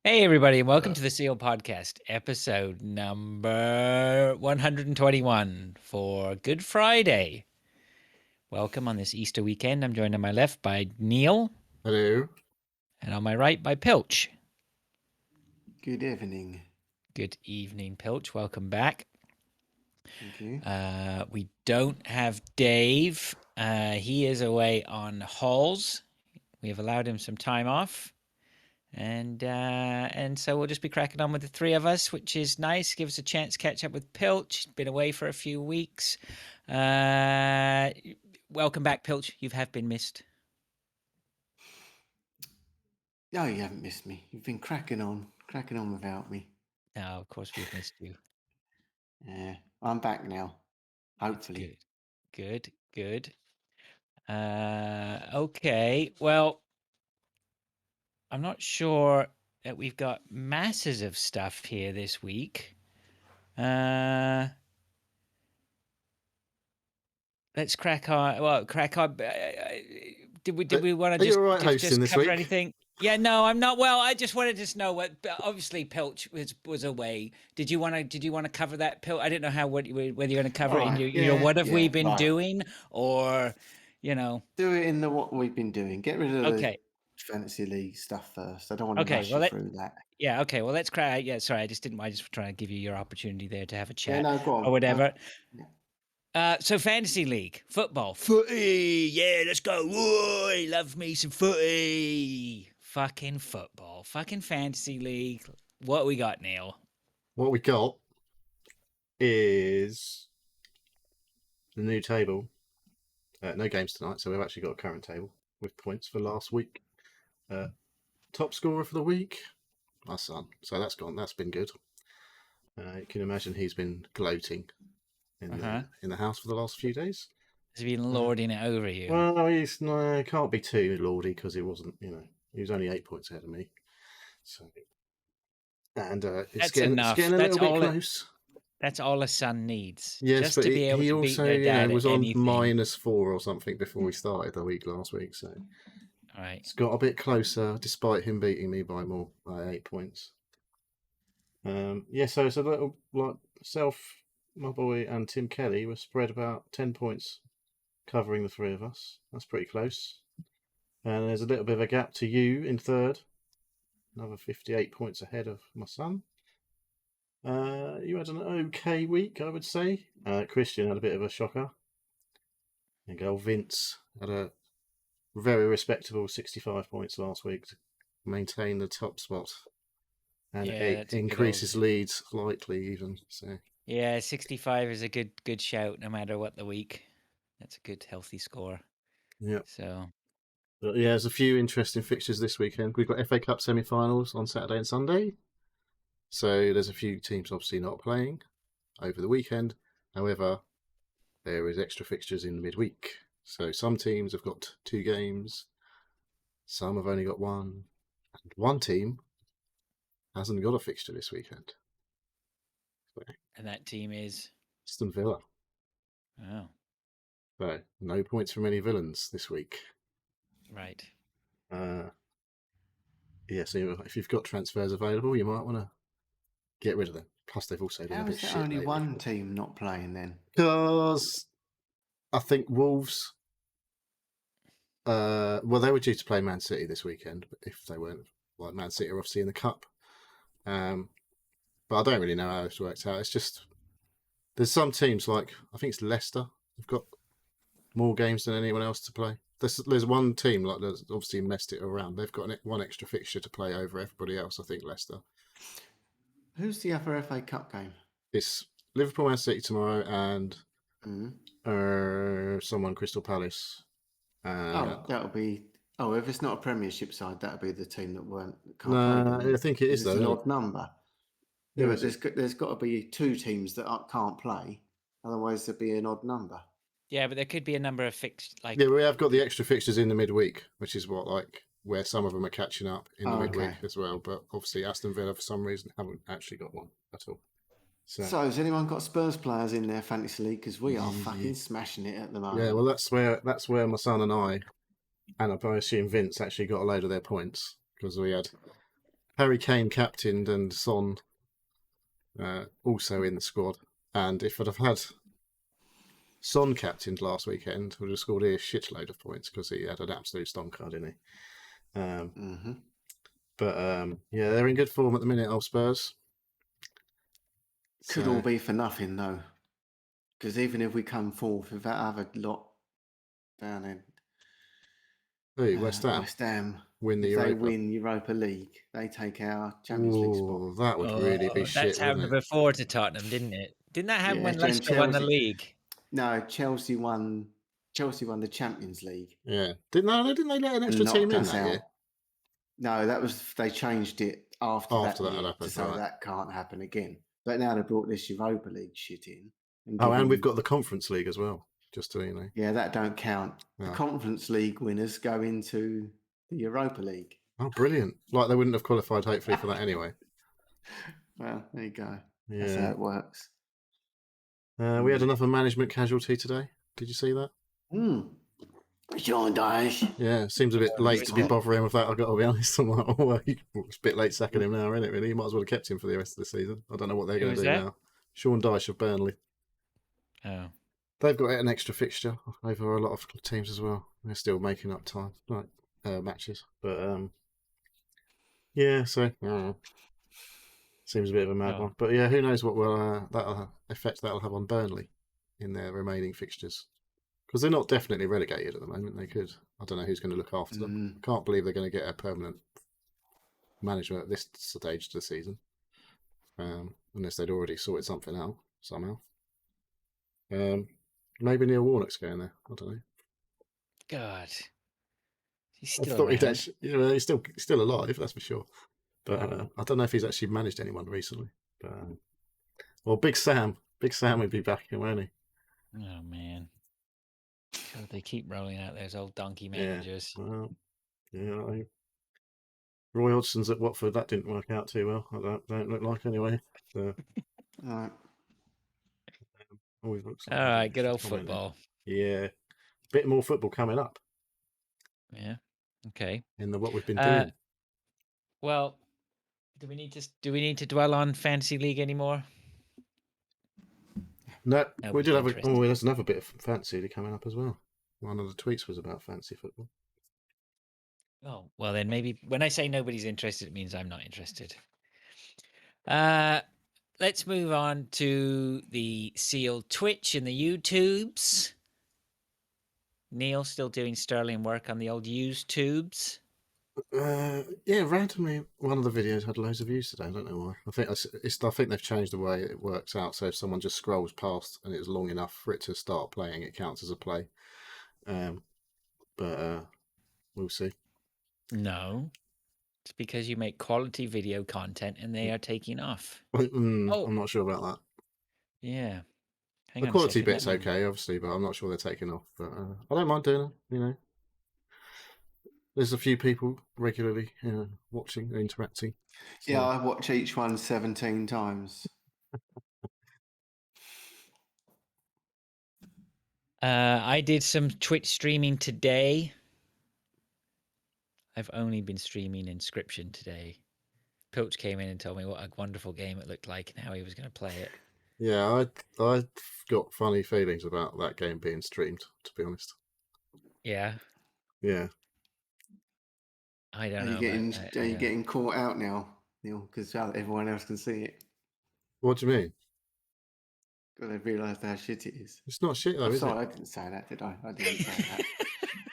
Hey, everybody, and welcome to the Seal Podcast, episode number 121 for Good Friday. Welcome on this Easter weekend. I'm joined on my left by Neil. Hello. And on my right by Pilch. Good evening. Good evening, Pilch. Welcome back. Thank you. We don't have Dave. He is away on halls. We have allowed him some time off. And so we'll just be cracking on with the three of us, which is nice. Give us a chance to catch up with Pilch. Been away for a few weeks. Welcome back, Pilch. You have been missed. No, you haven't missed me. You've been cracking on without me. No, of course we've missed you. Yeah, I'm back now. Hopefully. Good. Okay. Well, I'm not sure that we've got masses of stuff here this week. Let's crack on. Well, crack on. Did we want to just cover anything? Yeah, no, I'm not. Well, I just wanted to know what. Obviously, Pilch was away. Did you want to cover that, Pilch? I didn't know whether you're going to cover it in what have we been doing, or do it in the what we've been doing. Get rid of the fantasy league stuff first. I don't want to rush you through that. Yeah. Okay. Well, let's crack. Yeah. Sorry, I just trying to give you your opportunity there to have a chat. Yeah, no, go on. Or whatever. So fantasy league, football, footy, yeah, let's go. Whoa, love me some footy. Fucking football, fucking fantasy league. What we got, Neil? What we got is the new table. No games tonight, so we've actually got a current table with points for last week. Top scorer for the week, my son. So that's gone. That's been good. You can imagine he's been gloating in the house for the last few days. Has he been lording it over you? Well, he can't be too lordy because he wasn't. He was only 8 points ahead of me. So, and it's getting a little bit close. That's all a son needs. Yes, just but to be able he to also beat their dad was on anything. -4 or something before we started the week last week. So, all right, it's got a bit closer despite him beating me by 8 points. So it's a little like my boy, and Tim Kelly were spread about 10 points, covering the three of us. That's pretty close. And there's a little bit of a gap to you in third. Another 58 points ahead of my son. You had an okay week, I would say. Christian had a bit of a shocker. And old Vince had a very respectable 65 points last week to maintain the top spot. And it increases leads slightly even. So yeah, 65 is a good shout no matter what the week. That's a good healthy score. Yeah. So but yeah, there's a few interesting fixtures this weekend. We've got FA Cup semi-finals on Saturday and Sunday. So there's a few teams obviously not playing over the weekend. However, there is extra fixtures in midweek. So some teams have got 2 games. Some have only got 1. And one team hasn't got a fixture this weekend. And that team is? Aston Villa. Oh. So no points from any villains this week. Right. Yeah, so if you've got transfers available, you might want to get rid of them. Plus, they've also been a bit shit. How is there only one team not playing then? Because I think Wolves. Well, they were due to play Man City this weekend, but if they weren't, like Man City are obviously in the cup. But I don't really know how this works out. It's just there's some teams like I think it's Leicester. They've got more games than anyone else to play. There's one team like that's obviously messed it around. They've got one extra fixture to play over everybody else. I think Leicester. Who's the other FA Cup game? It's Liverpool, Man City tomorrow, and someone Crystal Palace. That'll be. Oh, if it's not a Premiership side, that'll be the team that can't play. I think it is though. It's an odd number. Yeah, but there's got to be 2 teams that can't play. Otherwise, there'd be an odd number. Yeah, but there could be a number of fixed. Yeah, we have got the extra fixtures in the midweek, which is where some of them are catching up in the midweek as well. But obviously, Aston Villa for some reason haven't actually got one at all. So has anyone got Spurs players in their fantasy league? Because we are fucking smashing it at the moment. Yeah, well, that's where my son and I assume Vince actually got a load of their points because we had Harry Kane captained and Son also in the squad. And if I'd have had Son captained last weekend, would have scored a shitload of points because he had an absolute stonker, didn't he? But yeah, they're in good form at the minute, old Spurs. Could all be for nothing though, because even if we come fourth with that other lot down in West Ham win the Europa. They win Europa League, they take our Champions League spot. That would really be shit. That's happened before to Tottenham, didn't it? Didn't that happen when Leicester won the league? No, Chelsea won the Champions League. Yeah, didn't they let an extra team in that year? No, they changed it after that happened, so that can't happen again. But now they brought this Europa League shit in. And we've got the Conference League as well, just so you know. Yeah, that don't count. No. The Conference League winners go into the Europa League. Oh, brilliant. Like they wouldn't have qualified, hopefully, for that anyway. Well, there you go. Yeah. That's how it works. We had another management casualty today. Did you see that? Sean Dyche. Yeah, seems a bit late to be bothering with that, I've got to be honest. I'm like, it's a bit late sacking him now, isn't it, really? You might as well have kept him for the rest of the season. I don't know what they're going to do now. Sean Dyche of Burnley. Oh. They've got an extra fixture over a lot of teams as well. They're still making up time, like matches. But, yeah, so, seems a bit of a mad one. But, yeah, who knows what effect that'll have on Burnley in their remaining fixtures. Because they're not definitely relegated at the moment. They could. I don't know who's going to look after them. I can't believe they're going to get a permanent manager at this stage of the season. Unless they'd already sorted something out somehow. Maybe Neil Warnock's going there. I don't know. God. He's still he's still alive, that's for sure. But I don't know if he's actually managed anyone recently. But, well, Big Sam would be back in, won't he? Oh, man. God, they keep rolling out those old donkey managers. Yeah, Roy Hodgson's at Watford. That didn't work out too well. I don't look like anyway. So. All right. Always looks like all right, good old football. Yeah, bit more football coming up. Yeah. Okay. In what we've been doing. Well, do we need to dwell on Fantasy League anymore? No, we did have there's another bit of Fantasy League coming up as well. One of the tweets was about fantasy football. Oh, well then maybe when I say nobody's interested, it means I'm not interested. Let's move on to the sealed Twitch and the YouTubes. Neil still doing sterling work on the old used tubes. Yeah, randomly one of the videos had loads of views today. I don't know why. I think they've changed the way it works out. So if someone just scrolls past and it's long enough for it to start playing, it counts as a play. But we'll see. No, it's because you make quality video content and they are taking off. I'm not sure about that. Yeah. The quality bit's okay, obviously, but I'm not sure they're taking off. But I don't mind doing it, There's a few people regularly watching and interacting. So. Yeah, I watch each one 17 times. I did some Twitch streaming today. I've only been streaming Inscription today. Pilch came in and told me what a wonderful game it looked like and how he was going to play it. Yeah, I got funny feelings about that game being streamed, to be honest. Yeah? Yeah. I don't know. Are you getting caught out now, Neil? Because everyone else can see it. What do you mean? Because they've realised how shit it is. It's not shit though, is it? Sorry, I didn't say that, did I? I didn't say that.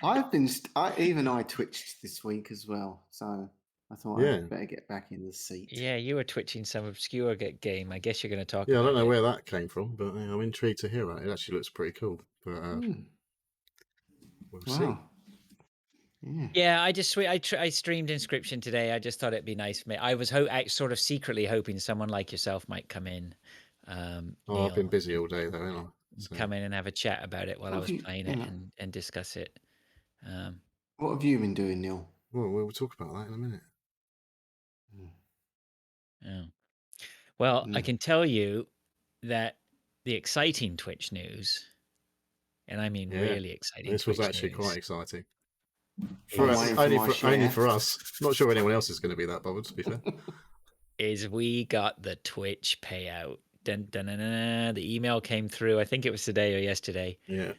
I twitched this week as well, so I thought I'd better get back in the seat. Yeah, you were twitching some obscure game. I guess you're going to talk about it. Yeah, I don't know where that came from, but I'm intrigued to hear it. It actually looks pretty cool. But we'll see. Yeah, I streamed Inscription today. I just thought it'd be nice for me. I was sort of secretly hoping someone like yourself might come in. Neil, I've been busy all day though, haven't I? So. Come in and have a chat about it while I was playing it and discuss it. What have you been doing, Neil? Well, we'll talk about that in a minute. Yeah. Well, I can tell you that the exciting Twitch news, and I mean really exciting. This was actually quite exciting. Only for us. Not sure anyone else is going to be that bothered, to be fair. Is we got the Twitch payout. Dun, dun, dun, dun, dun. The email came through. I think it was today or yesterday. Yeah.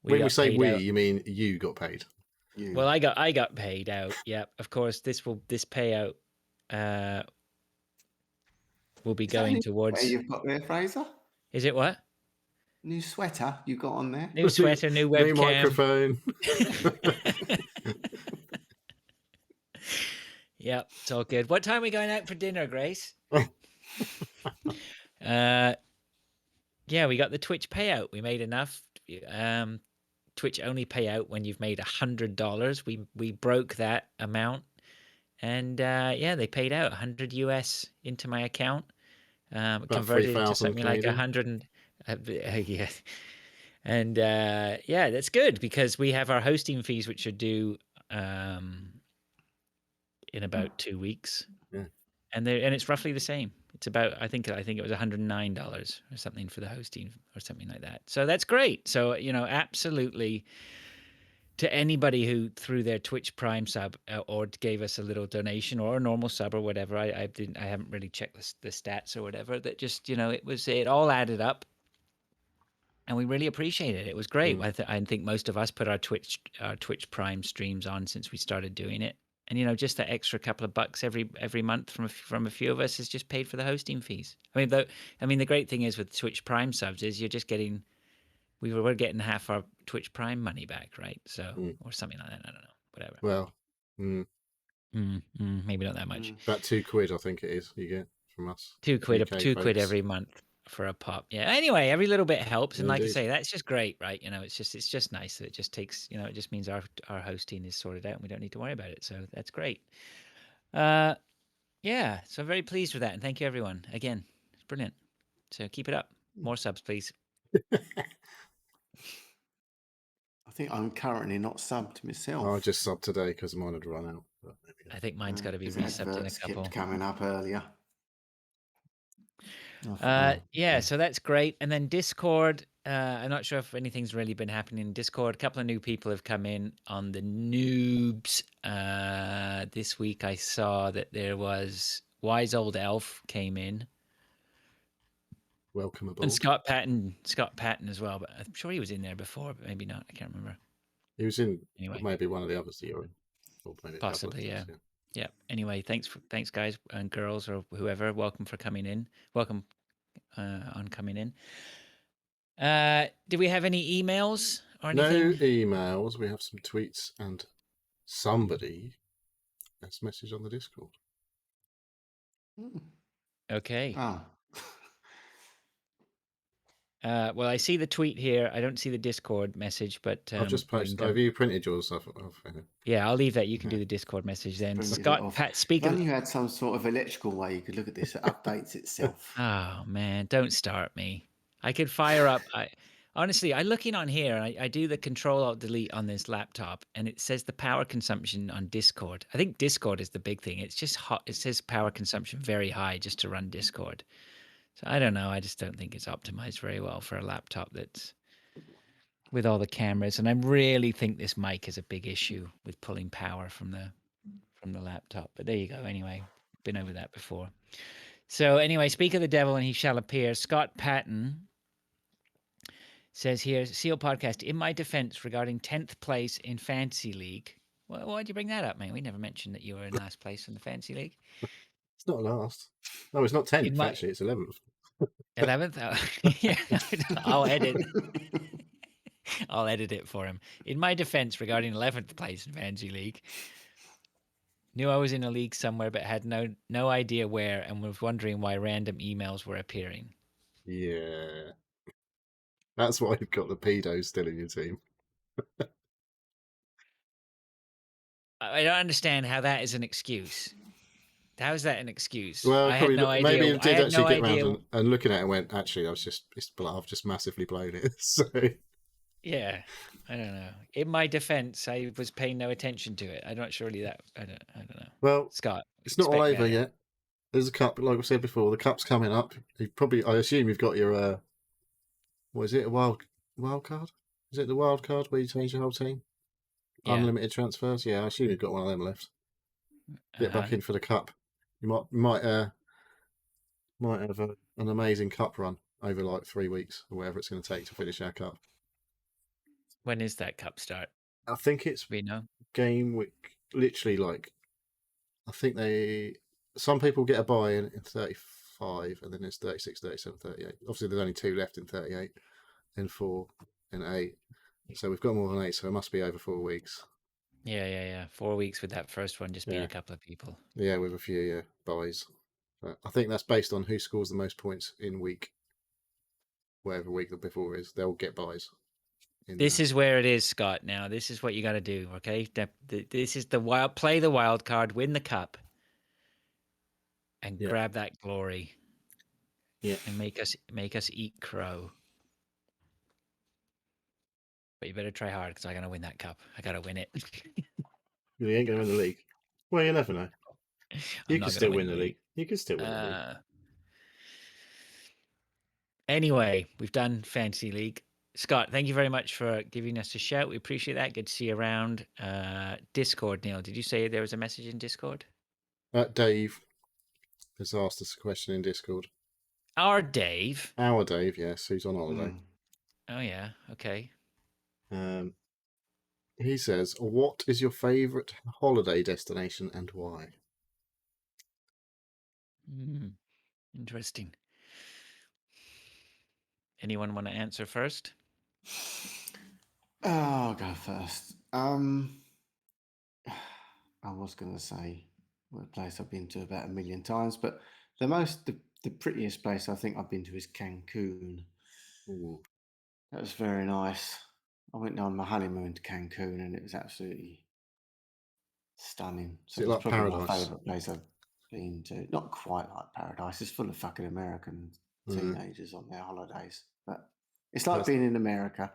When we say we, you mean you got paid? Well, I got paid out. Yeah, of course. This payout will be going towards. You've got there, Fraser. Is it what? New sweater you got on there? New sweater, new webcam, new microphone. Yeah, it's all good. What time are we going out for dinner, Grace? Yeah, we got the Twitch payout. We made enough. Twitch only pay out when you've made $100. We broke that amount, and they paid out $100 US into my account. Converted into something like 100. Yeah. And that's good because we have our hosting fees, which are due in about 2 weeks. Yeah. And it's roughly the same. It's about I think it was $109 or something for the hosting or something like that. So that's great. So absolutely, to anybody who threw their Twitch Prime sub or gave us a little donation or a normal sub or whatever, I haven't really checked the stats or whatever. That just it all added up, and we really appreciate it. It was great. I think most of us put our Twitch Prime streams on since we started doing it. And just that extra couple of bucks every month from a few of us has just paid for the hosting fees. I mean, the great thing is with Twitch Prime subs is you're just getting, we're getting half our Twitch Prime money back, right? So or something like that. I don't know, whatever. Well, maybe not that much. About £2, I think it is. You get from us. £2 every month for a pop. Yeah. Anyway, every little bit helps, and like I say, that's just great, right? It's just nice that it just takes, it just means our hosting is sorted out and we don't need to worry about it. So that's great. So I'm very pleased with that, and thank you everyone again. It's brilliant. So keep it up. More subs, please. I think I'm currently not subbed myself. I just subbed today because mine had run out. I think mine's got to be resubbed in a couple. Kept coming up earlier. So that's great. And then Discord, I'm not sure if anything's really been happening in Discord. A couple of new people have come in on the noobs. This week I saw that there was Wise Old Elf came in. Welcome aboard. And Scott Patton as well, but I'm sure he was in there before, but maybe not. I can't remember. He was in maybe one of the others that you're in. Or maybe possibly, yeah. Yeah. Anyway, thanks guys and girls or whoever. Welcome for coming in. Welcome on coming in. Do we have any emails or anything? No emails. We have some tweets and somebody has message on the Discord. Okay. Well, I see the tweet here. I don't see the Discord message, but I've just posted. Have you printed yours off? Yeah, I'll leave that. You can do the Discord message then. Scott, Pat, speaking. If you had some sort of electrical way you could look at this, it updates itself. Oh man, don't start me. I could fire up. Honestly, I'm looking on here, and I do the Control-Alt-Delete on this laptop, and it says the power consumption on Discord. I think Discord is the big thing. It's just hot. It says power consumption very high just to run Discord. So I don't know. I just don't think it's optimized very well for a laptop that's with all the cameras. And I really think this mic is a big issue with pulling power from the laptop. But there you go. Anyway, been over that before. So anyway, speak of the devil and he shall appear. Scott Patton says here, Seal Podcast, in my defense regarding 10th place in Fantasy League. Well, why'd you bring that up, man? We never mentioned that you were in last place in the Fantasy League. It's not last. No, it's not 10th, actually. It's 11th. 11th? Oh, yeah, I'll edit it for him. In my defense regarding 11th place in Fantasy League, knew I was in a league somewhere but had no idea where and was wondering why random emails were appearing. Yeah. That's why you've got the pedos still in your team. I don't understand how that is an excuse. How is that an excuse? Well, I had no idea. Maybe it did actually get around and looking at it and went, actually, I've just massively blown it. So yeah, I don't know. In my defense, I was paying no attention to it. I'm not sure really that. I don't know. Well, Scott, it's not all over yet. There's a cup, like we said before. The cup's coming up. I assume you've got your what is it? A wild card? Is it the wild card where you change your whole team? unlimited transfers. Yeah, I assume you've got one of them left. Get back in for the cup. You might have an amazing cup run over like 3 weeks or whatever it's going to take to finish our cup. When is that cup start? I think it's game week. Literally, like I think some people get a buy in 35, and then there's 36, 37, 38. Obviously, there's only 2 left in 38, and 4 and 8. So we've got more than 8, so it must be over 4 weeks. Yeah. 4 weeks with that first one. Just beat a couple of people. Yeah, with a few buys. But I think that's based on who scores the most points in week, whatever week the before is. They'll get buys. This is where it is, Scott. Now, this is what you got to do. Okay, this is play the wild card, win the cup, and grab that glory. Yeah, and make us eat crow. But you better try hard because I gotta win that cup. I gotta win it. You ain't gonna win the league. Well, you never know. You can still win the league. You can still win the league. Anyway, we've done Fantasy League. Scott, thank you very much for giving us a shout. We appreciate that. Good to see you around. Discord, Neil, did you say there was a message in Discord? Dave has asked us a question in Discord. Our Dave? Our Dave, yes, who's on holiday. Oh, yeah, okay. He says, what is your favourite holiday destination and why? Interesting. Anyone want to answer first? I'll go first. I was going to say a place I've been to about 1 million times, but the prettiest place I think I've been to is Cancun. Ooh. That was very nice. I went on my honeymoon to Cancun and it was absolutely stunning. So it's probably paradise? My favourite place I've been to. Not quite like paradise. It's full of fucking American teenagers on their holidays. But it's like being in America,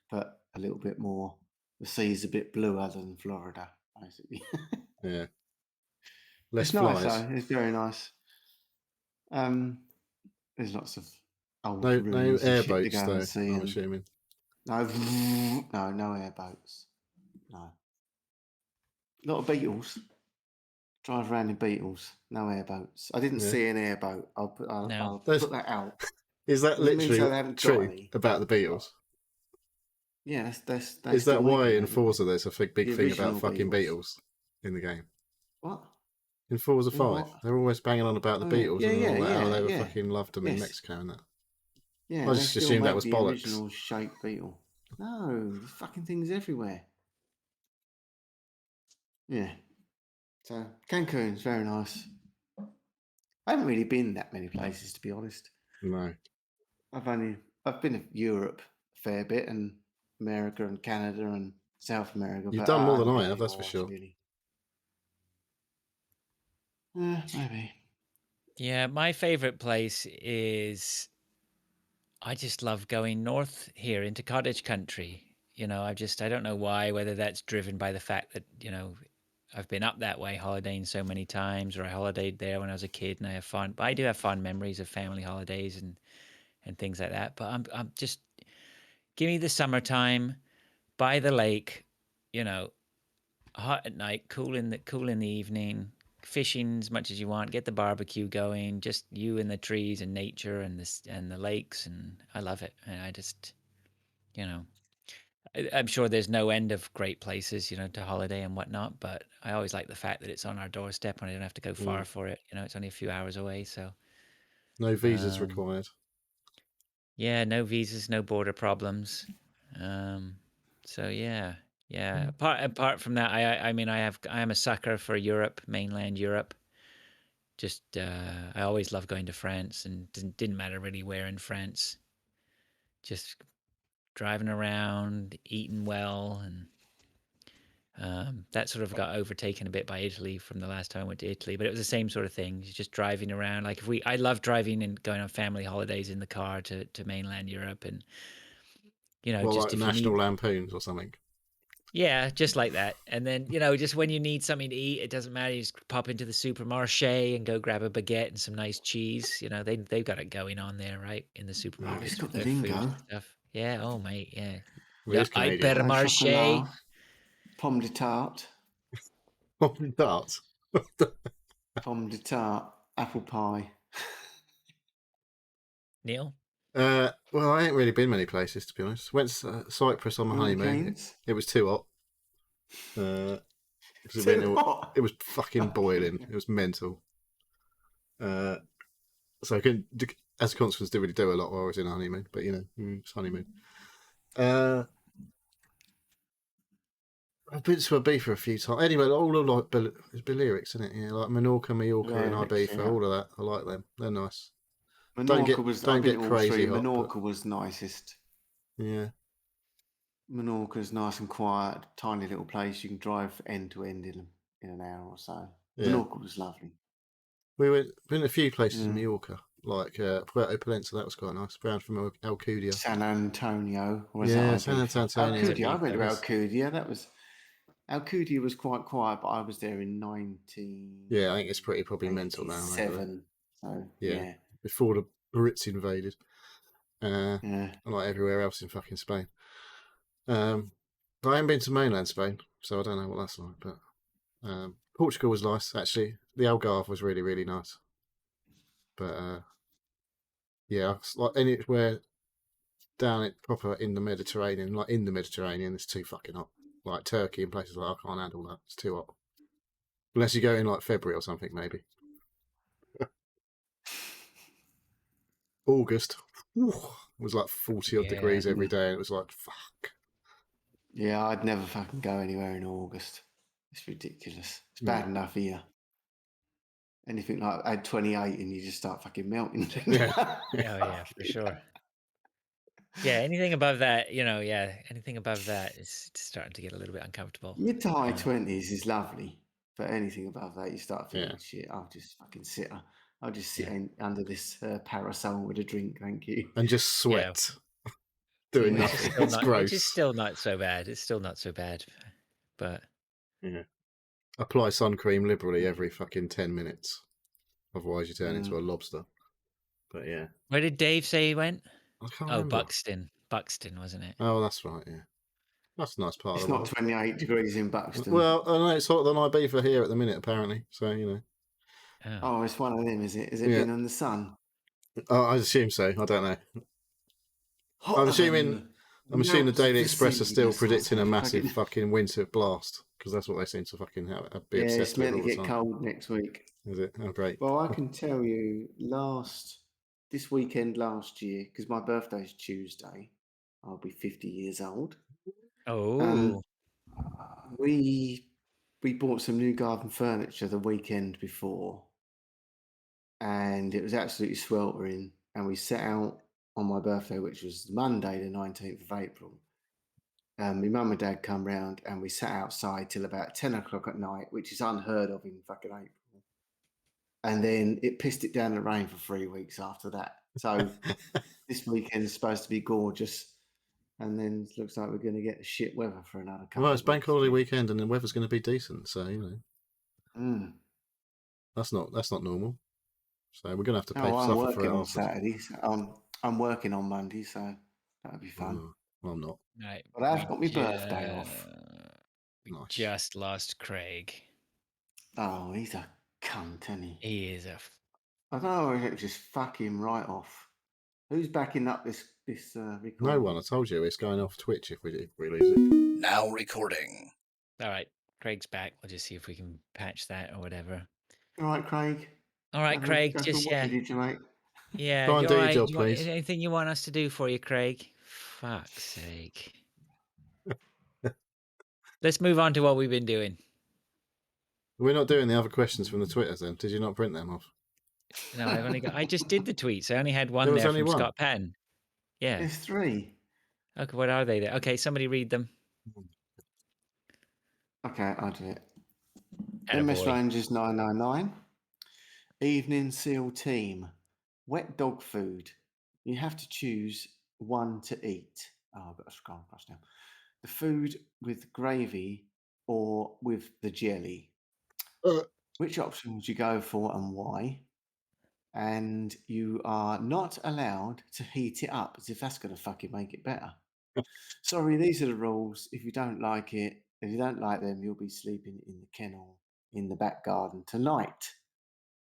but a little bit more. The sea's a bit bluer than Florida, basically. Yeah. It's nice though. It's very nice. There's lots of old ruins and shit to go and see. I'm assuming. No airboats. No. A lot of Beetles. Drive around in Beetles. No airboats. I didn't see an airboat. I'll put that out. Is that literally true about the Beetles? Yeah, that's is that why in Forza there's a big thing about fucking Beetles in the game? What? In Forza 5, they're always banging on about the Beetles and all that, how they were fucking loved them in Mexico and that. Yeah, I just assumed that was bollocks. Original shaped beetle. No, there's fucking things everywhere. Yeah. So Cancun's very nice. I haven't really been that many places, to be honest. No. I've been to Europe a fair bit and America and Canada and South America. You've done more than I have, that's for sure. Really. Maybe. Yeah, my favorite place is, I just love going north here into cottage country. You know, I don't know why, whether that's driven by the fact that, you know, I've been up that way holidaying so many times, or I holidayed there when I was a kid, and I do have fond memories of family holidays and things like that. But I'm just, give me the summertime by the lake, you know, hot at night, cool in the evening, fishing as much as you want, get the barbecue going, just you and the trees and nature and the lakes, and I love it. And I just, you know, I'm sure there's no end of great places, you know, to holiday and whatnot, but I always like the fact that it's on our doorstep and I don't have to go far for it. You know, it's only a few hours away, so. No visas required. Yeah, no visas, no border problems. So yeah. Apart from that, I mean, I am a sucker for Europe, mainland Europe. Just I always love going to France, and didn't matter really where in France. Just driving around, eating well, and that sort of got overtaken a bit by Italy from the last time I went to Italy. But it was the same sort of thing. You're just driving around. Like I love driving and going on family holidays in the car to mainland Europe, and you know, just like National Lampoons or something. Yeah, just like that. And then, you know, just when you need something to eat, it doesn't matter. You just pop into the supermarché and go grab a baguette and some nice cheese. You know, they've got it going on there, right? In the supermarket. It's got the lingo. Stuff. Yeah. Oh, mate. Yeah. Well, Hypermarché. Pomme de tarte. Pomme de tarte. Pomme de tarte. Apple pie. Neil? Well, I ain't really been many places, to be honest. Went to Cyprus on my honeymoon. It was too hot. It was fucking boiling. It was mental. So I couldn't, as a consequence, didn't really do a lot while I was in a honeymoon. But it's honeymoon. I've been to Ibiza a few times. Anyway, all of it's Balearics, isn't it? Yeah, like Mallorca, and Ibiza, yeah. all of that. I like them. They're nice. Menorca don't get crazy hot. Menorca was nicest. Yeah. Menorca's nice and quiet, tiny little place. You can drive end to end in an hour or so. Yeah. Menorca was lovely. We been a few places in Mallorca, like Puerto Palence. That was quite nice. Round from Alcudia. San Antonio. San Antonio. Alcudia. I went to Alcudia. Alcudia was quite quiet, but I was there in 19. Yeah, I think it's probably mental now. 7. So yeah. Before the Brits invaded. Like everywhere else in fucking Spain. But I haven't been to mainland Spain, so I don't know what that's like. But Portugal was nice, actually. The Algarve was really, really nice. But like anywhere down it proper in the Mediterranean, it's too fucking hot. Like Turkey and places like that, I can't handle that. It's too hot. Unless you go in like February or something, maybe. August. It was like 40 odd degrees every day, and it was like, fuck. Yeah, I'd never fucking go anywhere in August. It's ridiculous. It's bad enough here. Anything like add 28 and you just start fucking melting. Yeah, for sure. Yeah, anything above that, anything above that is starting to get a little bit uncomfortable. Mid to high 20s is lovely, but anything above that, you start feeling shit. I'll just fucking sit. I'll just sit under this parasol with a drink, thank you, and just sweat, doing nothing. It's gross. It's still not so bad. It's still not so bad, but apply sun cream liberally every fucking 10 minutes, otherwise you turn into a lobster. But yeah, where did Dave say he went? I can't remember. Buxton, wasn't it? Oh, that's right. Yeah, that's a nice part. It's not 28 degrees in Buxton. Well, I know it's hotter than Ibiza here at the minute, apparently. So Oh, it's one of them, is it? Has it been in the sun? I assume so. I don't know. I'm assuming the Daily Express are still predicting a massive fucking winter blast, because that's what they seem to fucking be obsessed with. It's meant to get cold next week. Is it? Oh, great. Well, I can tell you, this weekend last year, because my birthday's Tuesday, I'll be 50 years old. Oh. We bought some new garden furniture the weekend before, and it was absolutely sweltering. And we set out on my birthday, which was Monday, the 19th of April. My mum and dad come round, and we sat outside till about 10 o'clock at night, which is unheard of in fucking April. And then it pissed it down the rain for 3 weeks after that. So this weekend is supposed to be gorgeous. And then it looks like we're going to get shit weather for another couple. Well, it's bank holiday weekend, and the weather's going to be decent. So that's not normal. So we're going to have to pay I'm suffer working for it on after. Saturday. So I'm working on Monday, so that'll be fun. Well, I'm not. Right. But I've got my birthday off. We just lost Craig. Oh, he's a cunt, isn't he? He is I don't know. Just fuck him right off. Who's backing up this recording? No one. I told you it's going off Twitch if we lose it. Now recording. All right, Craig's back. We'll just see if we can patch that or whatever. All right, Craig. All right, Craig. Just did you, mate? Yeah. Try and do your job, please. Anything you want us to do for you, Craig? Fuck's sake. Let's move on to what we've been doing. We're not doing the other questions from the Twitters then. Did you not print them off? No, I just did the tweets. I only had one there from Scott Patton. Yeah. There's 3. Okay, what are they there? Okay, somebody read them. Okay, I'll do it. MS Rangers 999. Evening SEAL team. Wet dog food. You have to choose one to eat. Oh, I've got to scroll across now. The food with gravy or with the jelly. Which option would you go for and why? And you are not allowed to heat it up as if that's going to fucking make it better. Sorry, these are the rules. If you don't like it, If you don't like them, you'll be sleeping in the kennel in the back garden tonight.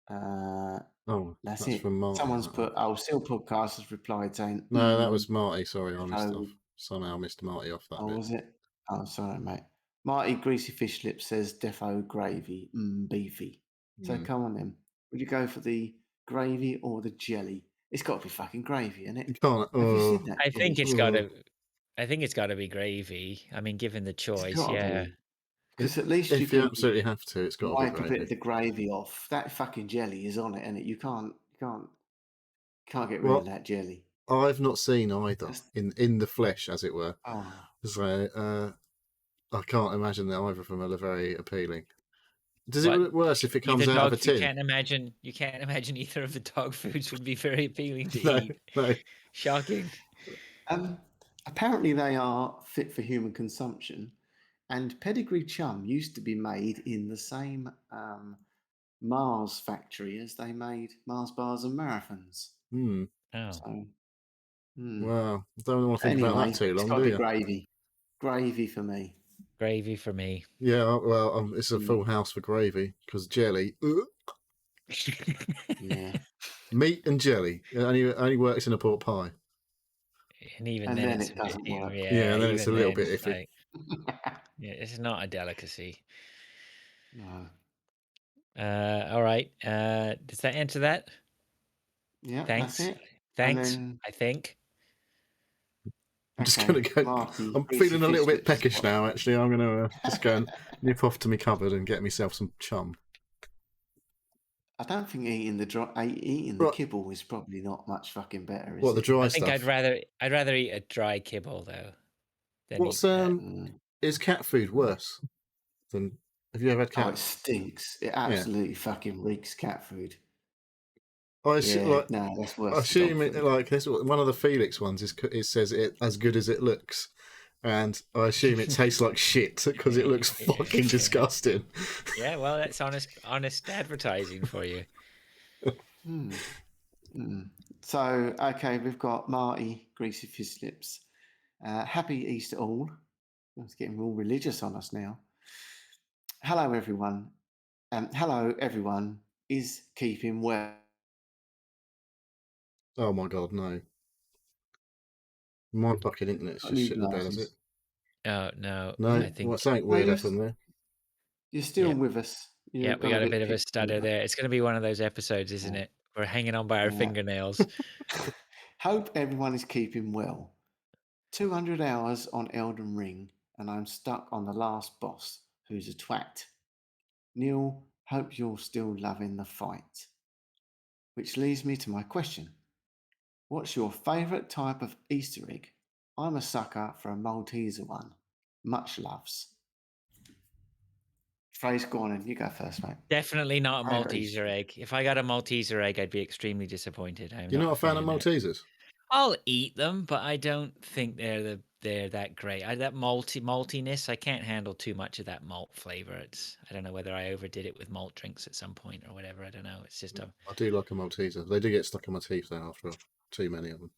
That's it. from Marty. Someone's put, Seal Podcast has replied saying, no, that was Marty. Sorry, I missed Defo. off. Somehow missed Marty off that bit. Was it? Oh, sorry, mate. Marty Greasy Fish Lips says defo gravy, beefy. So come on then. Would you go for the gravy or the jelly? It's got to be fucking gravy, isn't it? You can't. Have you seen that? I think it's got to. I think it's got to be gravy. I mean, given the choice, yeah. Because at least if you absolutely have to, it's got to be wipe a bit of the gravy off. That fucking jelly is on it, and you can't get rid of that jelly. I've not seen either in the flesh, as it were. Oh. So I can't imagine that either of them are very appealing. Does it look worse if it comes out of a tin? You can't imagine either of the dog foods would be very appealing to eat. No. Shocking. Apparently they are fit for human consumption, and pedigree chum used to be made in the same Mars factory as they made Mars bars and marathons. Oh. So, wow. I don't want to think about that too long, do you? Gravy. Gravy for me. Gravy for me. Yeah, well, it's a full house for gravy, because jelly... Yeah. Meat and jelly. It only works in a pork pie. And even then it doesn't work. Yeah, and then it's a little bit iffy. Yeah, it's not a delicacy. No. All right. Does that answer that? Yeah, thanks. That's it. Thanks, I think. I'm just going to go. Marty, I'm feeling a little bit peckish now, actually. I'm going to just go and nip off to my cupboard and get myself some chum. I don't think eating the kibble is probably not much fucking better. The dry stuff? I think I'd rather eat a dry kibble though. Is cat food worse than? Have you ever had cat? Oh, it stinks. It absolutely fucking reeks cat food. No, that's worse. I assume this one of the Felix ones it says it as good as it looks. And I assume it tastes like shit because it looks fucking disgusting. Yeah, well, that's honest advertising for you. So, okay, we've got Marty, Greasy Fish Lips. Happy Easter all. It's getting all religious on us now. Hello, everyone. Hello, everyone is keeping well. Oh, my God, no. My fucking internet's just shit the bed, is it? Oh, no. No, I think something weird happened there. You're still with us. We got a bit of a stutter there. It's going to be one of those episodes, isn't it? We're hanging on by our fingernails. Hope everyone is keeping well. 200 hours on Elden Ring, and I'm stuck on the last boss, who's a twat. Neil, hope you're still loving the fight. Which leads me to my question. What's your favourite type of Easter egg? I'm a sucker for a Malteser one. Much loves. Phrase, go on in. You go first, mate. Definitely not a Malteser egg. If I got a Malteser egg, I'd be extremely disappointed. You're not a fan of Maltesers? I'll eat them, but I don't think they're that great. That maltiness, I can't handle too much of that malt flavor. I don't know whether I overdid it with malt drinks at some point or whatever. I don't know. It's just I do like a Malteser. They do get stuck in my teeth though after too many of them.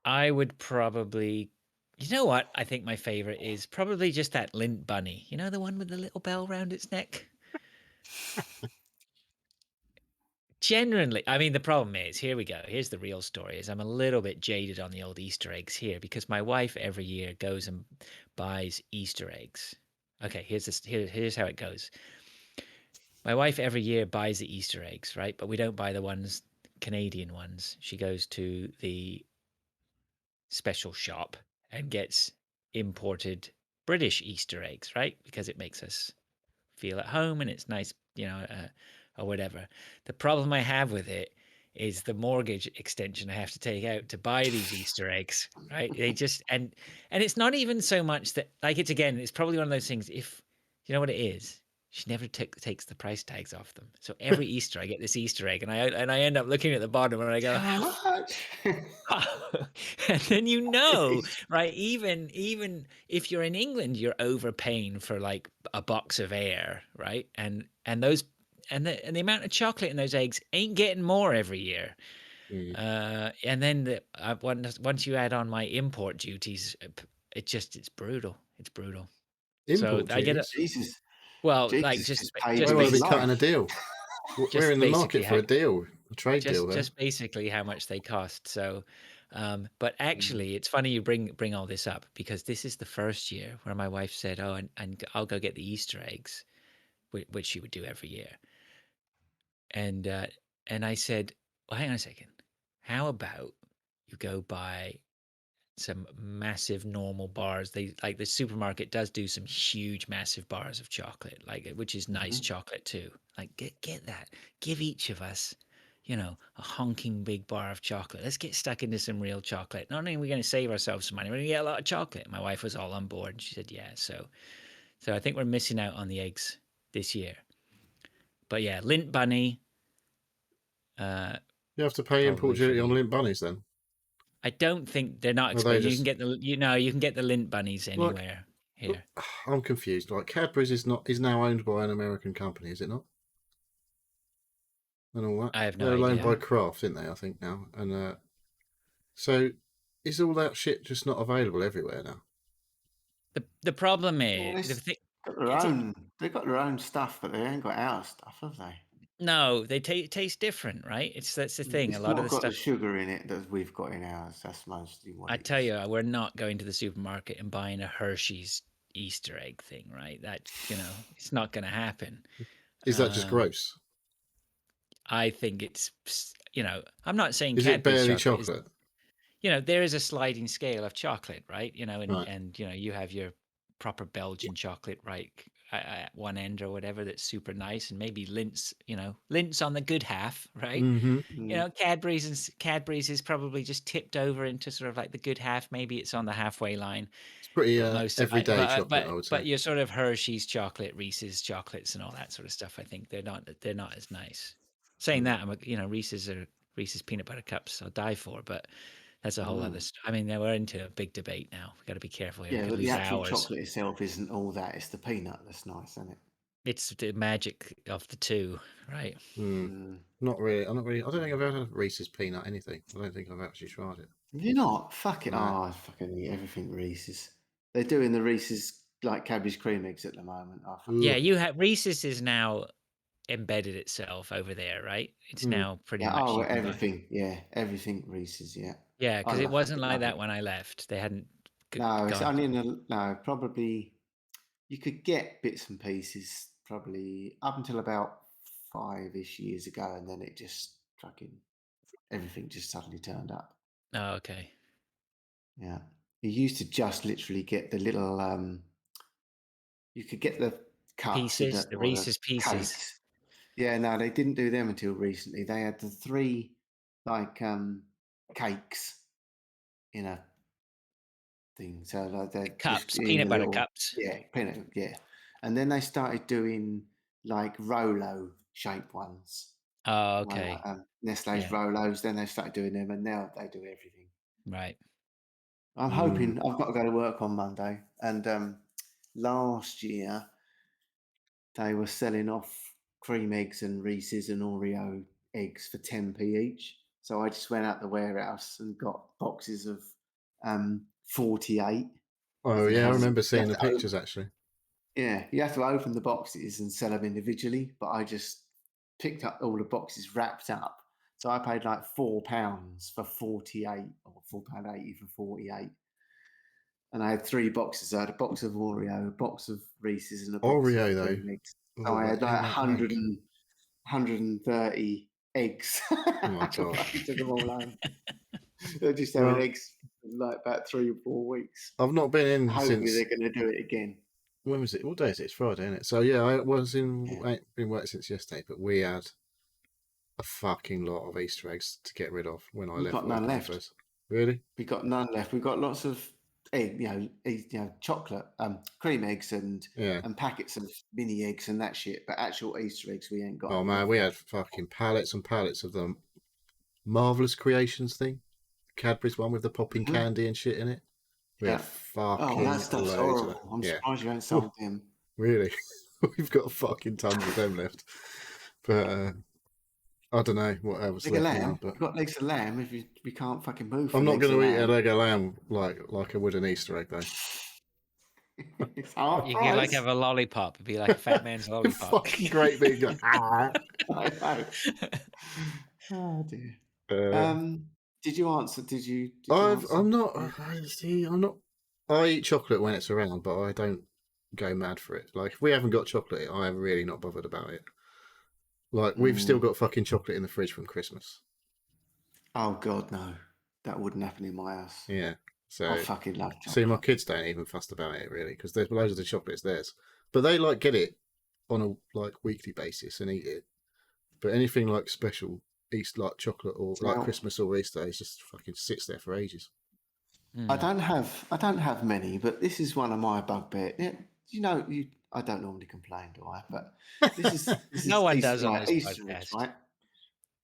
I would probably, you know what? I think my favorite is probably just that Lint Bunny. You know, the one with the little bell around its neck? Genuinely, I mean, the problem is, here we go. Here's the real story: is I'm a little bit jaded on the old Easter eggs here because my wife every year goes and buys Easter eggs. Okay, here's how it goes. My wife every year buys the Easter eggs, right? But we don't buy the Canadian ones. She goes to the special shop and gets imported British Easter eggs, right? Because it makes us feel at home and it's nice, or whatever. The problem I have with it is the mortgage extension I have to take out to buy these Easter eggs, right? They just, and it's not even so much that, it's probably one of those things, if, you know what it is? She never takes the price tags off them. So every Easter I get this Easter egg and I end up looking at the bottom and I go, how much? And then right? Even if you're in England, you're overpaying for like a box of air, right? And the amount of chocolate in those eggs ain't getting more every year. And then once you add on my import duties, it's brutal. It's brutal. Import I get it. Jesus. Well, Jesus, like just they want to be cutting a deal. We're in the market for a deal, a trade deal. Just basically how much they cost. So, but actually, it's funny you bring all this up because this is the first year where my wife said, "Oh, and I'll go get the Easter eggs," which she would do every year. And I said, "Well, hang on a second. How about you go buy some massive normal bars? They like the supermarket does do some huge, massive bars of chocolate, like which is nice chocolate too. Like get that. Give each of us, a honking big bar of chocolate. Let's get stuck into some real chocolate. Not only are we going to save ourselves some money, we're going to get a lot of chocolate." My wife was all on board, and she said, "Yeah." So I think we're missing out on the eggs this year. But yeah, Lint Bunny. You have to pay import duty on Lint Bunnies then. I don't think they're not expensive. You can get you can get the Lint Bunnies anywhere here. I'm confused. Like Cadbury's is now owned by an American company, is it not? And all that. I have no idea. They're owned by Kraft, aren't they? I think now. And so is all that shit just not available everywhere now? The problem is they've got their own stuff, but they ain't got our stuff, have they? No, they taste different, right? That's the thing. It's a lot of the got stuff, the sugar in it that we've got in ours. That's mostly what I tell you, we're not going to the supermarket and buying a Hershey's Easter egg thing, right? That it's not going to happen. Is that just gross? I think it's I'm not saying is it barely chocolate? There is a sliding scale of chocolate, right? And right. and you have your proper Belgian chocolate, right, at one end or whatever, that's super nice, and maybe Lint's on the good half, right? Mm-hmm. Cadbury's is probably just tipped over into sort of like the good half. Maybe it's on the halfway line. It's pretty everyday chocolate, I would say. But your sort of Hershey's chocolate, Reese's chocolates, and all that sort of stuff, I think they're not as nice. Saying that, Reese's peanut butter cups I'll die for, but that's a whole other. I mean, we're into a big debate now. We've got to be careful here. Yeah, but the actual chocolate itself isn't all that. It's the peanut that's nice, isn't it? It's the magic of the two, right? Not really. I don't think I've ever had Reese's peanut anything. I don't think I've actually tried it. Have you not? Fuck it. No. Oh, I fucking eat everything Reese's. They're doing the Reese's like Cadbury's cream eggs at the moment. Yeah, you have Reese's is now embedded itself over there, right? It's now pretty much. Oh, everything. Yeah, everything Reese's. Yeah. Yeah, because it wasn't like that when I left. They hadn't. No, it's only probably you could get bits and pieces probably up until about 5-ish years ago, and then it just everything just suddenly turned up. Oh, okay. Yeah, you used to just literally get the little. You could get the cups, pieces, the Reese's pieces. Cakes. Yeah, no, they didn't do them until recently. They had the 3 cakes in a thing. So like they're cups, peanut butter cups. Yeah, peanut. Yeah, and then they started doing like Rolo shaped ones. Oh, okay. Nestle's Rolos. Then they started doing them, and now they do everything. Right. I'm hoping I've got to go to work on Monday, and last year they were selling off cream eggs and Reese's and Oreo eggs for 10p each. So I just went out the warehouse and got boxes of 48. Oh yeah, I remember seeing the pictures actually. Yeah, you have to open the boxes and sell them individually, but I just picked up all the boxes wrapped up. So I paid like £4 for 48 or £4.80 for 48. And I had 3 boxes. I had a box of Oreo, a box of Reese's, and a box Oreo, of though. eggs. So I had like 130 eggs. Oh my God. I took them all home. They're just having eggs for like about 3 or 4 weeks. I've not been in Hopefully since. they're going to do it again. When was it? What day is it? It's Friday, isn't it? So yeah, I ain't been working since yesterday, but we had a fucking lot of Easter eggs to get rid of when I left. We've got none left. Really? We got none left. We've got lots of chocolate, cream eggs and packets of mini eggs and that shit. But actual Easter eggs, we ain't got. Oh man, we had fucking pallets and pallets of them. Marvelous Creations thing, Cadbury's one with the popping candy and shit in it. We had fucking. Oh, that stuff's horrible. I'm surprised you haven't sold them. Really? We've got fucking tons of them left, but I don't know what else left now. But we've got legs of lamb. If we can't fucking move. I'm not going to eat a leg of lamb like I would an Easter egg though. It's half You price. could like have a lollipop. It'd be like a fat man's lollipop. Fucking great big. I know. Oh dear. Did you answer? Did you answer? I'm not. I'm not. I eat chocolate when it's around, but I don't go mad for it. Like if we haven't got chocolate, I am really not bothered about it. Like we've still got fucking chocolate in the fridge from Christmas. Oh God, no, that wouldn't happen in my house. Yeah, so I fucking love chocolate. See, my kids don't even fuss about it really because there's loads of the chocolate's theirs, but they like get it on a like weekly basis and eat it. But anything like special, Easter like chocolate or like Christmas or Easter, it just fucking sits there for ages. I don't have many, but this is one of my bugbears. Yeah, I don't normally complain, do I? But this is no one Easter, does on right? this Easter eggs, right?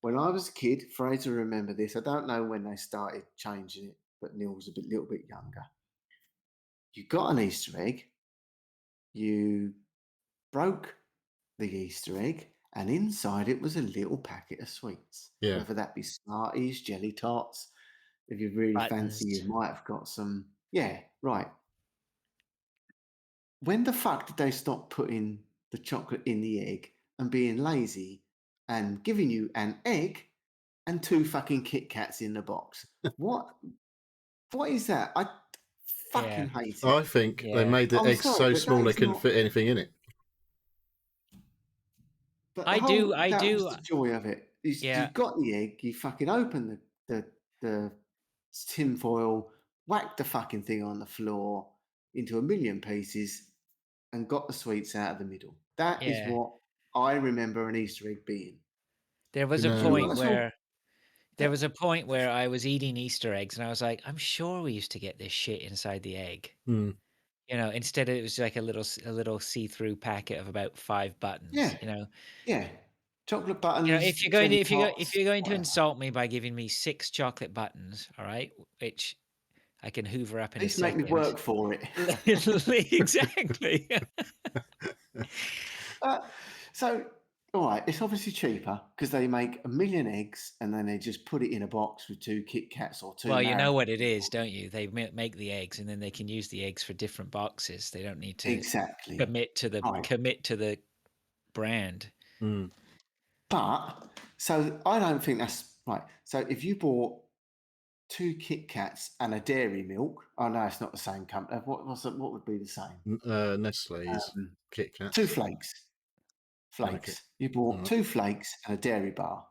When I was a kid, Fraser will remember this. I don't know when they started changing it, but Neil was a little bit younger. You got an Easter egg, you broke the Easter egg, and inside it was a little packet of sweets. Yeah. Whether that be Smarties, Jelly Tots. If you really fancy, you might have got some. Yeah, right. When the fuck did they stop putting the chocolate in the egg and being lazy and giving you an egg and 2 fucking Kit Kats in the box? What is that? I fucking hate it. I think they made the eggs so small they couldn't fit anything in it. But that was the joy of it. You got the egg, you fucking open the tin foil, whack the fucking thing on the floor into a million pieces, and got the sweets out of the middle. That is what I remember an Easter egg being. There was a point where I was eating Easter eggs and I was like, I'm sure we used to get this shit inside the egg. Mm. You know, instead it was like a little see-through packet of about 5 buttons. Yeah. You know. Yeah. Chocolate buttons. You know, if you're going to insult me by giving me 6 chocolate buttons, all right, which I can hoover up in a second. Make me work for it. Exactly. So, all right, it's obviously cheaper because they make a million eggs and then they just put it in a box with 2 Kit Kats or 2. Well, you know what it is, don't you? They make the eggs and then they can use the eggs for different boxes. They don't need to commit to the brand. Mm. But so I don't think that's right. So if you bought 2 Kit Kats and a dairy milk, oh no, it's not the same company. What would be the same? Nestle's Kit Kats. 2 flakes. Okay. You bought 2 flakes and a dairy bar.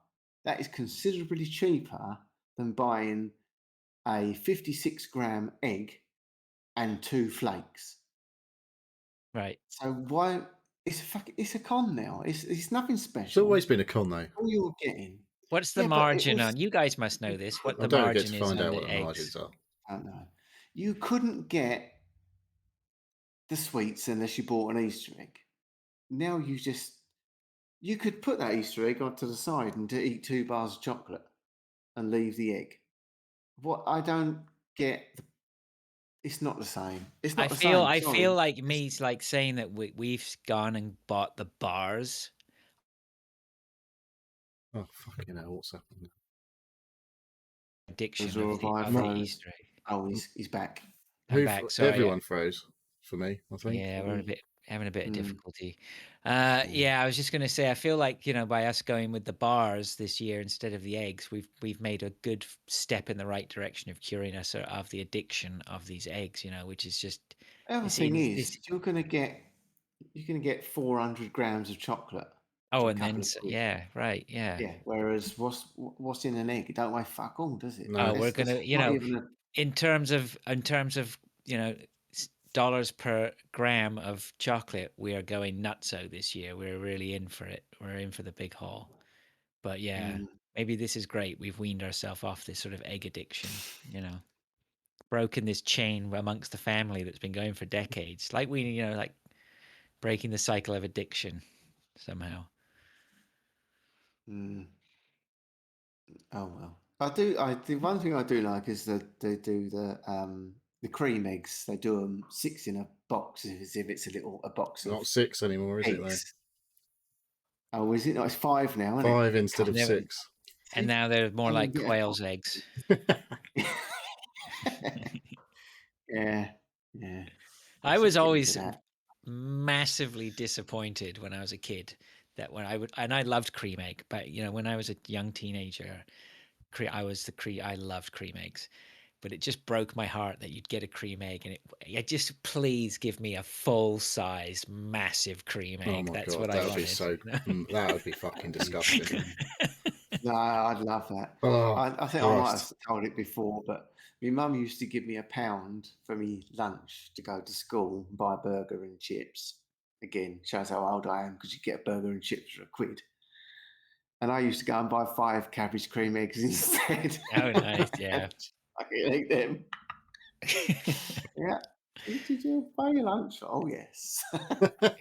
That is considerably cheaper than buying a 56-gram egg and 2 flakes. Right. So why? It's a con now. It's nothing special. It's always been a con though. All you're getting. What's the margin on? You guys must know this. What the margin is on the eggs. I don't get to find out what the margins are. I don't know. You couldn't get the sweets unless you bought an Easter egg. Now you could put that Easter egg onto the side and eat 2 bars of chocolate and leave the egg. What I don't get, it's not the same. It's not the same. I feel like me's like saying that we've gone and bought the bars. Oh fucking hell! What's happened? Addiction of the Easter egg. Oh, he's back. I'm back. Sorry, everyone froze for me. I think. Yeah, we're having a bit of difficulty. Yeah, I was just going to say, I feel like, you know, by us going with the bars this year instead of the eggs, we've made a good step in the right direction of curing us of the addiction of these eggs, you know, which is just. The other thing is, you're going to get 400 grams of chocolate. Oh, and then right, yeah. Whereas what's in an egg? It don't weigh fuck all, does it? No, we're gonna, you know, in terms of you know, dollars per gram of chocolate, we are going nutso this year. We're really in for it. We're in for the big haul. But yeah, maybe this is great. We've weaned ourselves off this sort of egg addiction, you know, broken this chain amongst the family that's been going for decades. Like like breaking the cycle of addiction somehow. Oh well, the one thing I do like is that they do the cream eggs. They do them 6 in a box, as if it's a box. Not 6 anymore, is eggs. It though? Oh, is it? No, it's 5 now. Isn't 5 instead of 6. And now they're more like quail's eggs. Yeah. I was always massively disappointed when I was a kid that I loved cream egg, but when I was a young teenager, I loved cream eggs, but it just broke my heart that you'd get a cream egg and it just, please give me a full size massive cream egg. Oh my That's God, what that I would wanted. that would be fucking disgusting. No, I'd love that. Oh, I think I might have told it before, but my mum used to give me £1 for me lunch to go to school and buy a burger and chips. Again, shows how old I am because you get a burger and chips for £1. And I used to go and buy 5 cabbage cream eggs instead. Oh, nice, yeah. I can eat them. Yeah. Did you buy your lunch? Oh, yes.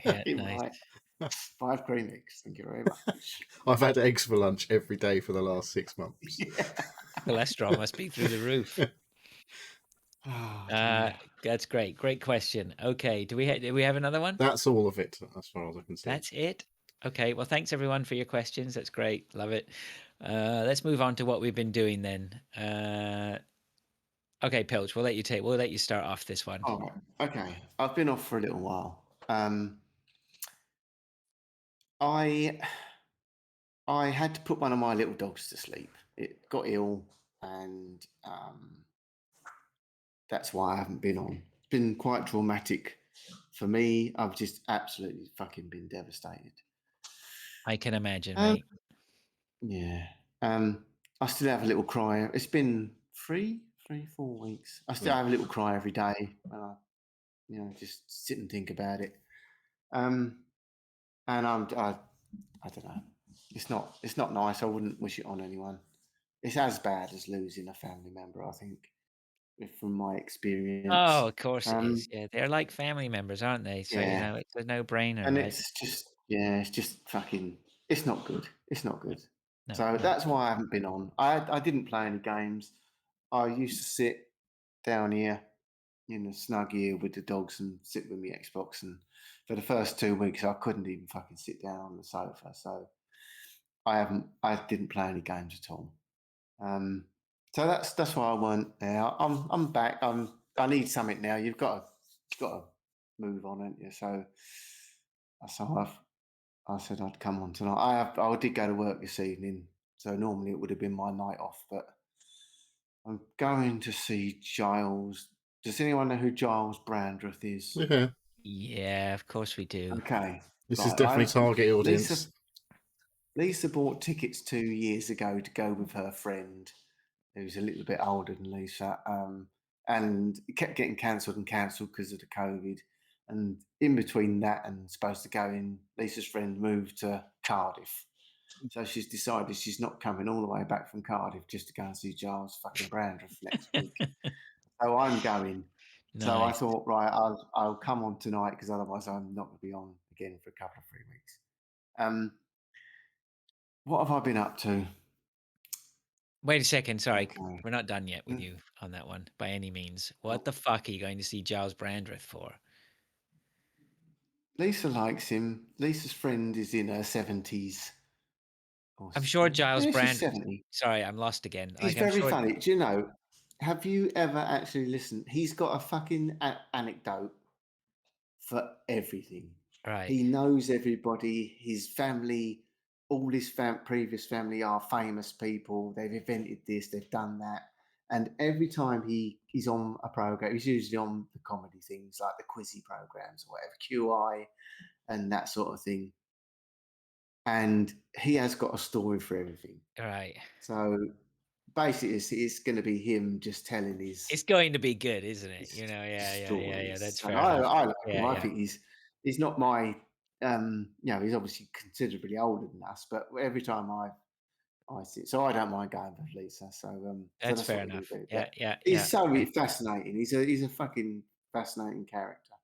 Yeah, nice. 5 cream eggs. Thank you very much. I've had eggs for lunch every day for the last 6 months. Yeah. Cholesterol must be through the roof. Oh, that's great. Great question. Okay, do we have another one? That's all of it, as far as I can see. That's it. Okay. Well, thanks everyone for your questions. That's great. Love it. Let's move on to what we've been doing then. Okay, Pilch, we'll let you start off this one. all right. Okay. I've been off for a little while. I had to put one of my little dogs to sleep. It got ill, and that's why I haven't been on. It's been quite traumatic for me. I've just absolutely fucking been devastated. I can imagine, mate. Yeah. I still have a little cry. It's been 4 weeks. I still have a little cry every day when I, just sit and think about it. And I don't know. It's not nice. I wouldn't wish it on anyone. It's as bad as losing a family member, I think, from my experience. Oh, of course it is. Yeah, they're like family members, aren't they? So it's a no-brainer. And right? it's just fucking. It's not good. It's not good. No, So that's why I haven't been on. I didn't play any games. I used to sit down here in the snug here with the dogs and sit with my Xbox. And for the first 2 weeks, I couldn't even fucking sit down on the sofa. So I didn't play any games at all. So that's why I weren't there. I'm back. I need something now. You've got to move on, haven't you? So I said I'd come on tonight. I did go to work this evening, so normally it would have been my night off, but I'm going to see Giles. Does anyone know who Giles Brandreth is? Yeah, of course we do. Okay. This is definitely target audience. Lisa bought tickets 2 years ago to go with her friend, who's a little bit older than Lisa, and it kept getting cancelled because of the COVID. And in between that and supposed to go in, Lisa's friend moved to Cardiff. So she's decided she's not coming all the way back from Cardiff just to go and see Giles fucking Brandreth next week. So I'm going. Nice. So I thought, right, I'll come on tonight because otherwise I'm not going to be on again for a couple of 3 weeks. What have I been up to? Wait a second. Sorry, we're not done yet with you on that one by any means. What the fuck are you going to see Giles Brandreth for? Lisa likes him. Lisa's friend is in her 70s. I'm sure Giles Brandreth. Sorry, I'm lost again. He's very funny. Do you know? Have you ever actually listened? He's got a fucking anecdote for everything. Right. He knows everybody. His family, all his previous family are famous people. They've invented this. They've done that. And every time he's on a program, he's usually on the comedy things like the quizzy programs or whatever, QI and that sort of thing. And he has got a story for everything. Right. So basically, it's going to be him just telling his. It's going to be good, isn't it? Yeah. That's fair. I like him. I think he's not my. He's obviously considerably older than us, but every time I see, so I don't mind going with Lisa. So that's fair enough. Yeah. He's so fascinating. He's a fucking fascinating character.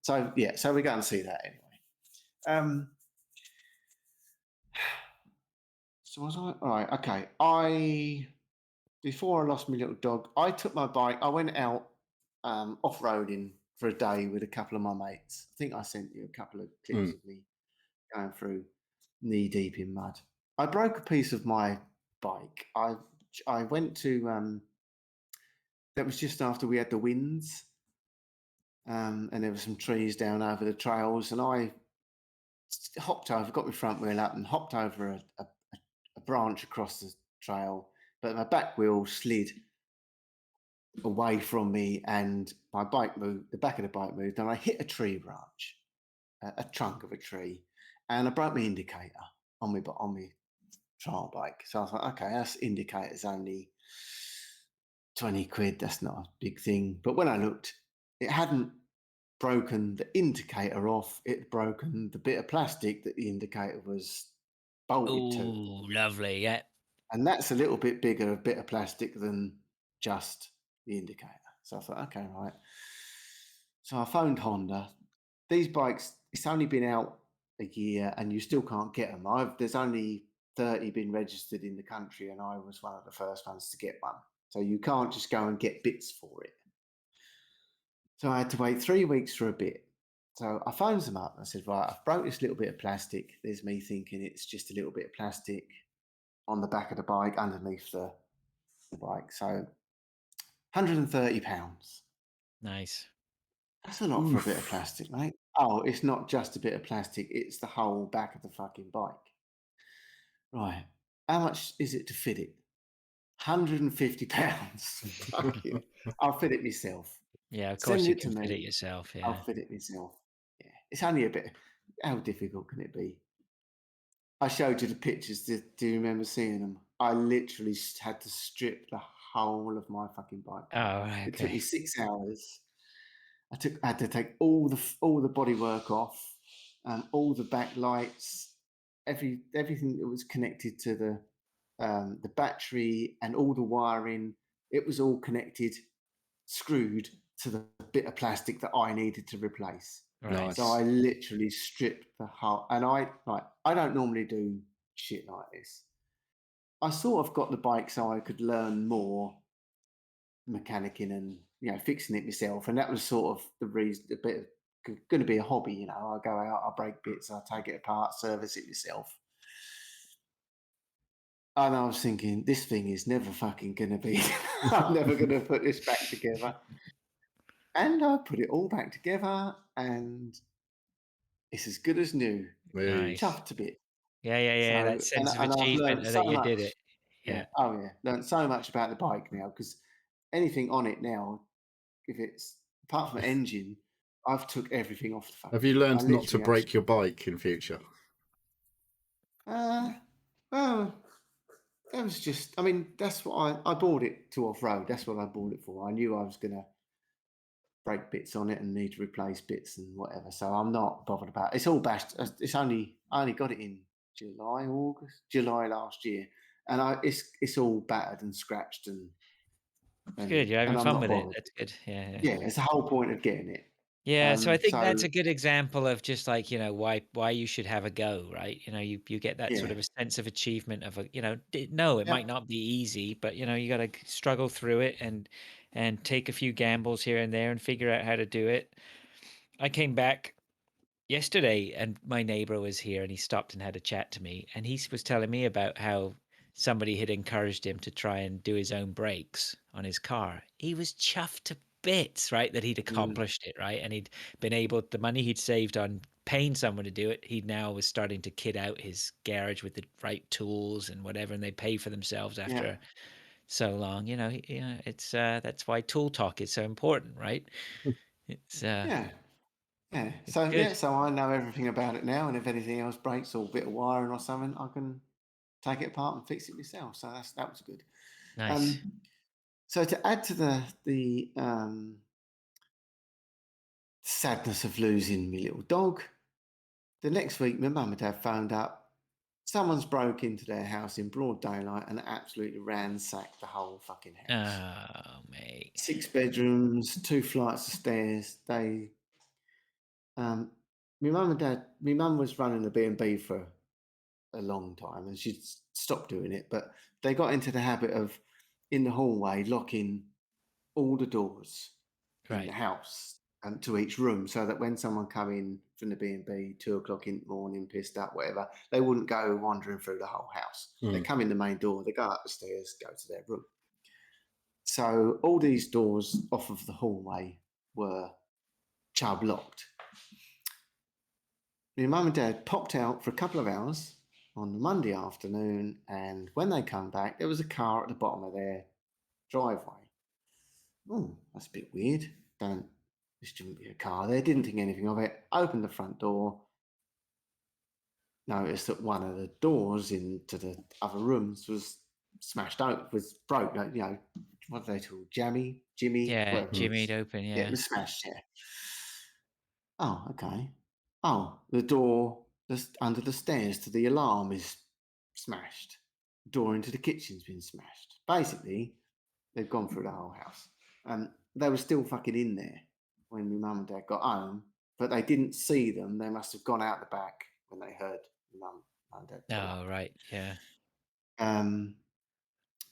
So we go and see that anyway. So was I all right? Okay. Before I lost my little dog, I took my bike. I went out off-roading for a day with a couple of my mates. I think I sent you a couple of clips of me going through knee deep in mud. I broke a piece of my bike. I went to that was just after we had the winds, and there were some trees down over the trails, and I hopped over, got my front wheel up, and hopped over a branch across the trail, but my back wheel slid away from me, and my bike moved. The back of the bike moved, and I hit a tree branch, a trunk of a tree, and I broke my indicator on my trial bike. So I was like, okay, that's indicator's only 20 quid. That's not a big thing. But when I looked, it hadn't broken the indicator off. It had broken the bit of plastic that the indicator was bolted to. Oh, lovely. Yeah. And that's a little bit bigger, a bit of plastic than just the indicator. So I thought, okay, right. So I phoned Honda. These bikes, it's only been out a year and you still can't get them. There's only 30 been registered in the country, and I was one of the first ones to get one. So you can't just go and get bits for it. So I had to wait 3 weeks for a bit. So I phoned them up. I said, right, I've broke this little bit of plastic. There's me thinking it's just a little bit of plastic on the back of the bike, underneath the bike. So £130. Nice. That's a lot for a bit of plastic, mate. Oh, it's not just a bit of plastic. It's the whole back of the fucking bike. Right. How much is it to fit it? £150. Fuck you. I'll fit it myself. Yeah, of course Send you it to can fit me. it yourself. Yeah. I'll fit it myself. Yeah. It's only a bit. How difficult can it be? I showed you the pictures. Do you remember seeing them? I literally had to strip the whole of my fucking bike. Oh, okay. It took me 6 hours. I had to take all the bodywork off, all the backlights, everything that was connected to the battery, and all the wiring. It was all connected, screwed to the bit of plastic that I needed to replace. Right. So I literally stripped the whole. And I don't normally do shit like this. I sort of got the bike so I could learn more mechanicking and fixing it myself, and that was sort of the reason. A bit of going to be a hobby. I go out, I break bits, I take it apart, service it myself. And I was thinking, this thing is never fucking going to be. I'm never going to put this back together. And I put it all back together, and it's as good as new. Nice. Chuffed a bit. Yeah. So, That sense of and I've achievement learned that so you much. did it. Yeah. Oh yeah, learned so much about the bike now, because anything on it now, if it's apart from the engine, I've took everything off the phone. Have you learned not to break your bike in future? Well, that was just. I mean, that's what I bought it to off road. That's what I bought it for. I knew I was gonna break bits on it and need to replace bits and whatever. So I'm not bothered about it. It's all bashed. I only got it in July last year, and it's all battered and scratched and good. You're having fun with it. bothered. That's good. Yeah. Yeah, it's the whole point of getting it. Yeah, so I think that's a good example of just like, why you should have a go, right? You get that sort of a sense of achievement of it might not be easy, but you got to struggle through it and take a few gambles here and there and figure out how to do it. I came back yesterday and my neighbor was here and he stopped and had a chat to me, and he was telling me about how somebody had encouraged him to try and do his own brakes on his car. He was chuffed to bits, right, that he'd accomplished it, right? And he'd been able, the money he'd saved on paying someone to do it, he now was starting to kit out his garage with the right tools and whatever, and they pay for themselves after so long. It's that's why tool talk is so important, right? It's So I know everything about it now, and if anything else breaks or a bit of wiring or something, I can take it apart and fix it myself. So that was good. Nice. So to add to the sadness of losing my little dog, the next week my mum and dad found out someone's broke into their house in broad daylight and absolutely ransacked the whole fucking house. Oh, mate. 6 bedrooms, 2 flights of stairs. My mum was running a B&B for a long time, and she'd stopped doing it, but they got into the habit of, in the hallway, locking all the doors in the house and to each room, so that when someone come in from the B&B 2 o'clock in the morning, pissed up, whatever, they wouldn't go wandering through the whole house. They come in the main door, they go up the stairs, go to their room. So all these doors off of the hallway were Chubb locked. My mum and dad popped out for a couple of hours on the Monday afternoon, and when they come back, there was a car at the bottom of their driveway. Oh, that's a bit weird. There shouldn't be a car there. Didn't think anything of it. Opened the front door. Noticed that one of the doors into the other rooms was smashed out, was broke. Like, you know, what are they called? Jimmy? Yeah, jimmied open, yeah. Yeah, it was smashed, yeah. Oh, okay. Oh, the door under the stairs to the alarm is smashed. Door into the kitchen's been smashed. Basically, they've gone through the whole house. And they were still fucking in there when my mum and dad got home, but they didn't see them. They must have gone out the back when they heard my mum and dad. Oh, right, yeah.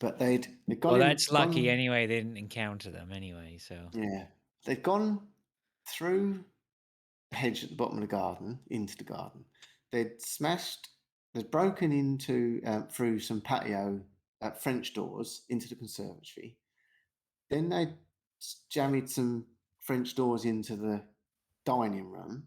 But they'd gone. Well, that's lucky anyway. They didn't encounter them anyway, so yeah, they'd gone through the hedge at the bottom of the garden into the garden. They'd broken into through some patio French doors into the conservatory. Then they jammed some French doors into the dining room.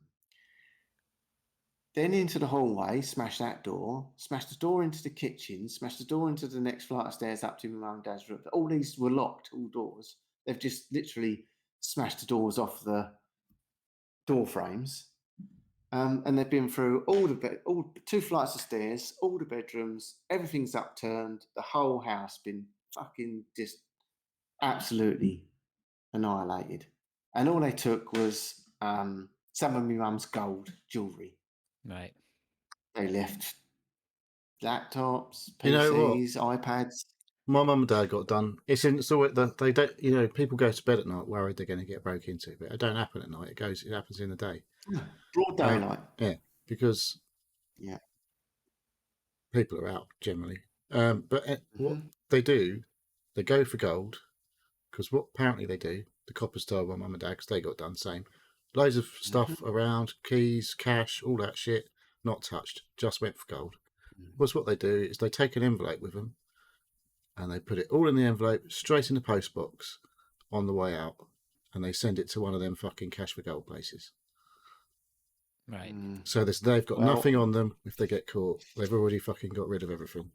Then into the hallway, smashed that door, smashed the door into the kitchen, smashed the door into the next flight of stairs up to my mum and dad's room. All these were locked, all doors. They've just literally smashed the doors off the door frames. And they've been through all 2 flights of stairs, all the bedrooms, everything's upturned, the whole house been fucking just absolutely annihilated. And all they took was some of my mum's gold jewellery. Right. They left laptops, PCs, iPads. My mum and dad got done. It's always they don't. You know, people go to bed at night worried they're going to get broke into, but it don't happen at night. It happens in the day. Broad daylight. Yeah, because people are out generally. But what they do, they go for gold, because what apparently they do, the coppers told my mum and dad, because they got done same. Loads of stuff around, keys, cash, all that shit, not touched, just went for gold. Because what they do is they take an envelope with them and they put it all in the envelope, straight in the post box on the way out, and they send it to one of them fucking cash for gold places. Right. So they've got nothing on them if they get caught. They've already fucking got rid of everything.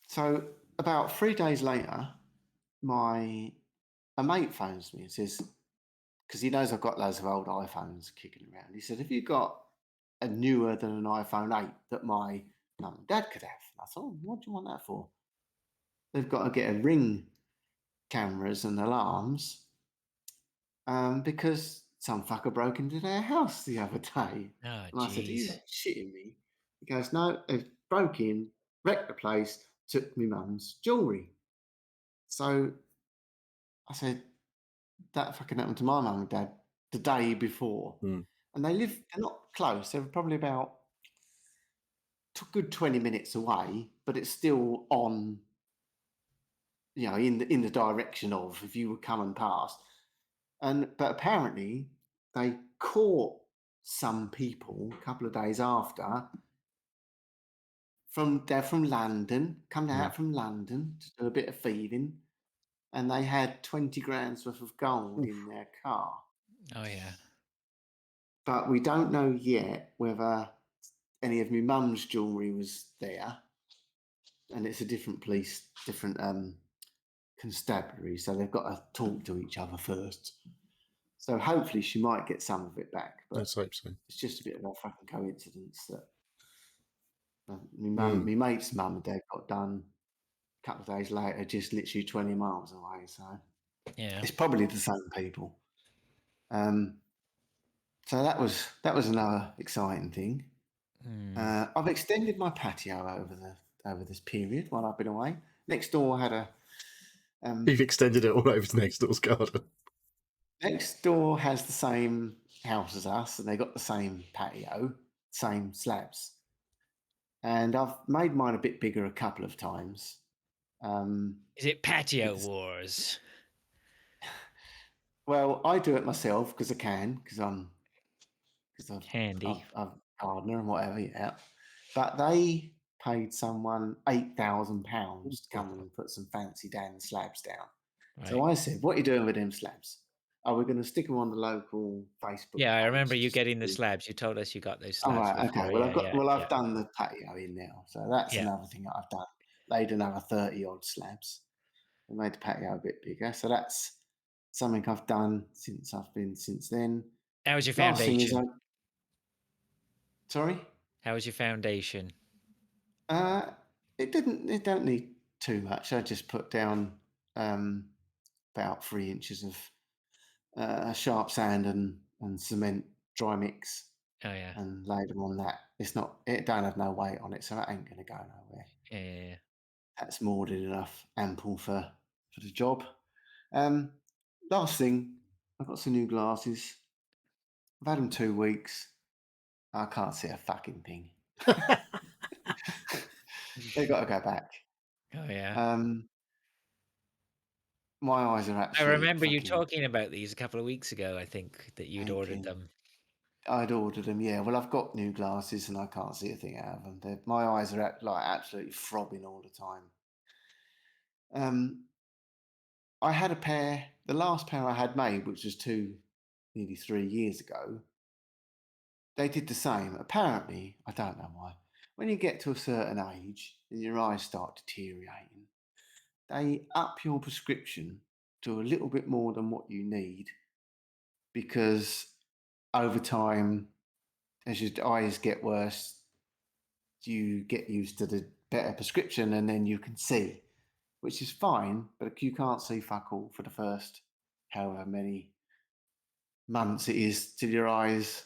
So about 3 days later, a mate phones me and says, because he knows I've got loads of old iPhones kicking around. He said, "Have you got a newer than an iPhone 8 that my mum and dad could have?" And I thought, "What do you want that for?" They've got to get a Ring cameras and alarms because some fucker broke into their house the other day. Oh, and I said, "Are you shitting me?" He goes, "No, they broke in, wrecked the place, took my mum's jewellery." So I said, that fucking happened to my mum and dad the day before. And they're not close. They're probably about a good 20 minutes away, but it's still on, you know, in the direction of if you were coming past. But apparently they caught some people a couple of days after they're from London, coming out from London to do a bit of thieving, and they had 20 grand's worth of gold in their car. Oh, yeah. But we don't know yet whether any of my mum's jewellery was there. And it's a different police, different constabulary, so they've got to talk to each other first. So hopefully she might get some of it back. But let's hope so. It's just a bit of a fucking coincidence that my mate's mum and dad got done a couple of days later, just literally 20 miles away. So yeah, it's probably the same people. So that was another exciting thing. I've extended my patio over this period while I've been away. Next door had a. You've extended it all over to next door's garden. Next door has the same house as us, and they got the same patio, same slabs. And I've made mine a bit bigger a couple of times. Is it patio wars? Well, I do it myself because I can, because I'm handy. I'm a gardener and whatever. Yeah, but they paid someone £8,000 to come and put some fancy Dan slabs down. Right. So I said, "What are you doing with them slabs?" we're going to stick them on the local Facebook Yeah, I page. remember you getting the slabs. You told us you got those Oh, slabs right, before. okay. Well, Yeah, I've done the patio in now, so that's another thing that I've done. Laid another 30 odd slabs. I made the patio a bit bigger, so that's something I've done since then. How was your Last thing is, foundation? sorry? How was your foundation? It don't need too much. I just put down about 3 inches of sharp sand and cement dry mix. Oh yeah. And laid them on that. It don't have no weight on it, so that ain't gonna go nowhere. Yeah. That's more than enough, ample for the job. Last thing, I've got some new glasses. I've had them 2 weeks. I can't see a fucking thing. They got to go back. Oh yeah. My eyes are I absolutely. remember you talking about these a couple of weeks ago. I think that you'd ordered them. I'd ordered them, yeah. Well, I've got new glasses and I can't see a thing out of them. My eyes are like absolutely throbbing all the time. I had a pair. The last pair I had made, which was nearly 3 years ago, they did the same. Apparently, I don't know why. When you get to a certain age and your eyes start deteriorating, they up your prescription to a little bit more than what you need, because over time, as your eyes get worse, you get used to the better prescription and then you can see, which is fine, but you can't see fuck all for the first however many months it is till your eyes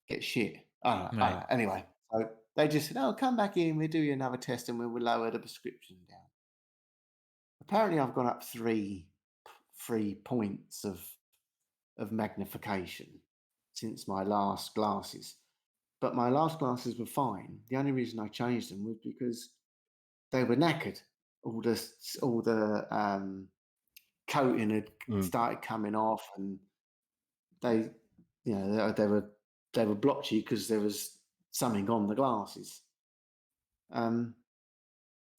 get shit. I don't know. Anyway, so they just said, "Oh, come back in. We'll do you another test and we'll lower the prescription down." Apparently, I've gone up three points of magnification since my last glasses. But my last glasses were fine. The only reason I changed them was because they were knackered. All the coating had started coming off, and they were blotchy because there was something on the glasses.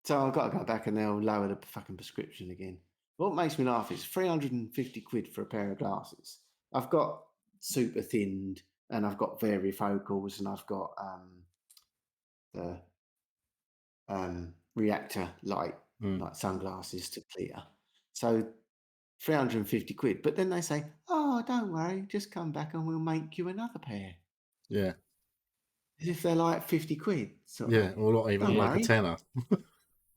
So I've got to go back and they'll lower the fucking prescription again. What makes me laugh is 350 quid for a pair of glasses. I've got super thinned and I've got varifocals and I've got the reactor light, like sunglasses to clear. So 350 quid. But then they say, "Oh, don't worry, just come back and we'll make you another pair." Yeah. As if they're like 50 quid. Yeah, or not even like a tenner.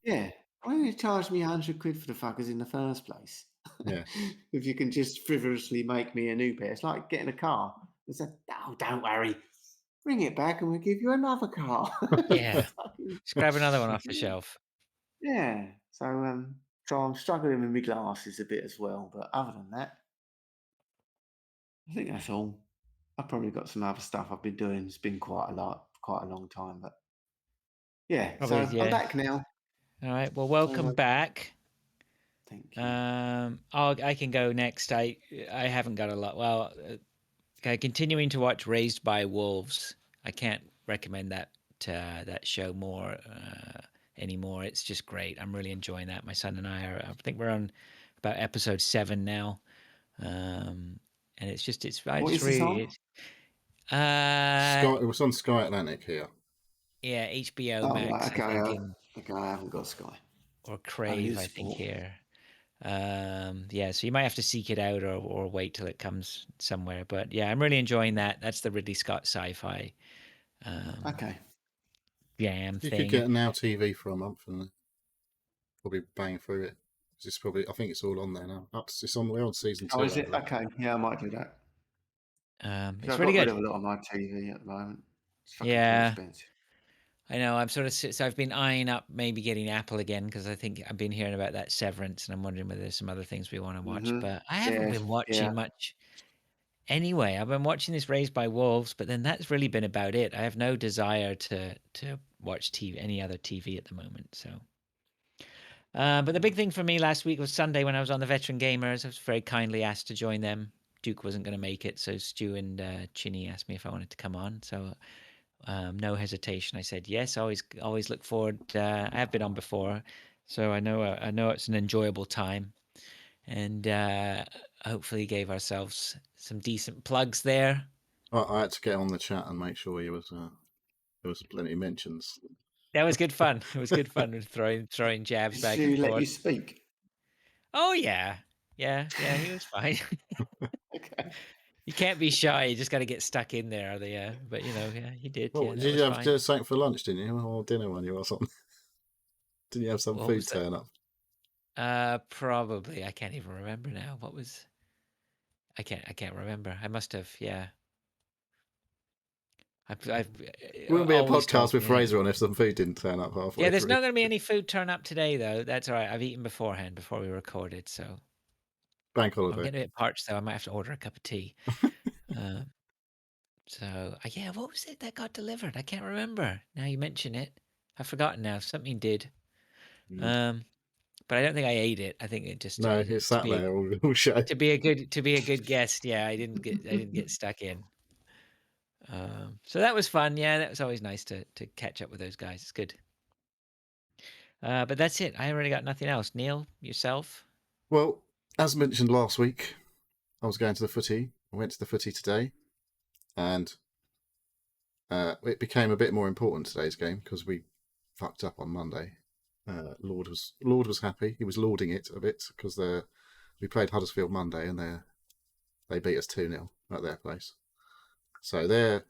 Yeah. Why don't you charge me 100 quid for the fuckers in the first place? Yeah. If you can just frivolously make me a new pair. It's like getting a car. They said, "Oh, don't worry. Bring it back and we'll give you another car." Yeah. Just grab another one off the shelf. Yeah. So I'm struggling with my glasses a bit as well. But other than that, I think that's all. I've probably got some other stuff I've been doing. It's been quite a long time. But yeah, Probably, so I'm back now. All right. Well, welcome back. Thank you. I can go next. I haven't got a lot. Well, continuing to watch Raised by Wolves. I can't recommend that show more anymore. It's just great. I'm really enjoying that. My son and I think we're on about episode 7 now, and it's What is this on? It was on Sky Atlantic here. Yeah, HBO Max. Right, okay, I think I haven't got Sky. Or Crave, I think here. Yeah, so you might have to seek it out or wait till it comes somewhere. But yeah, I'm really enjoying that. That's the Ridley Scott sci-fi. Okay. Jam you thing. You could get an Now TV for a month and probably bang through it. I think it's all on there now. We're on season 2. Oh, is it? Okay, yeah, I might do that. It's really good. I've got rid of a lot on my TV at the moment. It's fucking too expensive. I know. So I've been eyeing up maybe getting Apple again because I think I've been hearing about that Severance and I'm wondering whether there's some other things we want to watch. But I haven't been watching much. Anyway, I've been watching this Raised by Wolves, but then that's really been about it. I have no desire to watch any other TV at the moment. So, but the big thing for me last week was Sunday when I was on the Veteran Gamers. I was very kindly asked to join them. Duke wasn't going to make it, so Stu and Chinny asked me if I wanted to come on. So, no hesitation, I said yes. Always look forward. I have been on before, so I know it's an enjoyable time. And hopefully gave ourselves some decent plugs there. I had to get on the chat and make sure there was plenty of mentions. That was good fun. It was good fun with throwing jabs back and forth. Did she let you speak? Oh yeah. He was fine. Okay. You can't be shy. You just got to get stuck in there. But he did. Well, did you have something for lunch? Didn't you, or dinner when you or something? Didn't you have some food turn up? Probably. I can't even remember now. What was? I can't remember. I must have. Yeah. I've wouldn't be a podcast with Fraser on if some food didn't turn up halfway. Yeah, there's not going to be any food turn up today though. That's all right. I've eaten beforehand before we recorded, so. Bank holiday. I'm getting a bit parched though. I might have to order a cup of tea. So yeah, what was it that got delivered? I can't remember. Now you mention it, I've forgotten now. Something did. But I don't think I ate it. I think it just it sat there all show. To be a good guest. Yeah, I didn't get stuck in. So that was fun. Yeah, that was always nice to catch up with those guys. It's good. But that's it. I already got nothing else. Neil, yourself? Well, as mentioned last week, I was going to the footy. I went to the footy today, and it became a bit more important today's game because we fucked up on Monday. Lord was happy. He was lauding it a bit because we played Huddersfield Monday and they beat us 2-0 at their place. So they're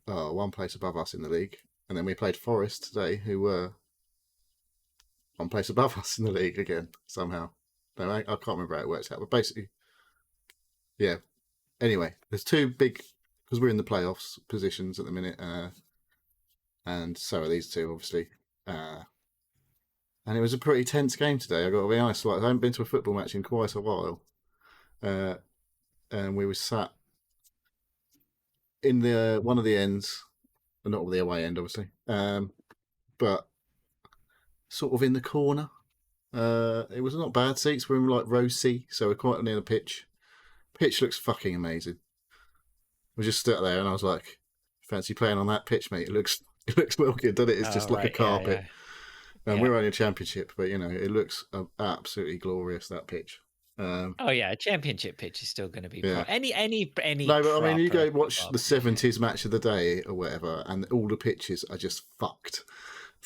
one place above us in the league. And then we played Forest today, who were one place above us in the league again, somehow. No, I can't remember how it works out. But basically, yeah. Anyway, there's two big, because we're in the playoffs positions at the minute, and so are these two, obviously. And it was a pretty tense game today, I've got to be honest. Like, I haven't been to a football match in quite a while. And we were sat in one of the ends, not the away end, obviously, but sort of in the corner. It was not bad seats. We're in like row C, so we're quite near the pitch. Pitch looks fucking amazing. We just stood there, and I was like, "Fancy playing on that pitch, mate? It looks well good, doesn't it? It's just like a carpet." Yeah. And we're only a championship, but it looks absolutely glorious, that pitch. A championship pitch is still going to be any. No, but I mean, you go watch the 70s match of the day or whatever, and all the pitches are just fucked.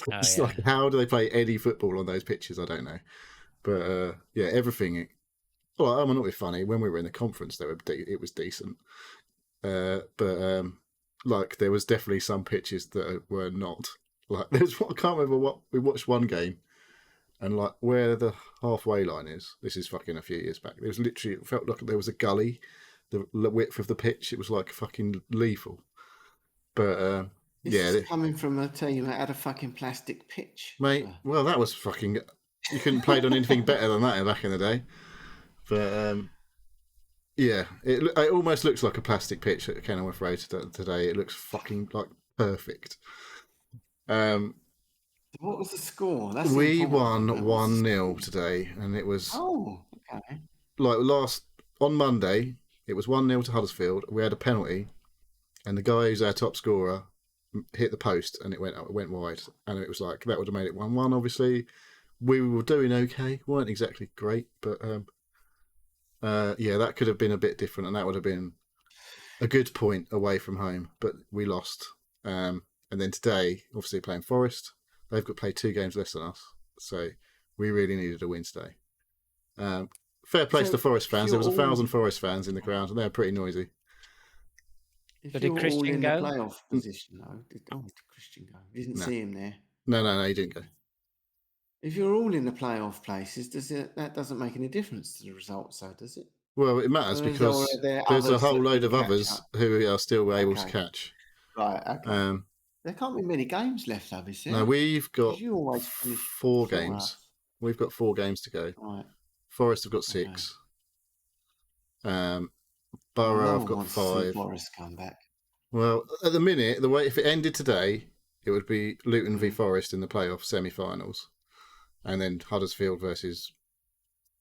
It's like, how do they play any football on those pitches? I don't know. But everything. Well, I'm not be funny. When we were in the conference, it was decent. But like, there was definitely some pitches that were not. Like, I can't remember what we watched one game. And like where the halfway line is, this is fucking a few years back. There was literally, it felt like there was a gully, the width of the pitch. It was like fucking lethal. But this is coming from a team that had a fucking plastic pitch, mate. Well, that was fucking. You couldn't play on anything better than that back in the day. But it almost looks like a plastic pitch at Kenilworth Road today. It looks fucking like perfect. What was the score? We won 1-0 today, and it was like on Monday. It was 1-0 to Huddersfield. We had a penalty, and the guy who's our top scorer hit the post, and it went wide. And it was like that would have made it 1-1. Obviously, we were doing okay. Weren't exactly great, but that could have been a bit different, and that would have been a good point away from home. But we lost. And then today, obviously playing Forest. They've got to play 2 games less than us, so we really needed a win today. Fair play to the Forest fans. There was 1,000 Forest fans in the ground, and they're pretty noisy. But did Christian go? The playoff position, though. Did Christian go? You didn't see him there. No, he didn't go. If you're all in the playoff places, that doesn't make any difference to the results, though, does it? Well, it matters because there's a whole load of others who are still able to catch. Right. Okay. There can't be many games left, obviously. No, we've got 4 games. We've got 4 games to go. Right. Forest have got 6. Borough have got 5. Forest come back. Well, at the minute, the way if it ended today, it would be Luton v Forest in the playoff semi-finals, and then Huddersfield versus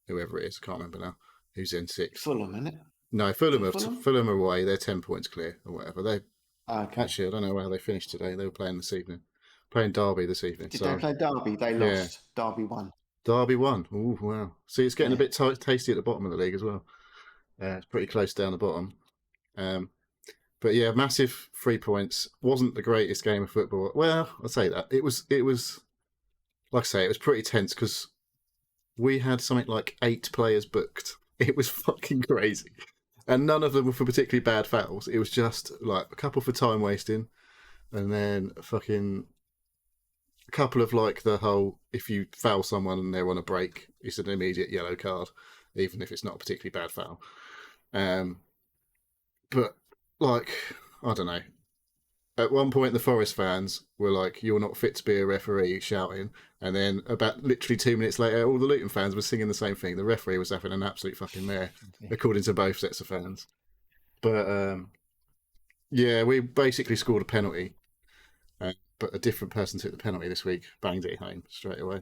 whoever it is. I can't remember now. Who's in 6? Fulham, isn't it? No, Fulham are away. They're 10 points clear or whatever. Actually, I don't know how they finished today. They were playing this evening. Playing Derby this evening. Did they play Derby? They lost. Derby won. Derby won. Oh, wow. See, it's getting a bit tasty at the bottom of the league as well. It's pretty close down the bottom. But yeah, massive 3 points. Wasn't the greatest game of football. Well, I'll say that. It was, like I say, it was pretty tense because we had something like 8 players booked. It was fucking crazy. And none of them were for particularly bad fouls. It was just like a couple for time wasting, and then fucking a couple of like the whole, if you foul someone and they're on a break, it's an immediate yellow card, even if it's not a particularly bad foul. But like, I don't know. At one point, the Forest fans were like, "You're not fit to be a referee," shouting. And then about literally 2 minutes later, all the Luton fans were singing the same thing. The referee was having an absolute fucking mare, according to both sets of fans. But yeah, we basically scored a penalty. But a different person took the penalty this week, banged it home straight away.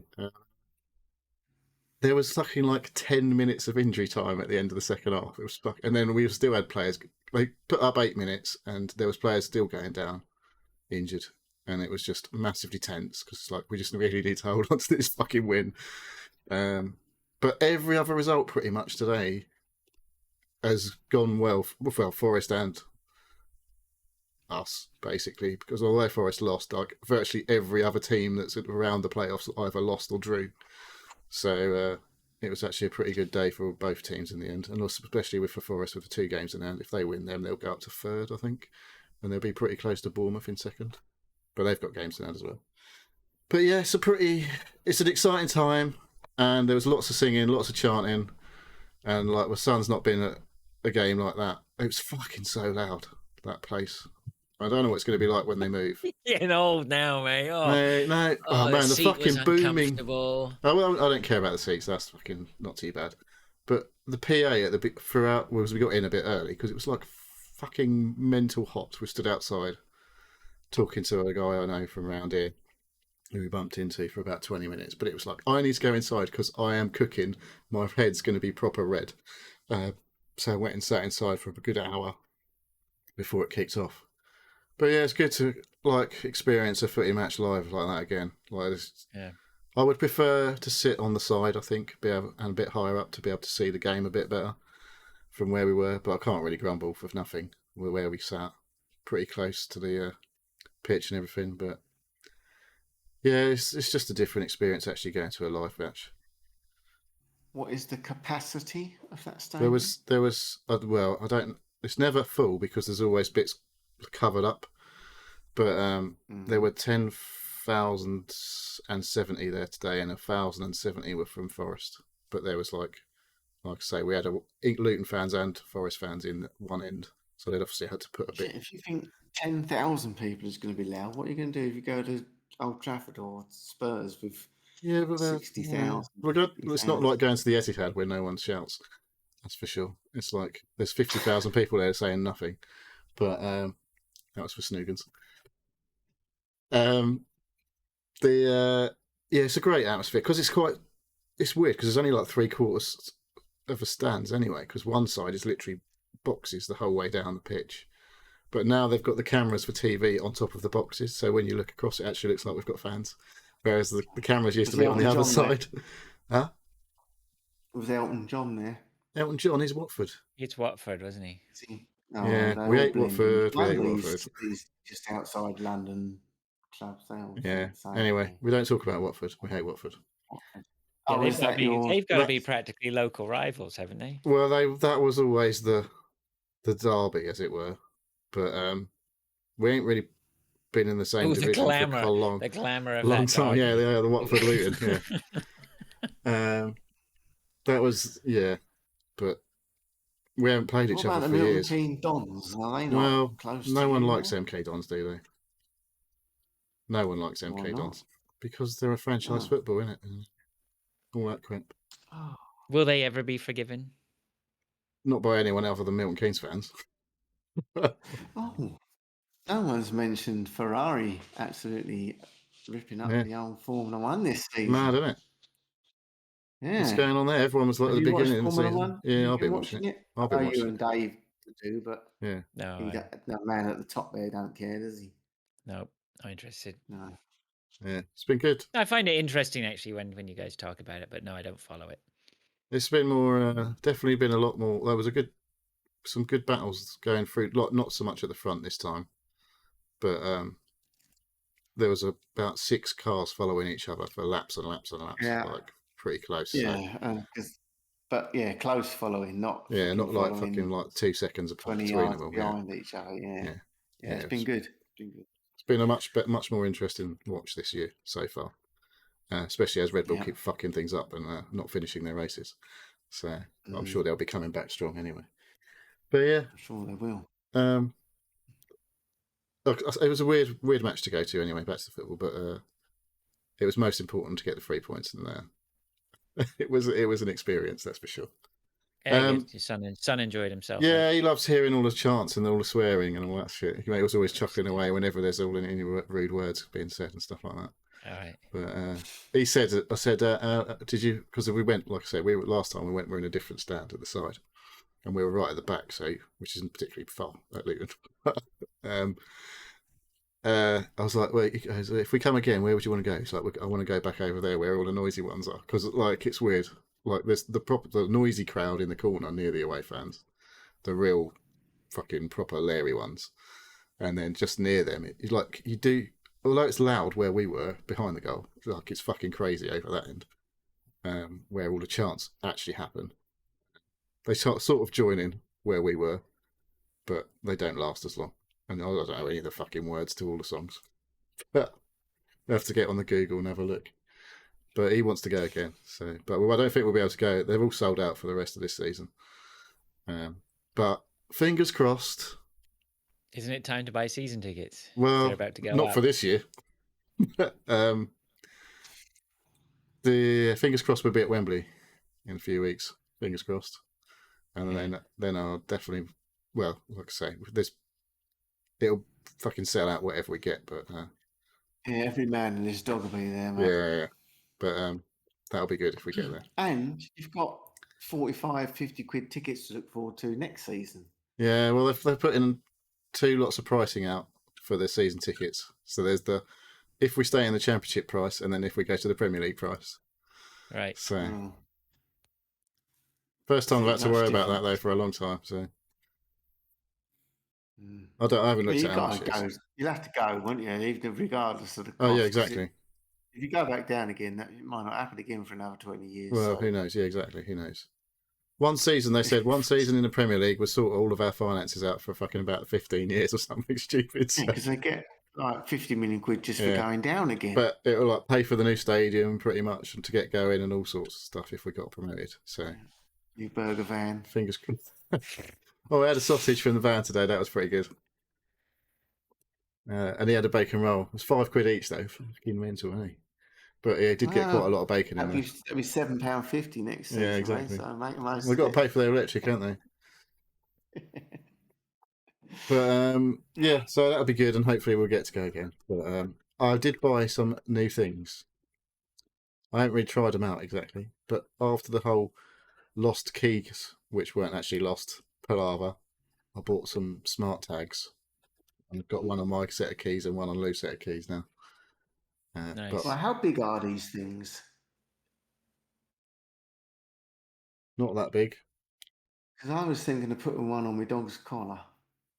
There was fucking like 10 minutes of injury time at the end of the second half. It was and then we still had players. They put up 8 minutes, and there was players still going down, injured, and it was just massively tense because like we just really need to hold on to this fucking win. But every other result, pretty much today, has gone well. Well, Forest and us, basically, because although Forest lost, like virtually every other team that's around the playoffs either lost or drew. So it was actually a pretty good day for both teams in the end, and also especially for Forest with the 2 games in hand. If they win them, they'll go up to 3rd, I think, and they'll be pretty close to Bournemouth in 2nd. But they've got games in hand as well. But yeah, it's an exciting time, and there was lots of singing, lots of chanting, and like my son's not been at a game like that. It was fucking so loud, that place. I don't know what it's going to be like when they move. Getting old now, mate. Oh man, the fucking booming. Oh, well, I don't care about the seats. That's fucking not too bad. But the PA at the throughout was we got in a bit early because it was like fucking mental hot. We stood outside talking to a guy I know from around here who we bumped into for about 20 minutes. But it was like, I need to go inside because I am cooking. My head's going to be proper red. So I went and sat inside for a good hour before it kicked off. But yeah, it's good to like experience a footy match live like that again. Like this, yeah, I would prefer to sit on the side, I think, and a bit higher up to be able to see the game a bit better from where we were. But I can't really grumble for nothing. We're where we sat, pretty close to the pitch and everything. But yeah, it's just a different experience actually going to a live match. What is the capacity of that stadium? There was well, I don't. It's never full because there's always bits covered up. But there were 10,070 there today, and 1,070 were from Forest. But there was like I say, we had Luton fans and Forest fans in one end, so they'd obviously had to put a bit. If you think 10,000 people is going to be loud, what are you going to do if you go to Old Trafford or Spurs with 60,000? Yeah. It's not like going to the Etihad where no one shouts. That's for sure. It's like there's 50,000 people there saying nothing. But that was for Snoogans. It's a great atmosphere because it's weird because there's only like 3/4 of the stands anyway, because one side is literally boxes the whole way down the pitch, but now they've got the cameras for TV on top of the boxes, so when you look across it actually looks like we've got fans, whereas the cameras used to be on the other side. Huh? Was Elton John there? Elton John is Watford. It's Watford, wasn't he? Oh, yeah, we hate Watford. He's just outside London clubs. Yeah. Anyway, we don't talk about Watford. We hate Watford. Yeah, they've got to be practically local rivals, haven't they? Well, that was always the derby, as it were. But we ain't really been in the same division for a long time. Yeah, the Watford Luton. Yeah. That was but we haven't played each other for years. What about the Milton Keynes Dons? Are they not close no one likes MK Dons, do they? No one likes MK Dons because they're a franchise football, isn't it? And all that crap. Will they ever be forgiven? Not by anyone other than Milton Keynes fans. No one's mentioned Ferrari absolutely ripping up the old Formula One this season. Mad, isn't it? Yeah. What's going on there? Everyone was like at the beginning of the season. One? Yeah, I'll be watching it. I'll be watching you and Dave do, but yeah. No, that man at the top there don't care, does he? No, not interested. No. Yeah, it's been good. I find it interesting actually when you guys talk about it, but no, I don't follow it. It's been more, definitely been a lot more. There was some good battles going through. Not so much at the front this time, but there was about 6 cars following each other for laps and laps and laps, like pretty close. Yeah, but yeah, close following, not not like fucking like 2 seconds apart 20 between yards them. behind each other. Yeah, it's been good. It's been a much more interesting watch this year so far, especially as Red Bull keep fucking things up and not finishing their races. So I'm sure they'll be coming back strong anyway. But yeah, I'm sure they will. It was a weird match to go to anyway. Back to the football, but it was most important to get the 3 points, and it was an experience, that's for sure. Yeah, your son enjoyed himself. Yeah, he loves hearing all the chants and all the swearing and all that shit. He was always chuckling away whenever there's any rude words being said and stuff like that. All right. But he said, I said, did you? Because we went, like I said, last time we were in a different stand at the side, and we were right at the back, which isn't particularly far at Luton. I was like, well, if we come again, where would you want to go? He's like, I want to go back over there where all the noisy ones are, because like it's weird. Like there's the noisy crowd in the corner near the away fans, the real fucking proper Larry ones, and then just near them, although it's loud where we were behind the goal, like it's fucking crazy over that end, where all the chants actually happen. They sort of join in where we were, but they don't last as long. And I don't know any of the fucking words to all the songs. But we have to get on the Google and have a look. But he wants to go again. But I don't think we'll be able to go. They're all sold out for the rest of this season. But fingers crossed. Isn't it time to buy season tickets? Well, they're about to go not out. for this year. The fingers crossed we'll be at Wembley in a few weeks. Fingers crossed. And then I'll definitely, well, like I say, it'll fucking sell out whatever we get. But every man and his dog will be there, mate. Yeah. But that'll be good if we get there. And you've got 45, 50 quid tickets to look forward to next season. Yeah, well, they're putting 2 lots of pricing out for the season tickets. So there's if we stay in the Championship price, and then if we go to the Premier League price. Right. So first time I've had to worry about that though for a long time. So I haven't looked at how much it is. You'll have to go, won't you? Even regardless of the cost. Oh yeah, exactly. If you go back down again, it might not happen again for another 20 years. Well, who knows? Yeah, exactly. Who knows? One season, they said, one season in the Premier League would sort all of our finances out for fucking about 15 years or something stupid. Because they get like 50 million quid just for going down again. But it'll like pay for the new stadium pretty much and to get going and all sorts of stuff if we got promoted. So new burger van. Fingers crossed. Oh, I had a sausage from the van today. That was pretty good. And he had a bacon roll. It was £5 each though. Fucking mental, eh? But yeah, he did get quite a lot of bacon in there. It'll be £7.50 next season. Yeah, exactly. So make the most They've got to pay for their electric, haven't they? But yeah, so that'll be good, and hopefully we'll get to go again. But I did buy some new things. I haven't really tried them out exactly, but after the whole lost keys, which weren't actually lost, palaver, I bought some smart tags. I've got one on my set of keys and one on Lou's set of keys now. Nice. But how big are these things? Not that big. Because I was thinking of putting one on my dog's collar.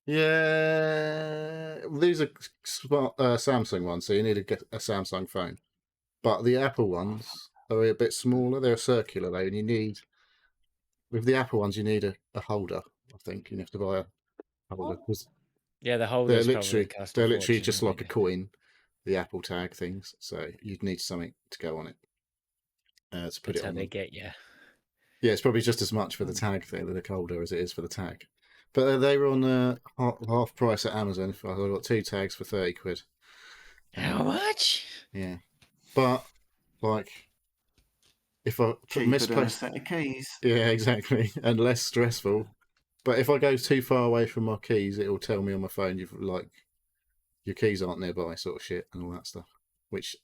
Yeah, these are smart, Samsung ones, so you need to get a Samsung phone. But the Apple ones are a bit smaller. They're circular though, and with the Apple ones, you need a holder. I think you have to buy a holder. Yeah, the holders they're literally just like a coin, the Apple tag things. So you'd need something to go on it to put it on. They get you. Yeah, it's probably just as much for the tag thing, the holder, as it is for the tag. But they were on half price at Amazon. I got 2 tags for £30. How much? Yeah, but like if I misplace set of keys, yeah, exactly, and less stressful. But if I go too far away from my keys, it will tell me on my phone your keys aren't nearby, sort of shit, and all that stuff. Which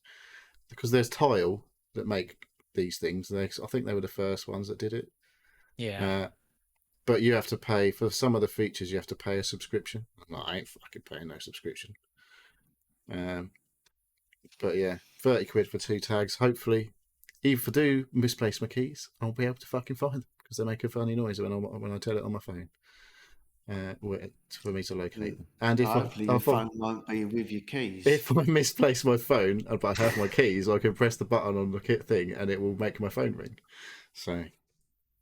because there's Tile that make these things. I think they were the first ones that did it. Yeah. But you have to pay for some of the features. You have to pay a subscription. I ain't fucking paying no subscription. But yeah, 30 quid for 2 tags. Hopefully, if I do misplace my keys, I'll be able to fucking find them because they make a funny noise when I tell it on my phone. For me to locate them. And hopefully your phone won't be with your keys. If I misplace my phone but I have my keys, I can press the button on the kit thing and it will make my phone ring. So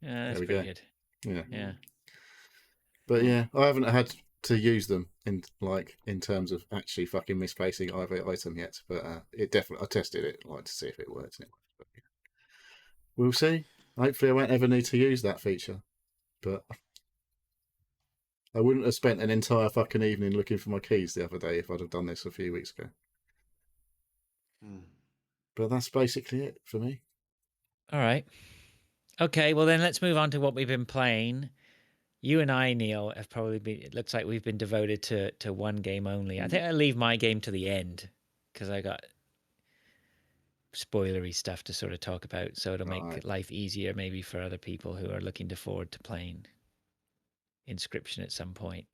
yeah, that's pretty good. Yeah. But yeah, I haven't had to use them in terms of actually fucking misplacing either item yet. But it definitely, I tested it to see if it worked. But, yeah. We'll see. Hopefully, I won't ever need to use that feature. But I wouldn't have spent an entire fucking evening looking for my keys the other day if I'd have done this a few weeks ago. But that's basically it for me. All right. Okay, well then let's move on to what we've been playing. You and I, Neil, have probably been. It looks like we've been devoted to one game only. I think I'll leave my game to the end because I got spoilery stuff to sort of talk about, so it'll make life easier maybe for other people who are looking forward to playing Inscription at some point.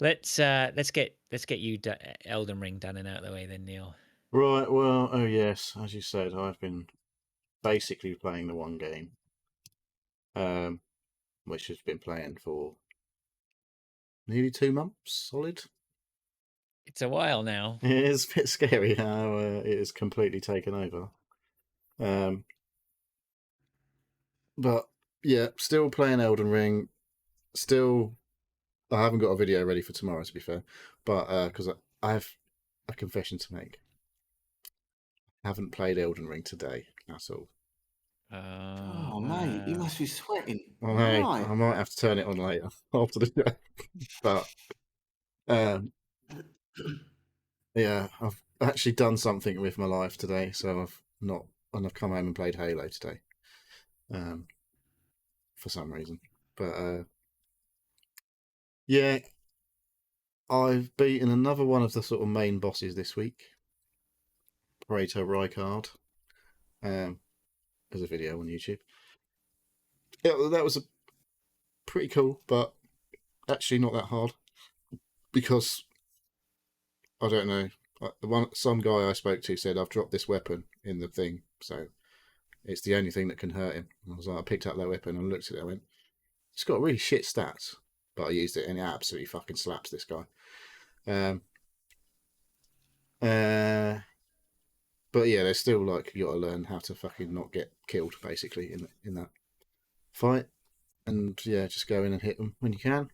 Let's get you Elden Ring done and out of the way then, Neil. Right. Well, oh yes, as you said, I've been basically playing the one game, which has been playing for nearly 2 months solid. It's a while now. It is a bit scary how it has completely taken over. But yeah, still playing Elden Ring. Still, I haven't got a video ready for tomorrow, to be fair, but because I have a confession to make. I haven't played Elden Ring today at all. Oh, mate, you must be sweating. Right. I might have to turn it on later after the show. But yeah, I've actually done something with my life today, so I've come home and played Halo today, for some reason. But yeah, I've beaten another one of the sort of main bosses this week, Praetor Rykard. There's a video on YouTube. That was pretty cool, but actually not that hard because I don't know. Some guy I spoke to said I've dropped this weapon in the thing, so it's the only thing that can hurt him. And I was like, I picked up that weapon and looked at it. I went, it's got really shit stats, but I used it and it absolutely fucking slaps this guy. But yeah, there's still you got to learn how to fucking not get killed basically in that fight, and yeah, just go in and hit them when you can.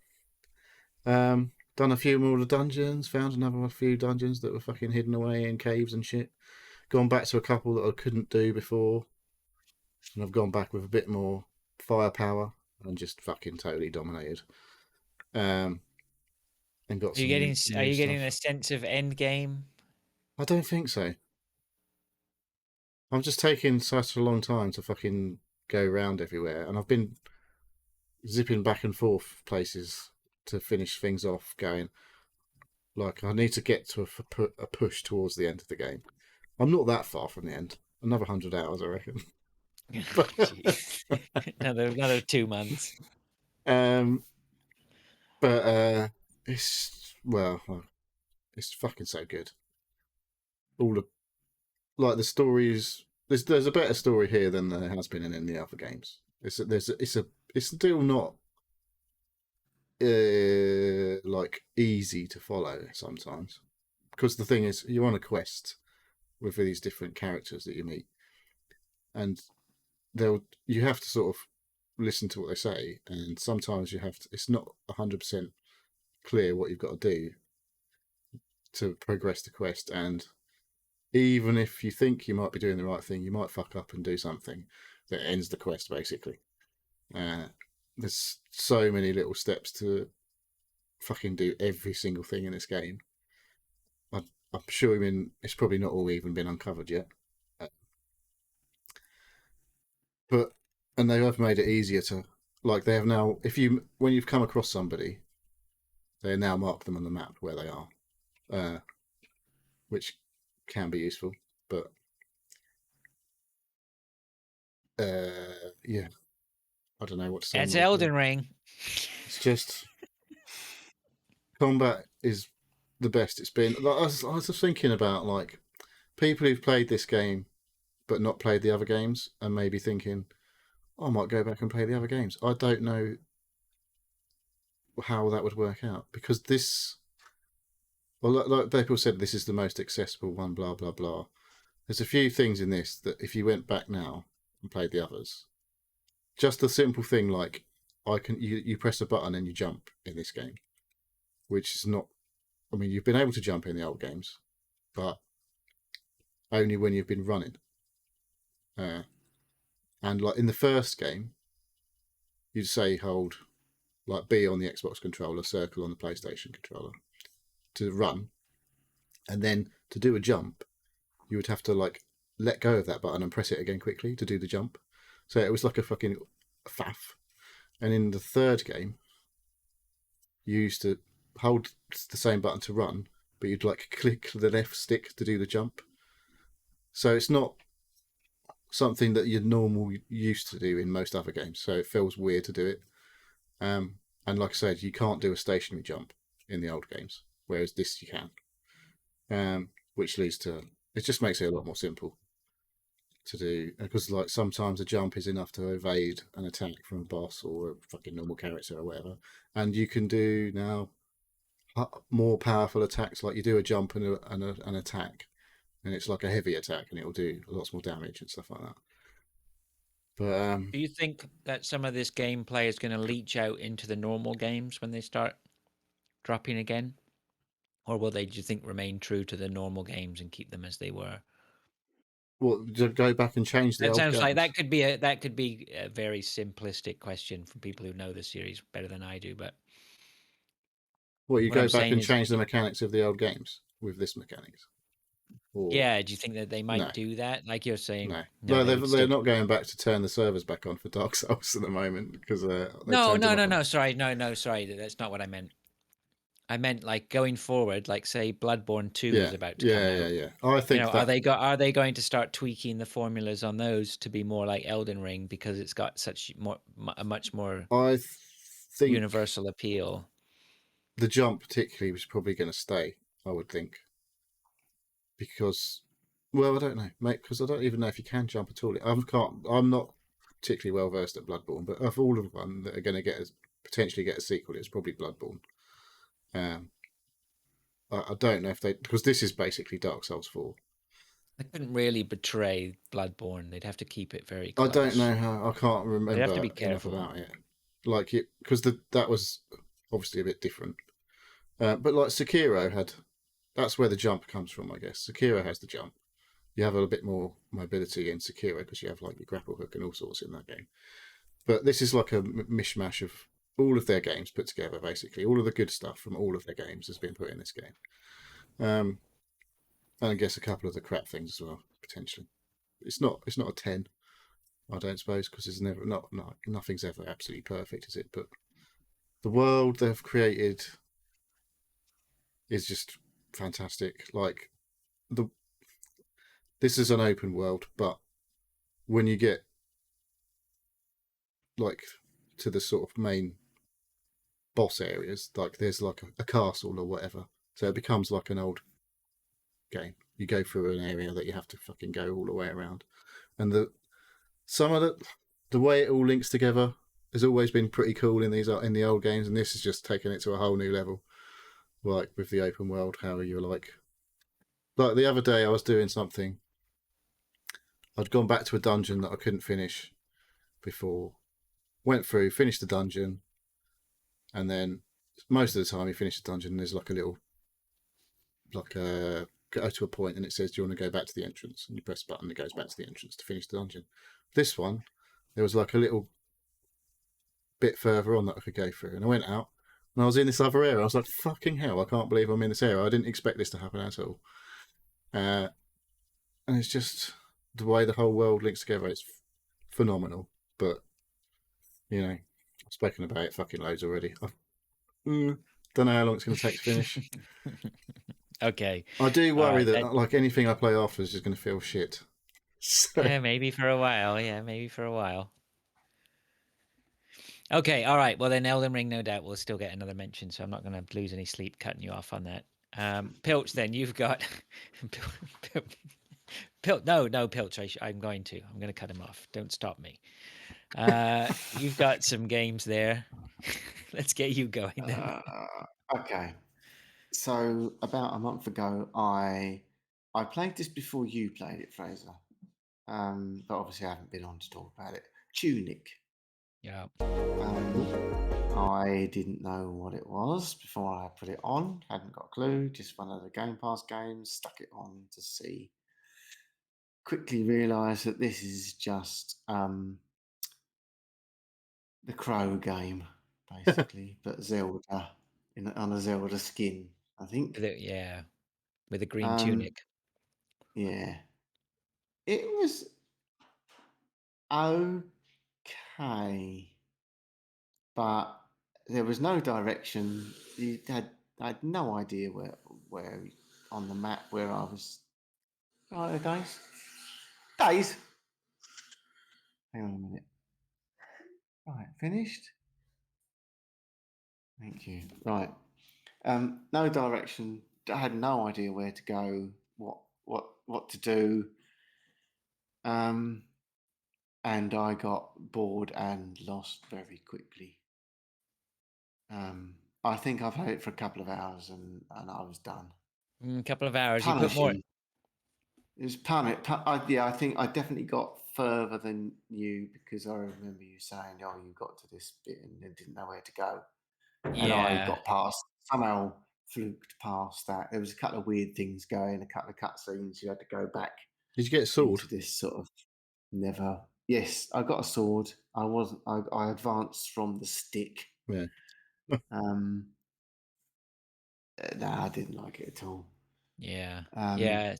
Done a few more of the dungeons, found a few dungeons that were fucking hidden away in caves and shit. Gone back to a couple that I couldn't do before, and I've gone back with a bit more firepower and just fucking totally dominated. And got. Are you getting a sense of end game? I don't think so. I'm just taking such a long time to fucking go around everywhere, and I've been zipping back and forth places to finish things off, going I need to get to a push towards the end of the game. I'm not that far from the end. Another 100 hours, I reckon. another 2 months. But it's fucking so good. All the the stories. There's a better story here than there has been in the other games. It's still not easy to follow sometimes, because the thing is you're on a quest with these different characters that you meet, and you have to sort of listen to what they say, and sometimes it's not 100% clear what you've got to do to progress the quest, and even if you think you might be doing the right thing, you might fuck up and do something that ends the quest basically. There's so many little steps to fucking do every single thing in this game. I'm sure it's probably not all even been uncovered yet. And they have made it easier to, they have now, when you've come across somebody, they now mark them on the map where they are, which can be useful, but yeah, I don't know what to say. It's Elden Ring. It's just combat is the best it's been. I was just thinking about people who've played this game but not played the other games and maybe thinking, I might go back and play the other games. I don't know how that would work out, because this, well, like people said, this is the most accessible one, blah, blah, blah. There's a few things in this that if you went back now and played the others, just a simple thing like you press a button and you jump in this game, which is not, I mean, you've been able to jump in the old games, but only when you've been running. And like in the first game, you'd say hold like B on the Xbox controller, circle on the PlayStation controller to run, and then to do a jump, you would have to like let go of that button and press it again quickly to do the jump. So it was like a fucking faff. And in the third game, you used to hold the same button to run, but you'd like click the left stick to do the jump. So it's not something that you're normal used to do in most other games. So it feels weird to do it. And like I said, you can't do a stationary jump in the old games, whereas this you can. Which leads to, it just makes it a lot more simple to do, because like sometimes a jump is enough to evade an attack from a boss or a fucking normal character or whatever, and you can do now more powerful attacks, like you do a jump and an attack, and it's like a heavy attack and it'll do lots more damage and stuff like that. But do you think that some of this gameplay is going to leach out into the normal games when they start dropping again, or will they, do you think, remain true to the normal games and keep them as they were? Well, to go back and change the old games? That sounds like that could be a very simplistic question from people who know the series better than I do. But well, you go back and change the mechanics of the old games with this mechanics? Or, yeah, do you think that they might do that? Like you're saying, no, they're not going back to turn the servers back on for Dark Souls at the moment, because no, sorry, that's not what I meant. I meant like going forward, like say Bloodborne 2 is about to come out. Yeah. I think are they going to start tweaking the formulas on those to be more like Elden Ring, because it's got a much more universal appeal? The jump particularly was probably going to stay, I would think, because, well, I don't know, mate, because I don't even know if you can jump at all. I'm not particularly well versed at Bloodborne, but of all of them that are going to potentially get a sequel, it's probably Bloodborne. I don't know if because this is basically Dark Souls 4. They couldn't really betray Bloodborne. They'd have to keep it very close. I don't know how. I can't remember. They'd have to be careful about it. Like it, because that was obviously a bit different. But like Sekiro that's where the jump comes from, I guess. Sekiro has the jump. You have a bit more mobility in Sekiro because you have like your grapple hook and all sorts in that game. But this is like a mishmash of all of their games put together, basically. All of the good stuff from all of their games has been put in this game. And I guess a couple of the crap things as well, potentially. It's not a 10, I don't suppose, because it's never nothing's ever absolutely perfect, is it? But the world they've created is just fantastic. Like this is an open world, but when you get like to the sort of main boss areas, like there's like a castle or whatever, so it becomes like an old game. You go through an area that you have to fucking go all the way around, and some of the way it all links together has always been pretty cool in the old games, and this is just taking it to a whole new level. Like with the open world, how you're like the other day I was doing something. I'd gone back to a dungeon that I couldn't finish before. Went through, finished the dungeon, and then most of the time you finish the dungeon and there's like a little, go to a point and it says, do you want to go back to the entrance? And you press a button, it goes back to the entrance to finish the dungeon. This one, there was like a little bit further on that I could go through, and I went out and I was in this other area. I was like, fucking hell, I can't believe I'm in this area. I didn't expect this to happen at all. And it's just the way the whole world links together. It's phenomenal. But, you know, I've spoken about it fucking loads already. Don't know how long it's going to take to finish. Okay. I do worry that like anything I play after is just going to feel shit. So. Yeah, maybe for a while. Okay, all right. Well, then Elden Ring, no doubt, will still get another mention, so I'm not going to lose any sleep cutting you off on that. Pilch, then you've got Pilch. I'm going to cut him off. Don't stop me. You've got some games there. Let's get you going then. Okay. So about a month ago, I played this before you played it, Fraser. But obviously I haven't been on to talk about it. Tunic. Yeah. I didn't know what it was before I put it on. Hadn't got a clue. Just one of the Game Pass games. Stuck it on to see. Quickly realised that this is just the Crow game, basically, but Zelda on a Zelda skin, I think. With a green tunic. Yeah. It was okay, but there was no direction. I had no idea where on the map where I was. Right, Days. Hang on a minute. Right, finished. Thank you. Right. No direction. I had no idea where to go. What to do. And I got bored and lost very quickly. I think I've had it for a couple of hours and I was done. A couple of hours. Punishing. You put more. It was I think I definitely got further than you because I remember you saying, "Oh, you got to this bit and then didn't know where to go," and I got past. Somehow fluked past that. There was a couple of weird things going, a couple of cutscenes. You had to go back. Did you get a sword? Into this sort of never. Yes, I got a sword. I advanced from the stick. Yeah. No, I didn't like it at all. Yeah.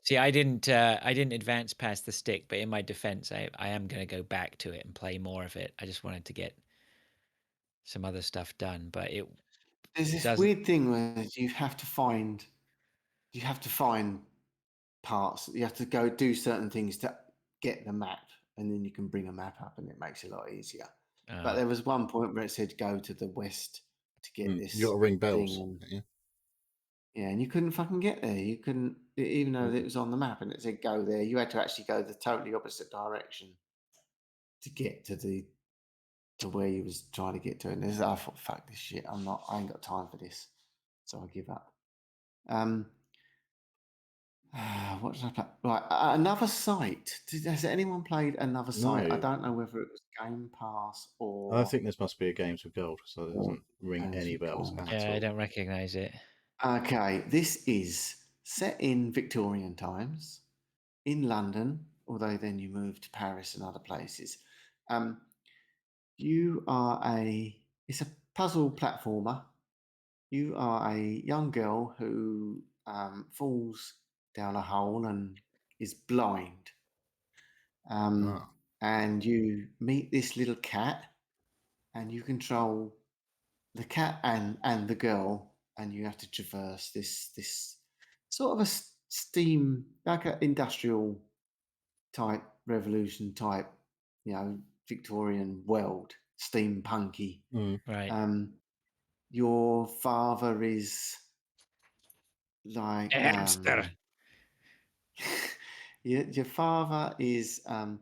See, I didn't advance past the stick, but in my defense, I am going to go back to it and play more of it. I just wanted to get some other stuff done, but there's this weird thing where you have to find parts. You have to go do certain things to get the map, and then you can bring a map up, and it makes it a lot easier. But there was one point where it said go to the west to get this. You got to ring bells. Yeah, and you couldn't fucking get there. You couldn't, even though it was on the map and it said go there. You had to actually go the totally opposite direction to get to where you was trying to get to. And I thought, fuck this shit. I ain't got time for this, so I give up. What did I play? Right, Another Sight. Has anyone played Another Sight? No. I don't know whether it was Game Pass or. I think this must be a Games with Gold, so it doesn't ring any bells at all. I don't recognize it. Okay, this is set in Victorian times in London, although then you move to Paris and other places. It's a puzzle platformer. You are a young girl who falls down a hole and is blind. And you meet this little cat, and you control the cat and the girl, and you have to traverse this sort of a steam, like an industrial type, revolution type, Victorian world, steampunky. Right. Your father is like hamster. Your father is I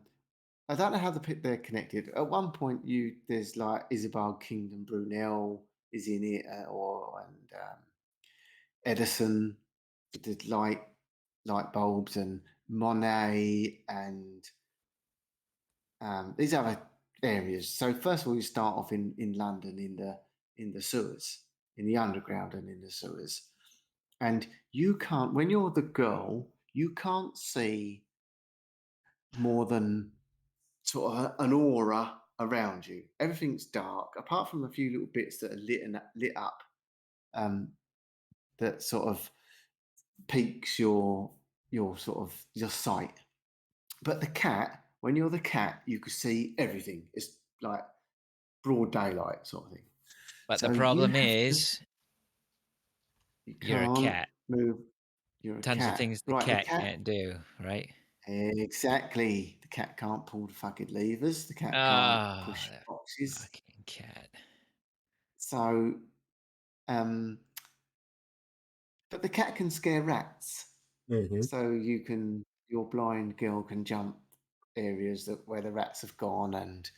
don't know how they're connected. At one point, there's like Isabel Kingdom Brunel is in it, and Edison did light bulbs, and Monet, and these other areas. So first of all, you start off in London in the sewers, in the underground, and in the sewers, and you can't. When you're the girl, you can't see more than sort of an aura around you. Everything's dark, apart from a few little bits that are lit up, that sort of piques your sort of your sight. But the cat, when you're the cat, you can see everything. It's like broad daylight sort of thing. But the problem is, you're a cat. Move. You're a Tons cat. of things the cat can't do, right? Exactly. The cat can't pull the fucking levers. The cat can't push boxes. Fucking cat. So, but the cat can scare rats. Mm-hmm. So you can your blind girl can jump areas where the rats have gone, and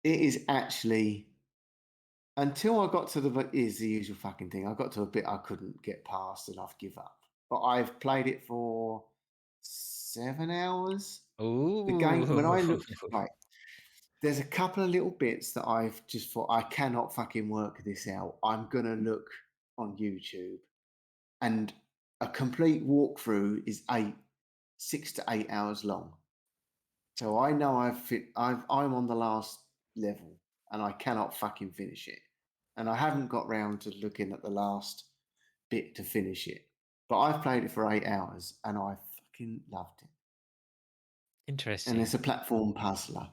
it is actually, until I got to the usual fucking thing. I got to a bit I couldn't get past, and I've give up. But I've played it for 7 hours. Ooh. The game, when I looked, right, there's a couple of little bits that I've just thought, I cannot fucking work this out. I'm gonna look on YouTube, and a complete walkthrough is 6 to 8 hours long. So I know I'm on the last level, and I cannot fucking finish it. And I haven't got round to looking at the last bit to finish it. But I've played it for 8 hours, and I fucking loved it. Interesting. And it's a platform puzzler.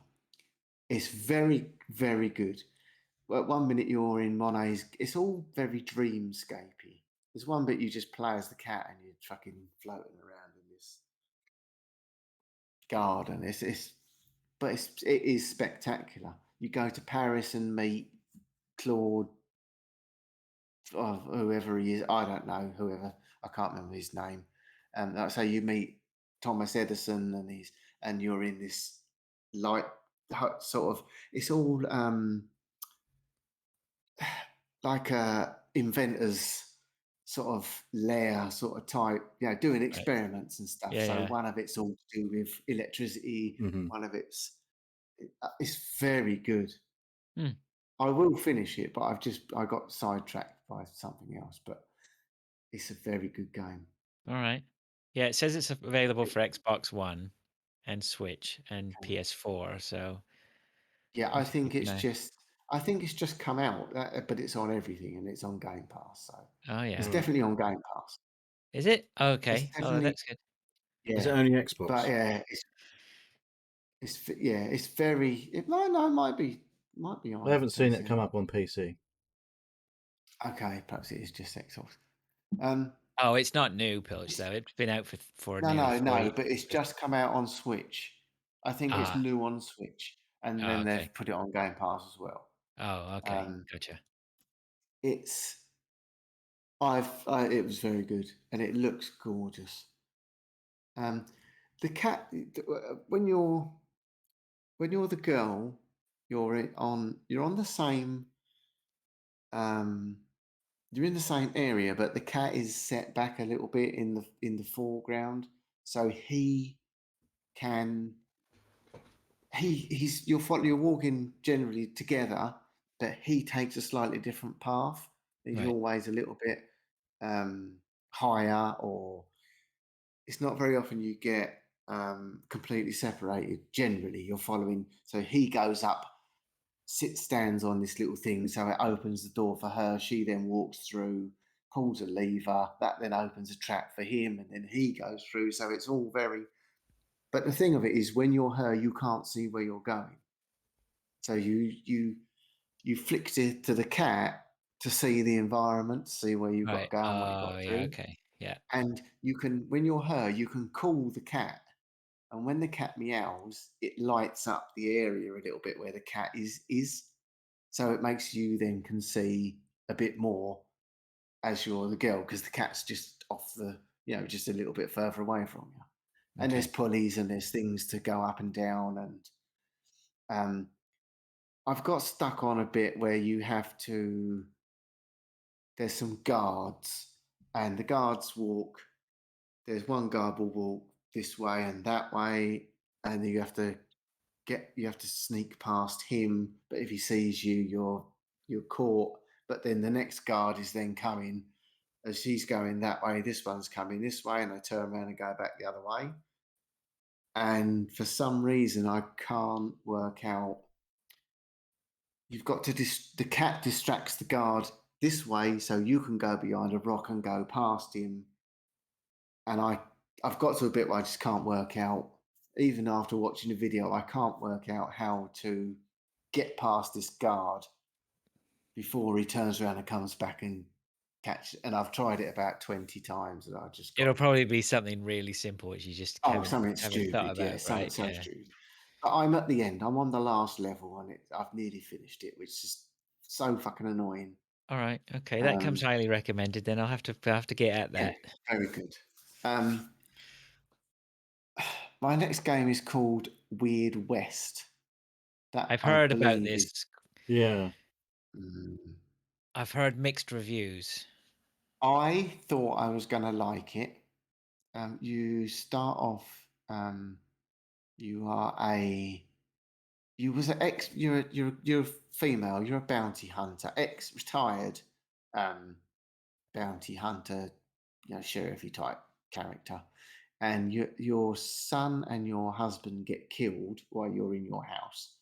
It's very, very good. Well, 1 minute you're in Monet's, it's all very dreamscapey. There's one bit you just play as the cat, and you're fucking floating around in this garden. It is spectacular. You go to Paris and meet Claude, whoever he is. I don't know, whoever. I can't remember his name. Like I say, you meet Thomas Edison, and you're in this light sort of. It's all like a inventor's sort of lair, sort of type. Doing experiments and stuff. So one of it's all to do with electricity. One of it's very good. I will finish it, but I got sidetracked by something else. But it's a very good game. All right. Yeah, it says it's available for Xbox One and Switch and PS4. So yeah, I think it's just come out, but it's on everything, and it's on Game Pass. So it's definitely on Game Pass. Is it? Okay. Oh, that's good. Yeah. Is it only Xbox? But yeah, it's very. It might be on. I haven't seen it come up on PC. Okay, perhaps it is just Xbox. Oh, it's not new, Pilch, though. It's been out for no, but it's just come out on Switch. I think it's new on Switch, and then they've put it on Game Pass as well. Oh, okay, gotcha. It was very good, and it looks gorgeous. The cat, when you're the girl, you're on the same. You're in the same area, but the cat is set back a little bit in the foreground, so you're walking generally together, but he takes a slightly different path. He's always a little bit higher, or it's not very often you get completely separated. Generally, you're following. So he goes up, stands on this little thing, so it opens the door for her. She then walks through, pulls a lever, that then opens a trap for him, and then he goes through. So it's all very. But the thing of it is, when you're her, you can't see where you're going. So you flicked it to the cat to see the environment, see where you've got to go and what you've got to do. Okay, yeah. And you can, when you're her, you can call the cat, and when the cat meows, it lights up the area a little bit where the cat is. So it makes you then can see a bit more as you're the girl, because the cat's just off just a little bit further away from you. Okay. And there's pulleys and there's things to go up and down, and I've got stuck on a bit where you have to. There's some guards, and the guards walk. There's one guard will walk this way and that way, and you have to sneak past him. But if he sees you, you're caught. But then the next guard is then coming as he's going that way. This one's coming this way, and I turn around and go back the other way. And for some reason, I can't work out. You've got to the cat distracts the guard this way, so you can go behind a rock and go past him. And I've got to a bit where I just can't work out. Even after watching the video, I can't work out how to get past this guard before he turns around and comes back and catch. And I've tried it about 20 times, and I just. It'll probably be something really simple, which you just something stupid, thought about, something so stupid. But I'm at the end. I'm on the last level, and I've nearly finished it, which is so fucking annoying. All right, okay, that comes highly recommended. Then I'll have to get at that. Yeah, very good. My next game is called Weird West. I've heard about this. Yeah. I've heard mixed reviews. I thought I was going to like it. You start off. You're a female. You're a bounty hunter, ex-retired bounty hunter, sheriffy type character, and your son and your husband get killed while you're in your house.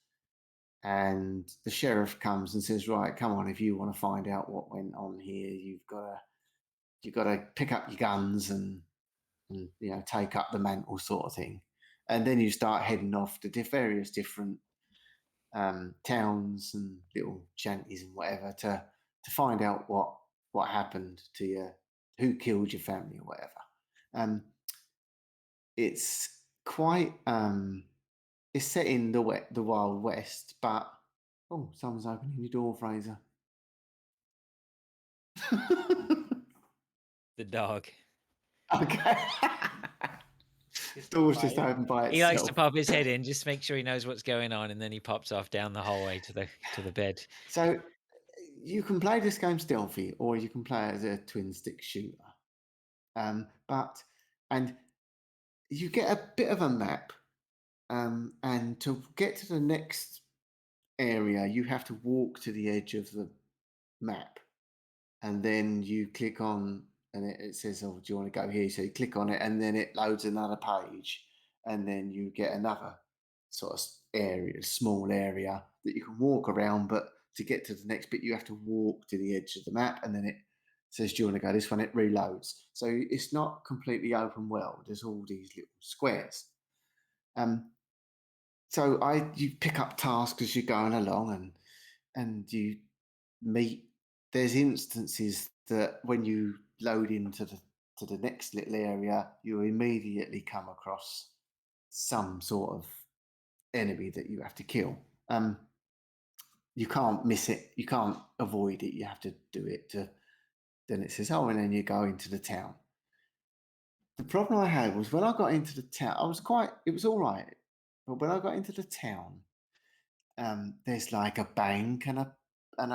And the sheriff comes and says, "Right, come on, if you want to find out what went on here, you've got to pick up your guns and take up the mantle," sort of thing. And then you start heading off to various different towns and little shanties and whatever to find out what happened to you, who killed your family or whatever. It's quite it's set in the Wild West, but someone's opening your door, Fraser. The dog. Okay. His door's just opened by itself. He likes to pop his head in, just make sure he knows what's going on, and then he pops off down the hallway to the bed. So you can play this game stealthy, or you can play it as a twin stick shooter. And you get a bit of a map, and to get to the next area, you have to walk to the edge of the map, and then you click on, and it says, "Oh, do you want to go here?" So you click on it, and then it loads another page, and then you get another sort of area, small area that you can walk around. But to get to the next bit, you have to walk to the edge of the map, and then it says, "Do you want to go this one?" It reloads. So it's not completely open world. There's all these little squares. So you pick up tasks as you're going along, and you meet. There's instances that when you load into the next little area, you immediately come across some sort of enemy that you have to kill. You can't miss it. You can't avoid it. You have to do it. Then it says, "Oh," and then you go into the town. The problem I had was when I got into the town, it was all right. But when I got into the town, there's like a bank and a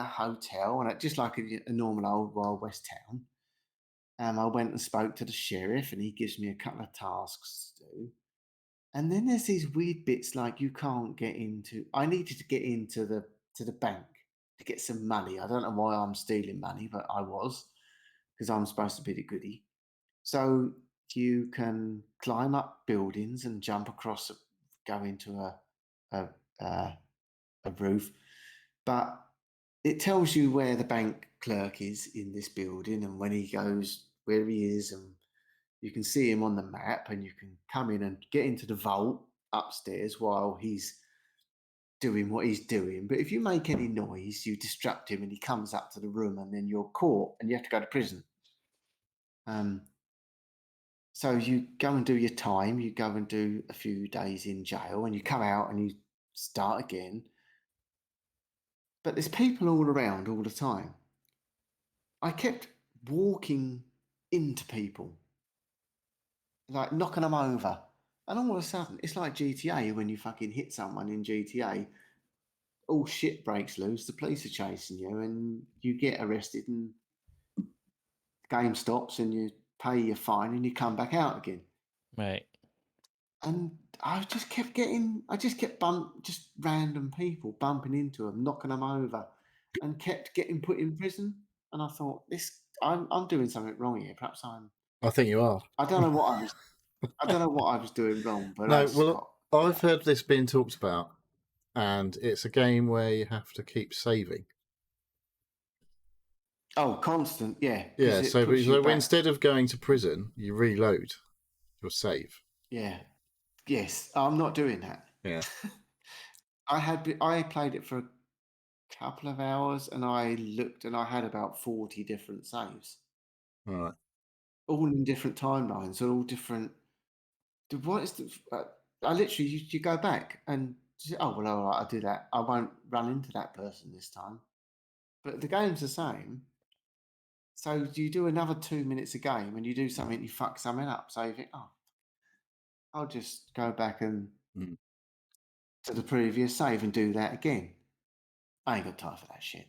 hotel, and just like a normal old Wild West town. I went and spoke to the sheriff, and he gives me a couple of tasks to do. And then there's these weird bits like you can't get into. I needed to get into the bank to get some money. I don't know why I'm stealing money, but I was, because I'm supposed to be the goodie. So you can climb up buildings and jump across, go into a roof, but it tells you where the bank clerk is in this building and when he goes, where he is, and you can see him on the map, and you can come in and get into the vault upstairs while he's doing what he's doing. But if you make any noise, you distract him and he comes up to the room, and then you're caught and you have to go to prison. So you go and do your time, you go and do a few days in jail, and you come out and you start again. But there's people all around all the time. I kept walking into people, like knocking them over. And all of a sudden, it's like GTA when you fucking hit someone in GTA. All shit breaks loose, the police are chasing you, and you get arrested, and the game stops, and you pay your fine, and you come back out again. Right. And I just kept just random people bumping into them, knocking them over, and kept getting put in prison. And I thought, I'm doing something wrong here. Perhaps I think you are. I don't know what I was doing wrong, but I've heard this being talked about, and it's a game where you have to keep saving. Oh, constant, yeah. Yeah, so instead of going to prison, you reload your save. Yeah. Yes, I'm not doing that. Yeah. I played it for a couple of hours, and I looked, and I had about 40 different saves. All right. All in different timelines, all different. What is the? I literally, you go back and say, "Oh well, all right, I'll do that. I won't run into that person this time." But the game's the same. So you do another 2 minutes a game, and you do something, you fuck something up. So you think, "Oh, I'll just go back and to the previous save and do that again. I ain't got time for that shit.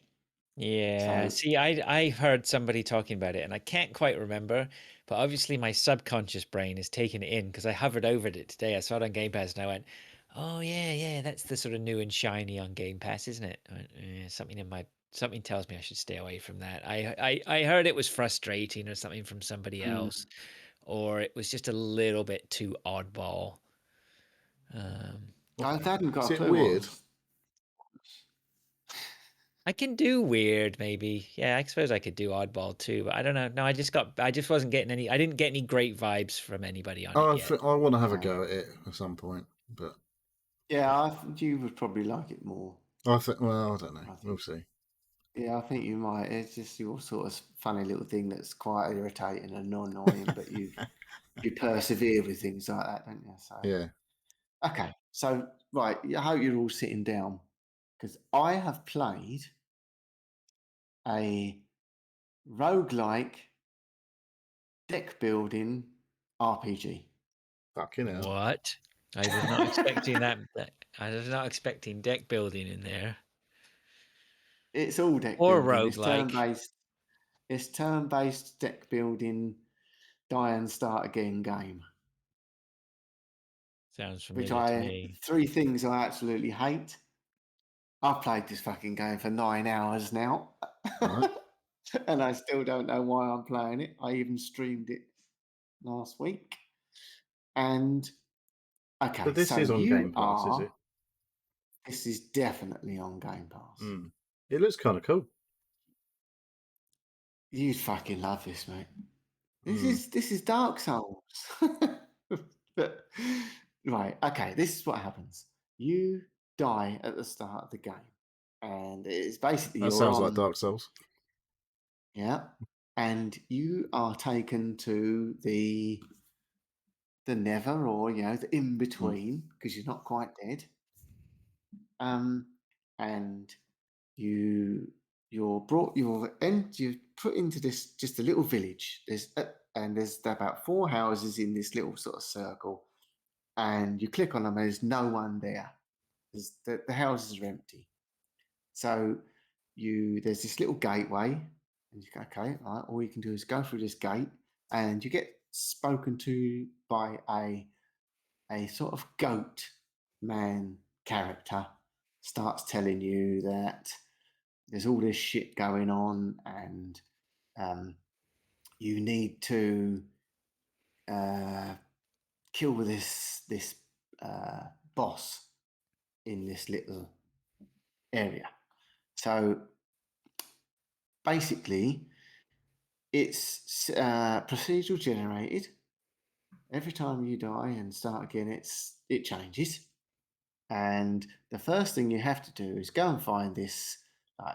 Yeah, see, I heard somebody talking about it, and I can't quite remember, but obviously my subconscious brain is taking it in because I hovered over it today. I saw it on Game Pass, and I went, "Oh yeah, that's the sort of new and shiny on Game Pass, isn't it?" I went, something tells me I should stay away from that. I heard it was frustrating or something from somebody else, or it was just a little bit too oddball. I hadn't got a clue. Weird? I can do weird, maybe. Yeah, I suppose I could do oddball too, but I don't know. No, I just wasn't getting any. I didn't get any great vibes from anybody on it yet. I want to have a go at it at some point, but yeah, I think you would probably like it more. I think. Well, I don't know. We'll see. Yeah, I think you might. It's just your sort of funny little thing that's quite irritating and annoying, but you persevere with things like that, don't you? So yeah. Okay, so right, I hope you're all sitting down because I have played a roguelike deck building RPG. Fucking hell. What? I was not expecting that. I was not expecting deck building in there. It's all deck or building. It's roguelike. turn-based. It's turn-based deck building, die and start again game. Sounds familiar to me. 3 things I absolutely hate. I've played this fucking game for 9 hours now. Right. And I still don't know why I'm playing it. I even streamed it last week. And okay, but this is on Game Pass, is it? This is definitely on Game Pass. It looks kind of cool. You'd fucking love this, mate. This is Dark Souls. But, right, okay, this is what happens. You die at the start of the game. And it's basically that sounds like Dark Souls. Yeah. And you are taken to the Nether, or the in between, because you're not quite dead. And you're put into this just a little village. There's about 4 houses in this little sort of circle, and you click on them. And there's no one there. The houses are empty. So there's this little gateway, and you go, okay, right, all you can do is go through this gate, and you get spoken to by a sort of goat man character. Starts telling you that there's all this shit going on, and you need to kill this boss in this little area. So basically, it's procedural generated. Every time you die and start again, it changes. And the first thing you have to do is go and find this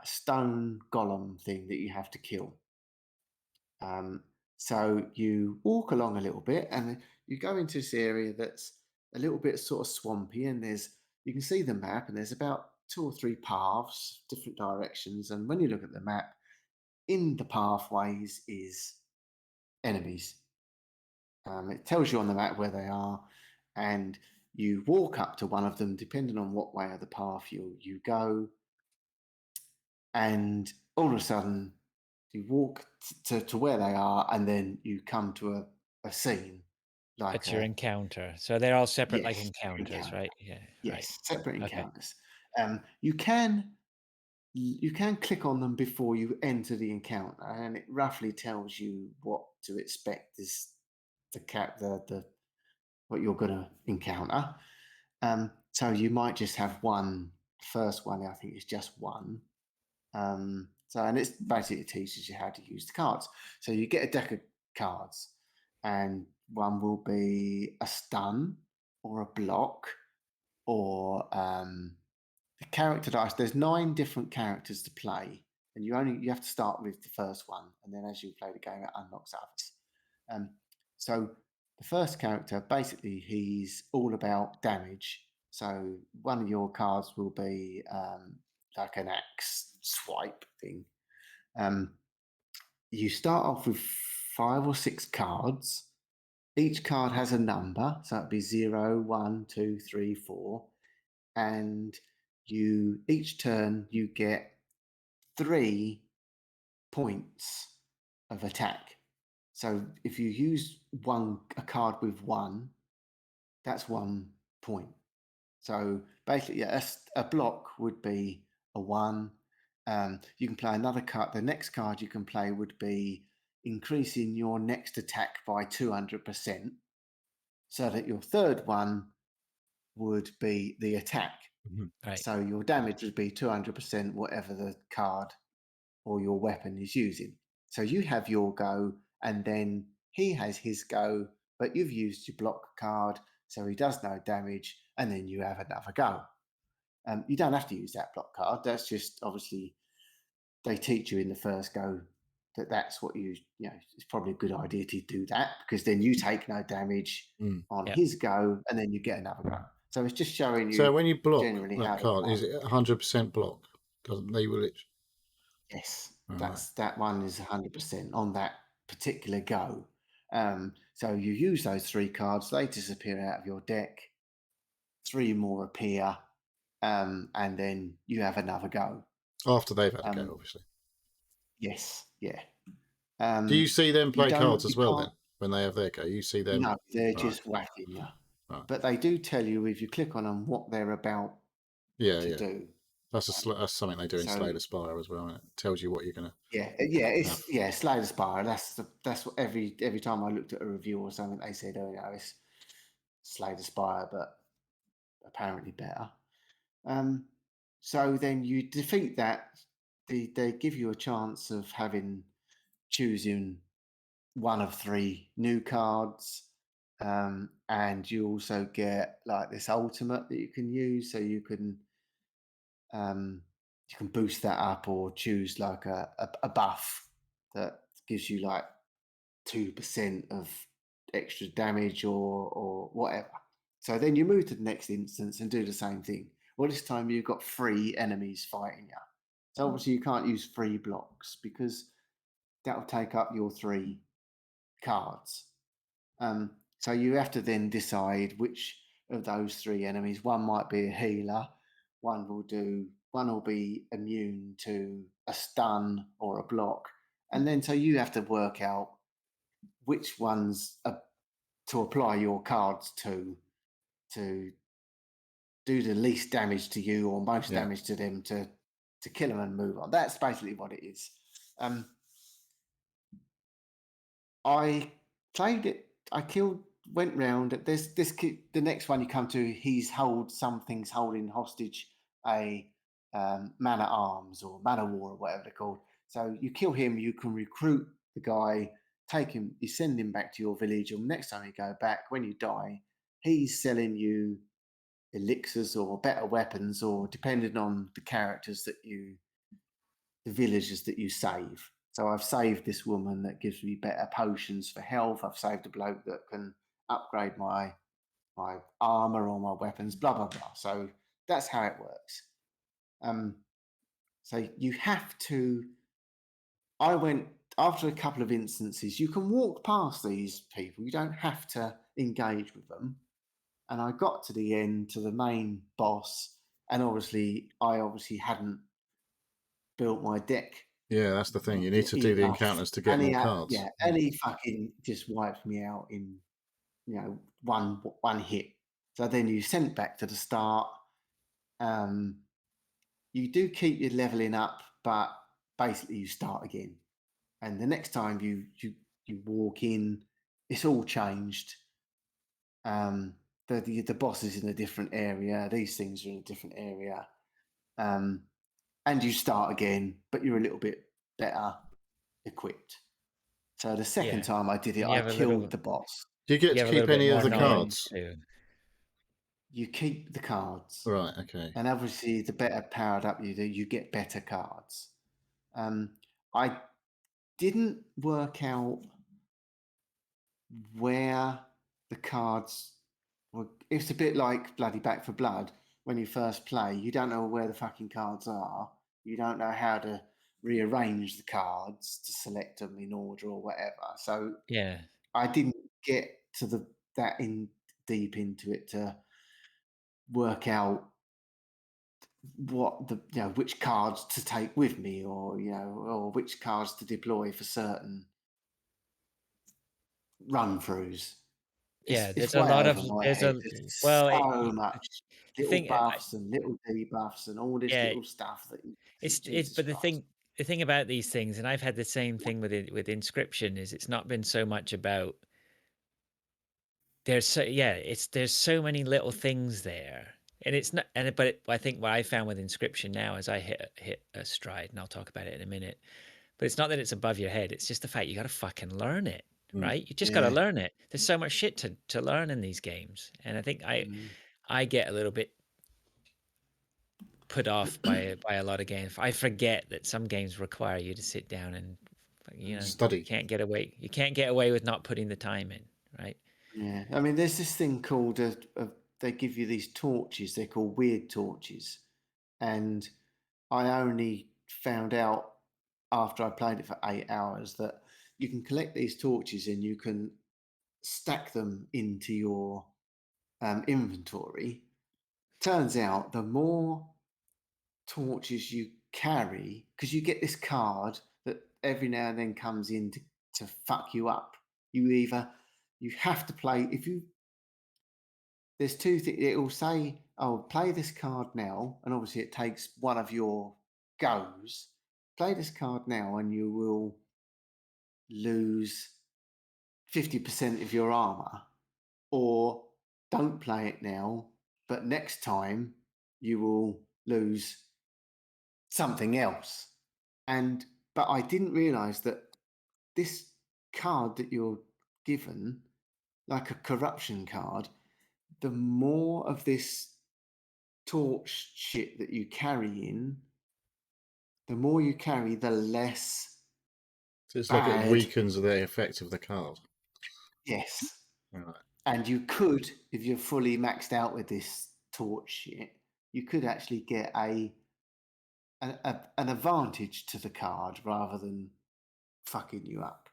stone golem thing that you have to kill. So you walk along a little bit, and you go into this area that's a little bit sort of swampy, and you can see the map, and there's about 2 or 3 paths, different directions. And when you look at the map, in the pathways is enemies. It tells you on the map where they are, and you walk up to one of them depending on what way of the path you go, and all of a sudden you walk to where they are, and then you come to a scene. That's your encounter. So they're all separate, yes, like encounters, right? Yeah. Yes, right. separate encounters. You can click on them before you enter the encounter, and it roughly tells you what to expect is the what you're going to encounter. So you might just have one. First one, I think, is just one. And it's basically teaches you how to use the cards. So you get a deck of cards, and one will be a stun or a block, or the character dice. There's 9 different characters to play, and you have to start with the first one, and then as you play the game, it unlocks others. So the first character, basically, he's all about damage. So one of your cards will be like an axe swipe thing. You start off with 5 or 6 cards, each card has a number, so it'd be 0, 1, 2, 3, 4, and each turn you get 3 points of attack. So if you use a card with 1, that's 1 point. So basically, a block would be a 1. You can play another card. The next card you can play would be increasing your next attack by 200%, so that your third one would be the attack. Right. So your damage would be 200%, whatever the card or your weapon is using. So you have your go, and then he has his go, but you've used your block card, so he does no damage, and then you have another go. You don't have to use that block card. That's just, obviously, they teach you in the first go that's what it's probably a good idea to do that, because then you take no damage on his go, and then you get another go. So it's just showing you. So when you block generally that card, is it 100% block? Doesn't they will it? Yes, that one is 100% on that particular go. So you use those 3 cards, they disappear out of your deck. 3 more appear, and then you have another go. After they've had a go, obviously. Yes, yeah. Do you see them play cards as well then, when they have their go? You see them? No, they're just whacking you. Right. But they do tell you, if you click on them, what they're about to do. That's something they do in Slay the Spire as well, and it tells you what you're gonna. Slay the Spire. That's what every time I looked at a review or something, they said, "Oh, it's Slay the Spire," but apparently better. So then you defeat that. They give you a chance of choosing one of 3 new cards, and you also get like this ultimate that you can use, so you can boost that up, or choose like a buff that gives you like 2% of extra damage or whatever. So then you move to the next instance and do the same thing. Well, this time you've got 3 enemies fighting you. So obviously you can't use 3 blocks, because that will take up your 3 cards. So you have to then decide which of those 3 enemies. One might be a healer. One will be immune to a stun or a block. And then so you have to work out which ones to apply your cards to do the least damage to you or most damage to them to kill them and move on. That's basically what it is. I played it. I went round. The next one you come to, something's holding hostage a man at arms or man of war or whatever they're called. So you kill him, you can recruit the guy, take him, you send him back to your village, and next time you go back, when you die, he's selling you elixirs or better weapons, or depending on the villagers that you save. So I've saved this woman that gives me better potions for health. I've saved a bloke that can upgrade my armor or my weapons, blah, blah, blah. So that's how it works. So you have to... I went, after a couple of instances, you can walk past these people. You don't have to engage with them. And I got to the end, to the main boss, and I obviously hadn't built my deck. Yeah, that's the thing. You need to do the encounters to get more cards. Yeah, and he fucking just wiped me out in, one hit. So then you sent back to the start. You do keep your leveling up, but basically you start again. And the next time you walk in, it's all changed. The boss is in a different area. These things are in a different area. And you start again, but you're a little bit better equipped. So the second time I did it, I killed the boss. Do you get to keep any of the cards? You keep the cards. Right, okay. And obviously, the better powered up you do, you get better cards. I didn't work out where the cards were. It's a bit like bloody Back 4 Blood. When you first play, you don't know where the fucking cards are. You don't know how to rearrange the cards to select them in order or whatever. So I didn't get to deep into it to work out what which cards to take with me, or or which cards to deploy for certain run-throughs. There's a lot of there's so much little thing buffs and little debuffs and all this little stuff that but the thing about these things, and I've had the same thing with Inscription, is it's not been so much about there's so many little things there, and it's not, I think what I found with Inscription now is I hit a stride, and I'll talk about it in a minute. But it's not that it's above your head; it's just the fact you got to fucking learn it, right? You just got to learn it. There's so much shit to learn in these games, and I think I get a little bit put off by a lot of games. I forget that some games require you to sit down and study. You can't get away with not putting the time in, right? Yeah, I mean, there's this thing called they give you these torches. They're called weird torches, and I only found out after I played it for 8 hours that you can collect these torches and you can stack them into your inventory. Turns out the more torches you carry, because you get this card that every now and then comes in to fuck you up. You have to play, there's two things. It will say, "Oh, play this card now," and obviously it takes one of your goes. Play this card now, and you will lose 50% of your armor. Or don't play it now, but next time you will lose something else. But I didn't realize that this card that you're given, like a corruption card, the more of this torch shit that you carry in, the more you carry, the less. So it's like it weakens the effect of the card. Yes. Right. And you could, if you're fully maxed out with this torch shit, you could actually get an advantage to the card rather than fucking you up.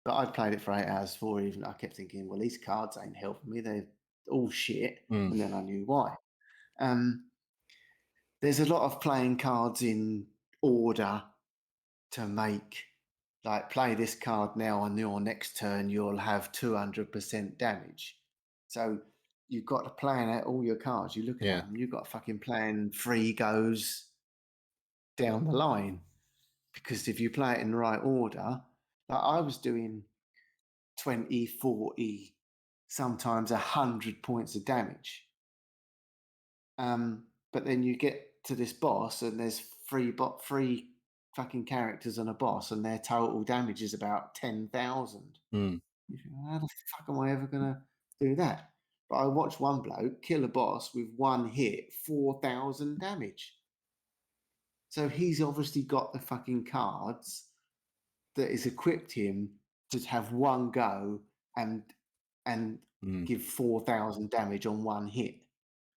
But I'd played it for 8 hours before even I kept thinking, well, these cards ain't helping me. They're all shit. And then I knew why. There's a lot of playing cards in order to make, like, play this card now, on your next turn you'll have 200% damage. So you've got to plan out all your cards. You look at them, you've got to fucking plan 3 goes down the line. Because if you play it in the right order, like I was doing 20, 40, sometimes 100 points of damage. But then you get to this boss and there's 3 fucking characters and a boss, and their total damage is about 10,000. You think, how the fuck am I ever going to do that? But I watched one bloke kill a boss with 1 hit, 4,000 damage. So he's obviously got the fucking cards that has equipped him to have 1 go and give 4,000 damage on 1 hit.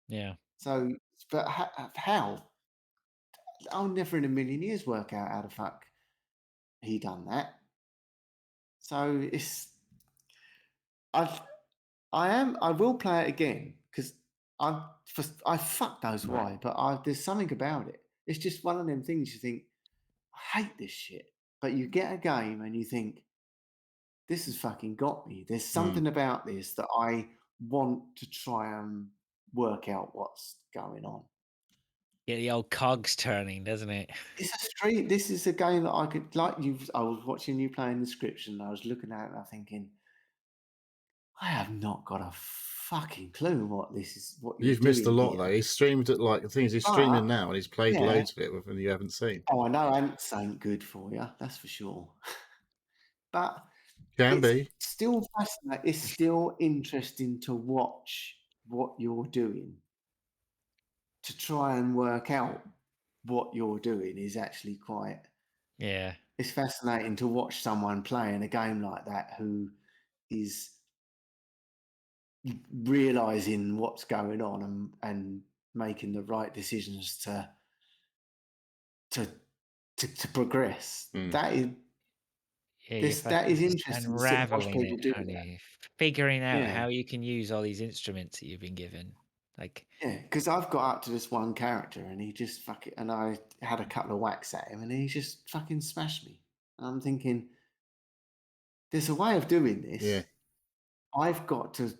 Yeah. So, but how? I'll never in a million years work out how the fuck he done that. So I will play it again because I fuck knows why, but there's something about it. It's just one of them things you think, I hate this shit. But you get a game and you think, this has fucking got me. There's something about this that I want to try and work out what's going on. Yeah, the old cogs turning, doesn't it? This is a game that I could, I was watching you playing Inscription, and I was looking at it and I'm thinking, I have not got a fucking clue what this is. What you've missed a lot, though. He's streamed it, like the things he's streaming now, and he's played loads of it with, and you haven't seen. Oh, I know, Ants ain't good for you, that's for sure. But it's still fascinating. It's still interesting to watch what you're doing. To try and work out what you're doing is actually quite. Yeah. It's fascinating to watch someone playing a game like that who is realizing what's going on and making the right decisions to progress. That is that is interesting to sit and watch people do that. Figuring out how you can use all these instruments that you've been given. Because I've got up to this one character and he just and I had a couple of whacks at him and he just fucking smashed me. And I'm thinking, there's a way of doing this. Yeah. I've got to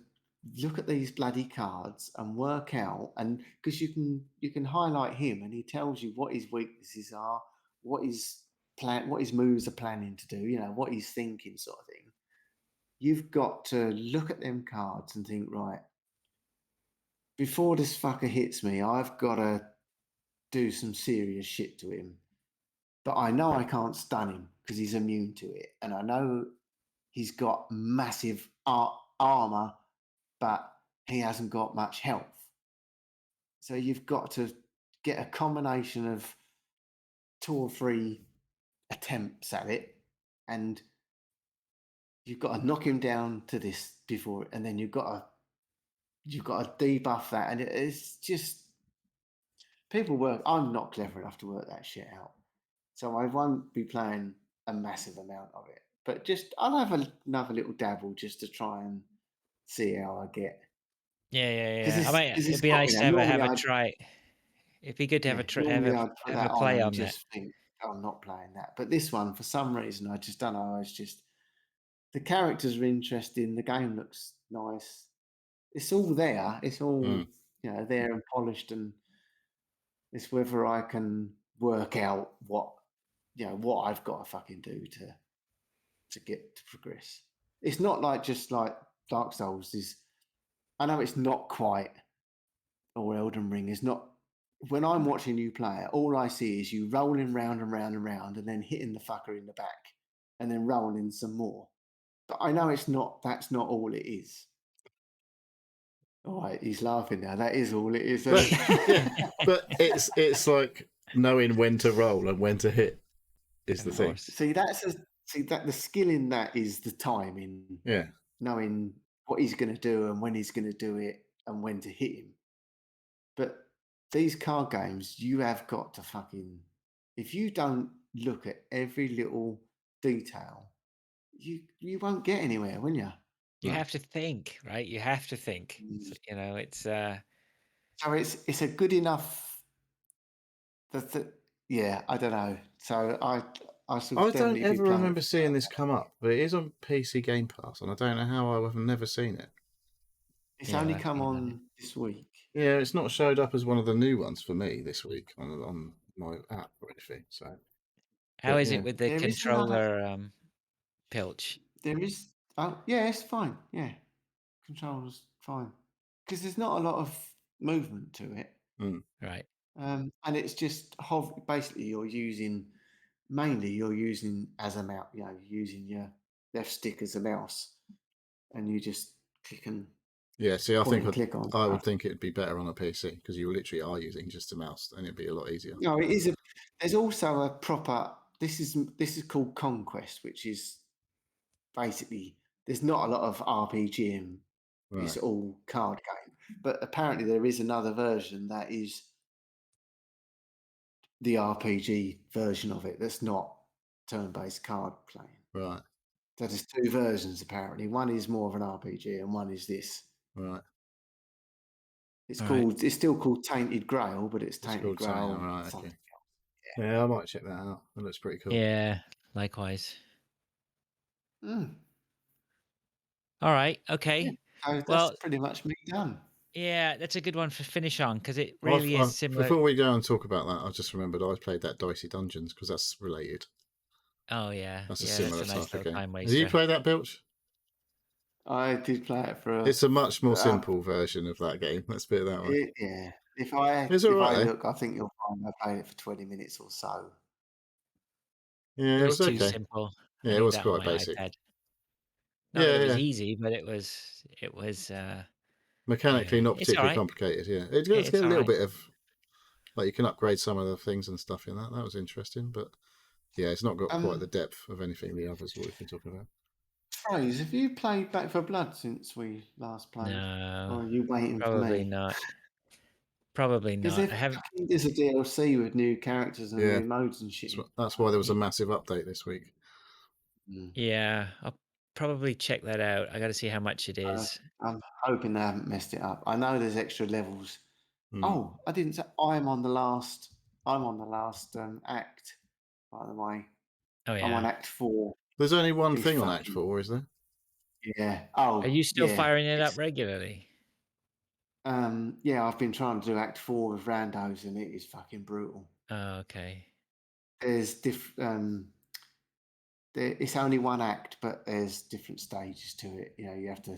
look at these bloody cards and work out, and because you can highlight him and he tells you what his weaknesses are, what his moves are planning to do, what he's thinking, sort of thing. You've got to look at them cards and think, right, before this fucker hits me, I've got to do some serious shit to him. But I know I can't stun him because he's immune to it. And I know he's got massive armor, but he hasn't got much health. So you've got to get a combination of 2 or 3 attempts at it. And you've got to knock him down to this before, and then you've got to debuff that. And it's just... people work. I'm not clever enough to work that shit out, so I won't be playing a massive amount of it. But I'll have another little dabble just to try and see how I get. Yeah. It'd be nice to have a try. It'd be good to have a play on that. Think, I'm not playing that. But this one, for some reason, I just don't know. It's just the characters are interesting. The game looks nice. It's all there. It's all there and polished, and it's whether I can work out what I've got to fucking do to get to progress. It's not just like Dark Souls is. I know it's not quite, or Elden Ring is not. When I'm watching you play it, all I see is you rolling round and round and round, and then hitting the fucker in the back, and then rolling some more. But I know it's not. That's not all it is. All right, he's laughing now. That is all it is. But it's like knowing when to roll and when to hit is the thing. See, that the skill in that is the timing. Yeah. Knowing what he's going to do and when he's going to do it and when to hit him. But these card games, you have got to fucking... if you don't look at every little detail, you won't get anywhere, will you? You have to think, right? You have to think. So, it's... So it's a good enough... yeah, I don't know. So I don't ever remember seeing this come up, but it is on PC Game Pass, and I don't know how I've never seen it. It's only come on this week. Yeah, it's not showed up as one of the new ones for me this week on my app or anything. So, how is it with the controller, Pilch? There is. Oh, yeah, it's fine. Yeah, controller's fine because there's not a lot of movement to it. Right. And it's just basically you're using as a mouse. You're using your left stick as a mouse, and you just click and... yeah, see, I would think it'd be better on a PC because you literally are using just a mouse, and it'd be a lot easier. No, it is. There's also a proper... This is called Conquest, which is basically there's not a lot of RPG in. Right. It's all card game, but apparently there is another version that is the RPG version of it that's not turn-based card playing. Right. So there's 2 versions apparently. One is more of an RPG, and one is this. Right. It's still called Tainted Grail, but it's Tainted Grail. Right. Okay. Yeah, I might check that out. That looks pretty cool. Yeah. Likewise. All right. Okay. Yeah, so that's pretty much me done. Yeah, that's a good one for finish on because it really is similar. Before we go and talk about that, I just remembered I played that Dicey Dungeons because that's related. Oh yeah, that's a similar type of game. Have you played that, Bilch? I did play it for. It's a much more simple version of that game. Let's put it that way. Yeah. If I look, I think you'll find I played it for 20 minutes or so. Yeah, it was too simple. Yeah, it was quite basic. Not that it was easy, but it was mechanically not particularly complicated. Yeah, it does get a little bit of like you can upgrade some of the things and stuff in that. That was interesting, but yeah, it's not got quite the depth of anything the others what we've been talking about. Phrase, have you played Back 4 Blood since we last played? No, or are you waiting for me? Probably not. Probably not. There's a DLC with new characters and new modes and shit. That's why there was a massive update this week. Yeah, I'll probably check that out. I got to see how much it is. I'm hoping they haven't messed it up. I know there's extra levels. Oh, I didn't say I'm on the last act, by the way. Oh yeah. I'm on Act 4. There's only one thing on Act 4, is there? Yeah. Oh. Are you still firing it up regularly? Yeah, I've been trying to do Act 4 with randos, and it is fucking brutal. Oh, okay. There's it's only one act, but there's different stages to it. You know, you have to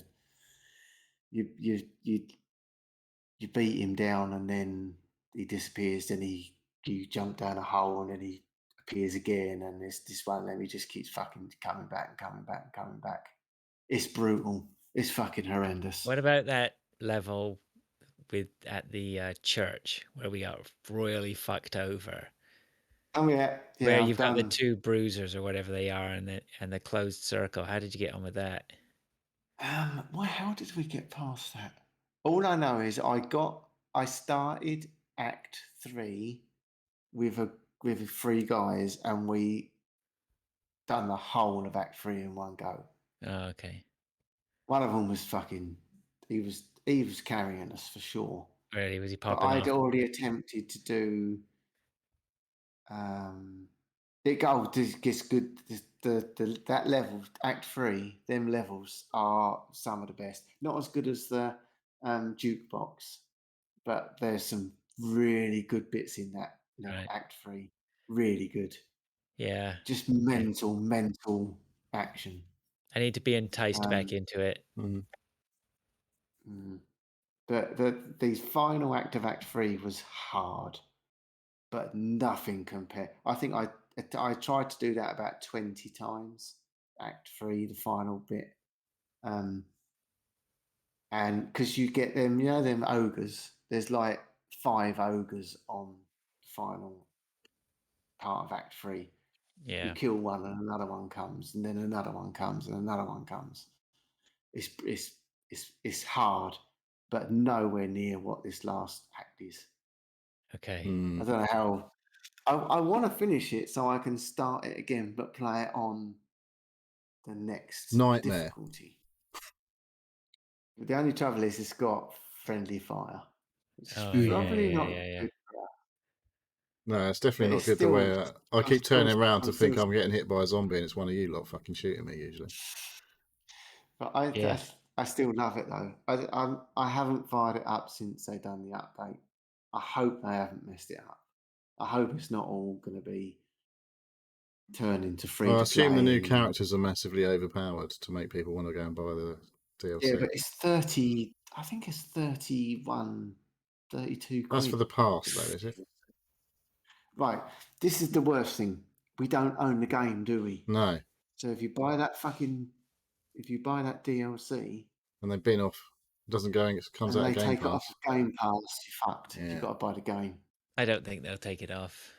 you beat him down, and then he disappears. Then you jump down a hole, and then he appears again, and this won't let me. Just keeps fucking coming back and coming back and coming back. It's brutal. It's fucking horrendous. What about that level at the church where we got royally fucked over? Oh yeah, where you've got the two bruisers or whatever they are, and the closed circle. How did you get on with that? Well, how did we get past that? All I know is I started Act 3 with 3 guys, and we done the whole of Act 3 in one go. Oh, okay. One of them was fucking. He was carrying us for sure. Really? Was he popping But off? I'd already attempted to do. It gets good. That level, Act 3, them levels are some of the best. Not as good as the jukebox, but there's some really good bits in that level, Right. Act 3. Really good. Yeah. Just mental action. I need to be enticed back into it. But the final act of Act 3 was hard, but nothing compared. I think I tried to do that about 20 times. Act 3, the final bit, and because you get them, you know, them ogres. There's like 5 ogres on the final part of Act 3. Yeah. You kill one, and another one comes, and then another one comes, and another one comes. It's hard, but nowhere near what this last act is. Okay. I don't know how. I want to finish it so I can start it again, but play it on the next Nightmare difficulty. The only trouble is it's got friendly fire. It's probably not good. No, it's definitely not good the way I keep turning around to think I'm getting hit by a zombie and it's one of you lot fucking shooting me usually. But I still love it though. I haven't fired it up since they done the update. I hope they haven't messed it up. I hope it's not all going to be turned into free to play. I assume the new characters are massively overpowered to make people want to go and buy the DLC. Yeah, but it's 30. I think it's 31, 32 quid. That's for the past, though, is it? Right. This is the worst thing. We don't own the game, do we? No. So if you buy that DLC, and they've been off, doesn't go and it comes out of Game Pass. They take it off of Game Pass. You're fucked. Yeah. You've got to buy the game. I don't think they'll take it off.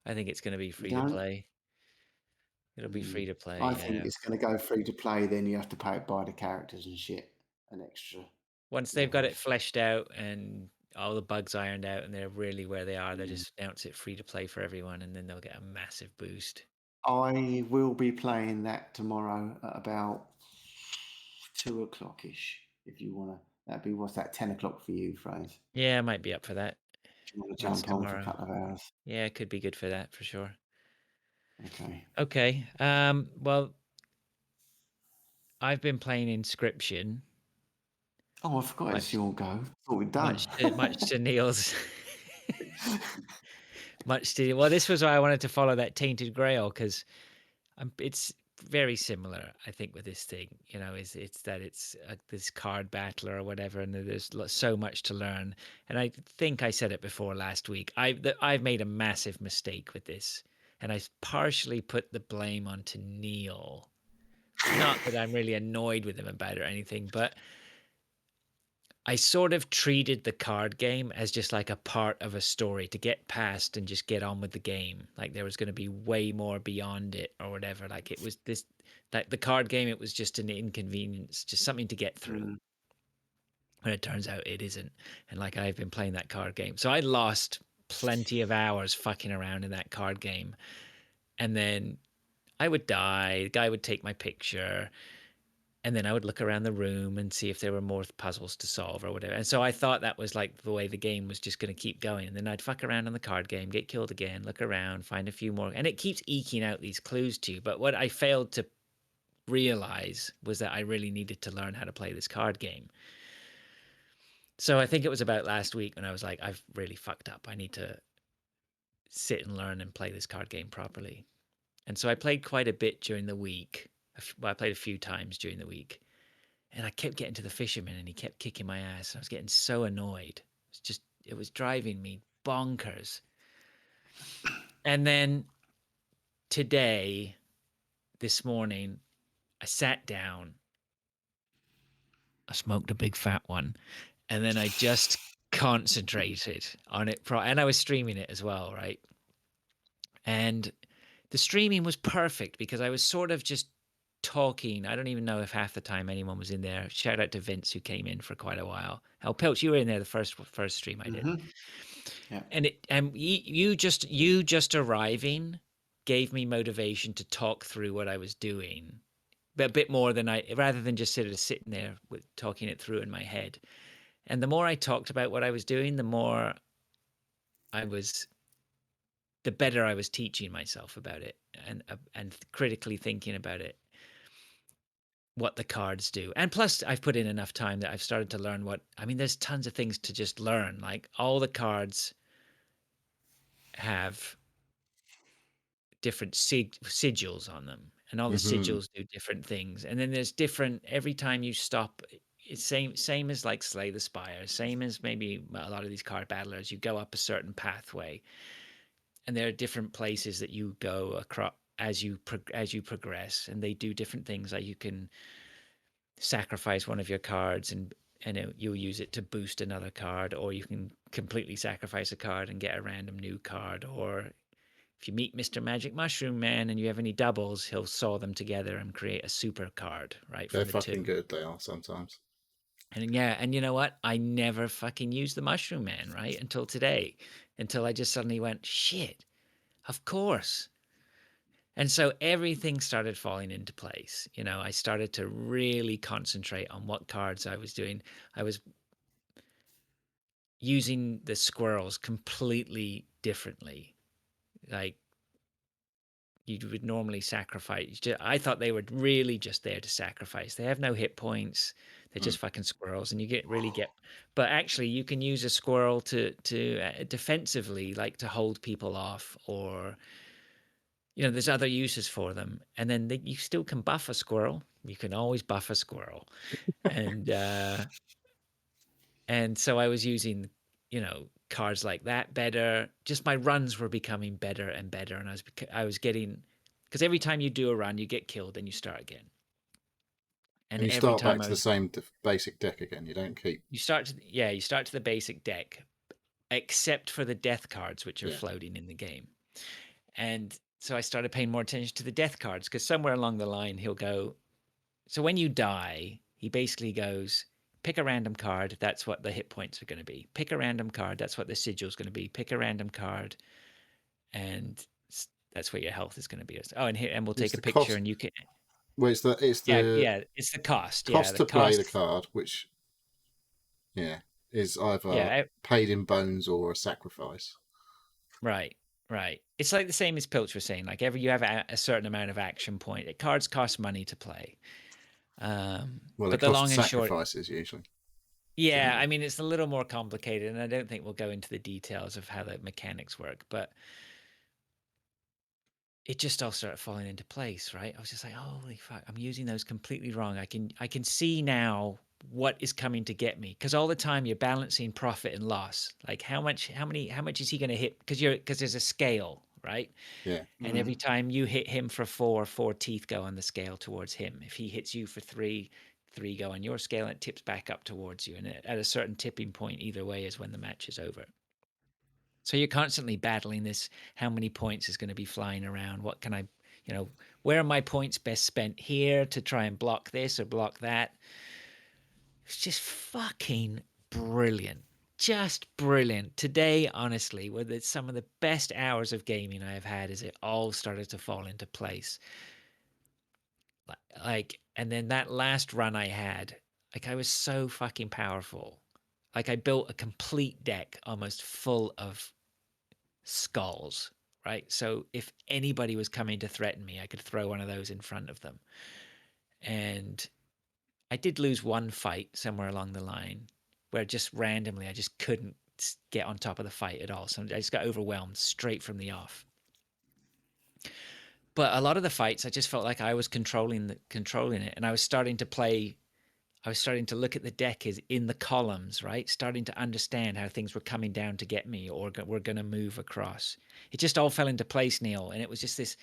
I think it's going to be free to play. It'll be free to play. I think it's going to go free to play. Then you have to buy the characters and shit, an extra. Once they've got it fleshed out and all the bugs ironed out, and they're really where they are, they just announce it free to play for everyone, and then they'll get a massive boost. I will be playing that tomorrow at about 2 o'clock-ish. If you want to, that'd be what's that 10 o'clock for you, Fraser? Yeah, I might be up for that. You want to jump on for a couple of hours? Yeah, it could be good for that for sure. Okay. Well, I've been playing Inscription. Oh, I forgot it's your go. Thought we'd done. Much to Neil's. Well, this was why I wanted to follow that Tainted Grail, because it's very similar, I think, with this thing. You know, it's that it's this card battle or whatever, and there's so much to learn. And I think I said it before last week. I've made a massive mistake with this, and I partially put the blame onto Neil. Not that I'm really annoyed with him about it or anything, but I sort of treated the card game as just like a part of a story to get past and just get on with the game. Like there was going to be way more beyond it or whatever. Like it was this, like the card game, it was just an inconvenience, just something to get through. And it turns out it isn't. And like I've been playing that card game. So I lost plenty of hours fucking around in that card game. And then I would die. The guy would take my picture. And then I would look around the room and see if there were more puzzles to solve or whatever. And so I thought that was like the way the game was just going to keep going. And then I'd fuck around on the card game, get killed again, look around, find a few more. And it keeps eking out these clues to you. But what I failed to realize was that I really needed to learn how to play this card game. So I think it was about last week when I was like, I've really fucked up. I need to sit and learn and play this card game properly. And so I played quite a bit during the week. Well, I played a few times during the week. And I kept getting to the fisherman and he kept kicking my ass. And I was getting so annoyed. It was driving me bonkers. And then today, this morning, I sat down. I smoked a big fat one. And then I just concentrated on it. And I was streaming it as well, right? And the streaming was perfect because I was sort of just talking. I don't even know if half the time anyone was in there. Shout out to Vince who came in for quite a while. Hell, Pilch, you were in there the first stream I did. Yeah. And you just arriving gave me motivation to talk through what I was doing, but a bit more than rather than just sitting there with talking it through in my head. And the more I talked about what I was doing, the better I was teaching myself about it and critically thinking about it, what the cards do. And plus I've put in enough time that I've started to learn there's tons of things to just learn. Like all the cards have different sigils on them and all the sigils do different things. And then there's different, every time you stop, it's same as like Slay the Spire, same as maybe a lot of these card battlers, you go up a certain pathway and there are different places that you go across as you progress, and they do different things. Like you can sacrifice one of your cards and you'll use it to boost another card, or you can completely sacrifice a card and get a random new card. Or if you meet Mr. Magic Mushroom Man and you have any doubles, he'll saw them together and create a super card, right? They're fucking good, they are sometimes. And yeah, and you know what? I never fucking used the Mushroom Man, right? Until today. Until I just suddenly went, shit, of course. And so everything started falling into place. You know, I started to really concentrate on what cards I was doing. I was using the squirrels completely differently. Like you would normally sacrifice. I thought they were really just there to sacrifice. They have no hit points. They're just fucking squirrels, and but actually you can use a squirrel to defensively, like to hold people off, or there's other uses for them. And then you still can buff a squirrel. You can always buff a squirrel. And so I was using, cards like that better. Just my runs were becoming better and better. And I was getting, because every time you do a run, you get killed and you start again. And you start back to the same basic deck again. You don't keep. You start to the basic deck, except for the death cards, which are floating in the game. And so I started paying more attention to the death cards, because somewhere along the line he'll go, so when you die, he basically goes, pick a random card, that's what the hit points are going to be. Pick a random card, that's what the sigil is going to be. Pick a random card, and that's what your health is going to be. Oh, and we'll take a picture, cost, and you can. Well, it's the it's the cost. Cost to play the card, which is either paid in bones or a sacrifice. Right. It's like the same as Pilch was saying. Like you have a certain amount of action point. Cards cost money to play. But the long and short, sacrifices usually. Yeah, I mean it's a little more complicated, and I don't think we'll go into the details of how the mechanics work, but it just all started falling into place, right? I was just like, holy fuck, I'm using those completely wrong. I can see now what is coming to get me, because all the time you're balancing profit and loss. Like how much is he going to hit? Because there's a scale, right? Yeah. And every time you hit him for 4 teeth go on the scale towards him. If he hits you for 3 go on your scale, and it tips back up towards you. And at a certain tipping point, either way, is when the match is over. So you're constantly battling this. How many points is going to be flying around? What can I, where are my points best spent here to try and block this or block that? It's just fucking brilliant. Just brilliant. Today, honestly, some of the best hours of gaming I have had, as it all started to fall into place. Like, and then that last run I had, like, I was so fucking powerful. Like, I built a complete deck almost full of skulls, right? So if anybody was coming to threaten me, I could throw one of those in front of them. And I did lose one fight somewhere along the line where just randomly I just couldn't get on top of the fight at all. So I just got overwhelmed straight from the off. But a lot of the fights, I just felt like I was controlling it, and I was starting to look at the deck as in the columns, right? Starting to understand how things were coming down to get me or were going to move across. It just all fell into place, Neil, and it was just this.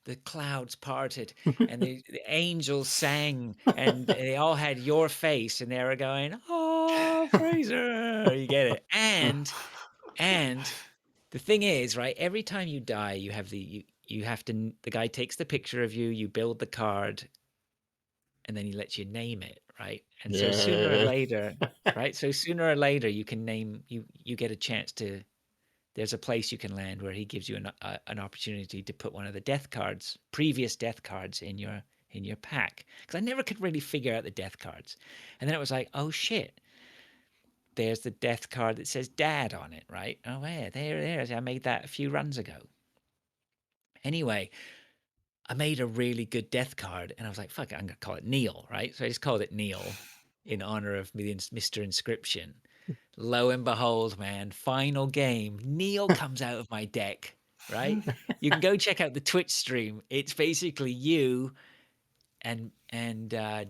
The clouds parted and the angels sang, and they all had your face, and they were going, "Oh, Fraser!" You get it? And the thing is, right? Every time you die, you have the guy takes the picture of you, you build the card, and then he lets you name it, right? And so sooner or later, right? So sooner or later, you can name you get a chance to. There's a place you can land where he gives you an opportunity to put one of the previous death cards in your pack. Because I never could really figure out the death cards, and then it was like, oh shit, there's the death card that says Dad on it, right? Oh yeah, there. I made that a few runs ago. Anyway, I made a really good death card, and I was like, fuck it, I'm gonna call it Neil, right? So I just called it Neil in honor of Mr. Inscription. Lo and behold, man, final game, Neil comes out of my deck, right? You can go check out the Twitch stream. It's basically you and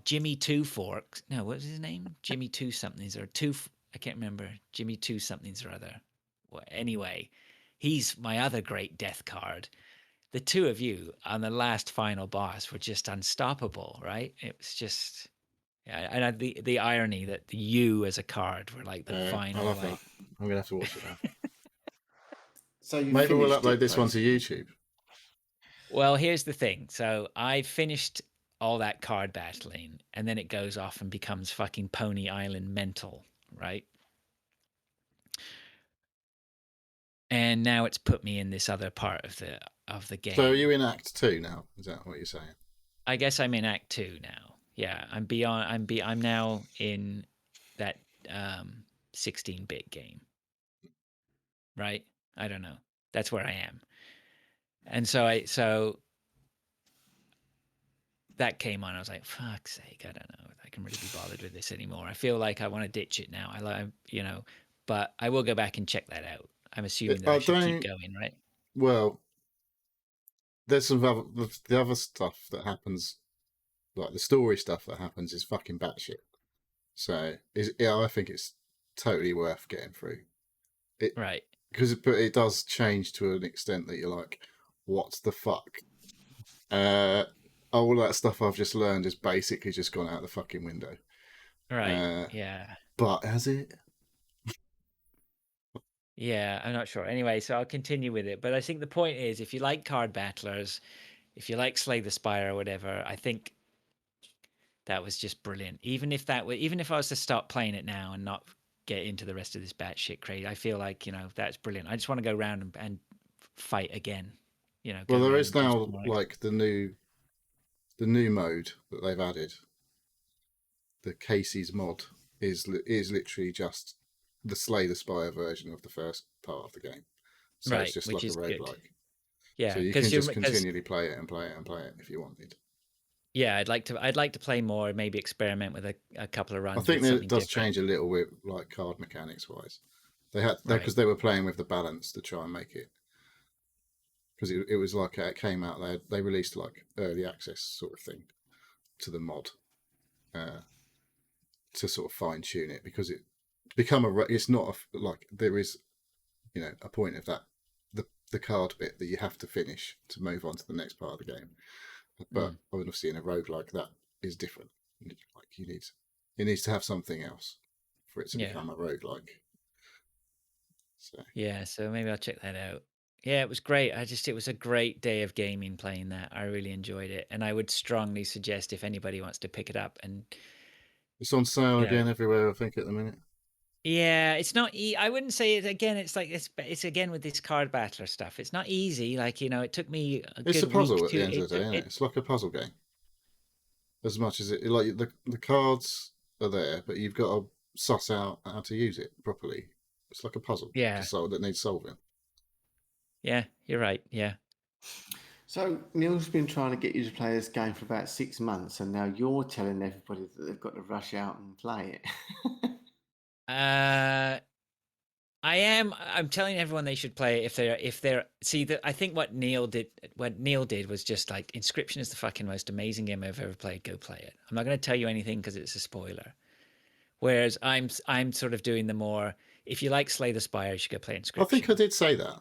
Jimmy Two Forks. No, what was his name? Jimmy Two somethings or two. I can't remember. Jimmy Two somethings or other. Well, anyway, he's my other great death card. The two of you on the last final boss were just unstoppable, right? It was just. Yeah, and the irony that the you as a card were like the final. I love that. I'm gonna have to watch it now. So maybe we'll upload this one to YouTube. Well, here's the thing. So I finished all that card battling, and then it goes off and becomes fucking Pony Island mental, right? And now it's put me in this other part of the game. So are you in Act 2 now? Is that what you're saying? I guess I'm in Act 2 now. Yeah, I'm now in that 16-bit game. Right? I don't know. That's where I am. And so that came on. I was like, fuck's sake, I don't know if I can really be bothered with this anymore. I feel like I want to ditch it now. But I will go back and check that out. I'm assuming that I should keep going, right? Well, there's the other stuff that happens, like the story stuff that happens is fucking batshit. So I think it's totally worth getting through. Right. Because it does change to an extent that you're like, what the fuck? All that stuff I've just learned has basically just gone out the fucking window. Right. Yeah. But has it? Yeah, I'm not sure. Anyway, so I'll continue with it. But I think the point is, if you like card battlers, if you like Slay the Spire or whatever, I think that was just brilliant. Even if I was to stop playing it now and not get into the rest of this batshit craze, I feel like, that's brilliant. I just want to go around and fight again. Well, there is now like the new mode that they've added. The Casey's mod is literally just the Slay the Spire version of the first part of the game. So right, it's just like a roguelike. Yeah, so you can just continually play it and play it and play it if you wanted. Yeah, I'd like to play more, maybe experiment with a couple of runs. I think that it does change a little bit, like card mechanics wise. They had because they were playing with the balance to try and make it. Because it was like it came out, they released like early access sort of thing to the mod to sort of fine tune it, because it's not like there is a point of that the card bit that you have to finish to move on to the next part of the game. But obviously in a roguelike that is different. Like it needs to have something else for it to become a roguelike. So maybe I'll check that out. Yeah, it was great. It was a great day of gaming playing that. I really enjoyed it. And I would strongly suggest if anybody wants to pick it up. And it's on sale again everywhere, I think, at the minute. Yeah, it's not. I wouldn't say it again. It's like it's again with this card battler stuff. It's not easy. Like it took me. It's a puzzle at the end of the day, isn't it? It's like a puzzle game. as much as it like the cards are there, but you've got to suss out how to use it properly. It's like a puzzle that needs solving. Yeah, you're right. Yeah. So Neil's been trying to get you to play this game for about 6 months, and now you're telling everybody that they've got to rush out and play it. I am. I'm telling everyone they should play it if they're. See that I think what Neil did was just like Inscription is the fucking most amazing game I've ever played. Go play it. I'm not going to tell you anything because it's a spoiler. Whereas I'm sort of doing the more. If you like Slay the Spire, you should go play Inscription. I think I did say that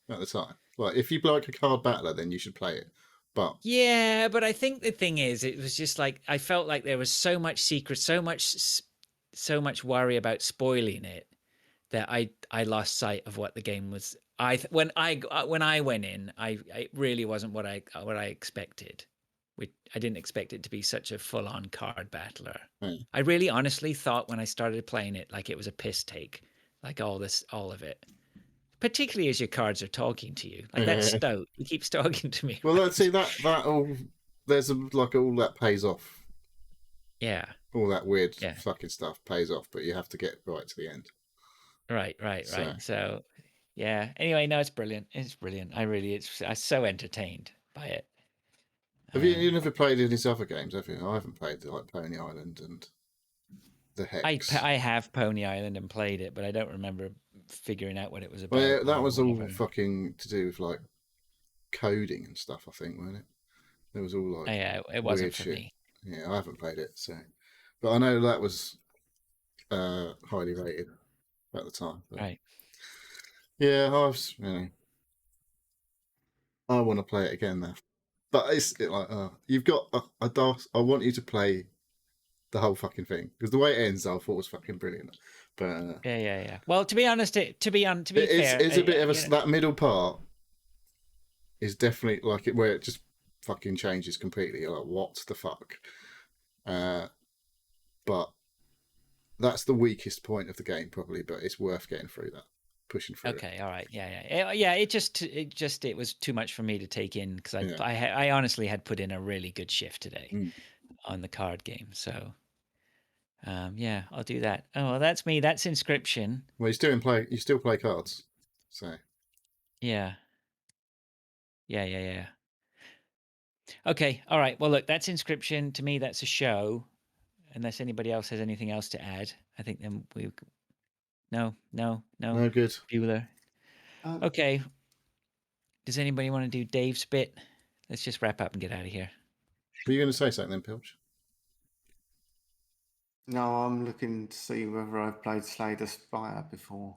at the time. Like, if you like a card battler, then you should play it. But yeah, but I think the thing is, it was just like I felt like there was so much secret, so much worry about spoiling it that I lost sight of what the game was. When I went in, it really wasn't what I expected. I didn't expect it to be such a full on card battler. I really honestly thought when I started playing it, like it was a piss take, like all of it. Particularly as your cards are talking to you, like that Stoat. He keeps talking to me. Well, let's see that all. There's all that pays off. Yeah. All that weird fucking stuff pays off, but you have to get right to the end. Right. So, yeah. Anyway, no, it's brilliant. It's brilliant. I'm so entertained by it. Have you never played any other games? Have you? I haven't played like Pony Island and the Hex. I have Pony Island and played it, but I don't remember figuring out what it was about. Well, that was all fucking to do with like coding and stuff, I think, wasn't it? It was all like it wasn't for me. Yeah, I haven't played it, so but I know that was highly rated at the time. But... Right. Yeah, I want to play it again now. But it's like you've got I want you to play the whole fucking thing because the way it ends, I thought was fucking brilliant. But yeah. Well, to be honest, fair, it's a bit of that middle part is definitely like it where it just fucking changes completely. You're like, what the fuck? But that's the weakest point of the game, probably. But it's worth getting through that, pushing through. Okay, all right, yeah. It was too much for me to take in because I honestly had put in a really good shift today on the card game. So, yeah, I'll do that. Oh, well, that's me. That's Inscription. Well, you still play cards, so yeah. Okay, all right. Well, look, that's Inscription. To me, that's a show. Unless anybody else has anything else to add, I think then we. No. No good. Bueller. Okay. Does anybody want to do Dave's bit? Let's just wrap up and get out of here. Were you going to say something then, Pilch? No, I'm looking to see whether I've played Slay the Spire before.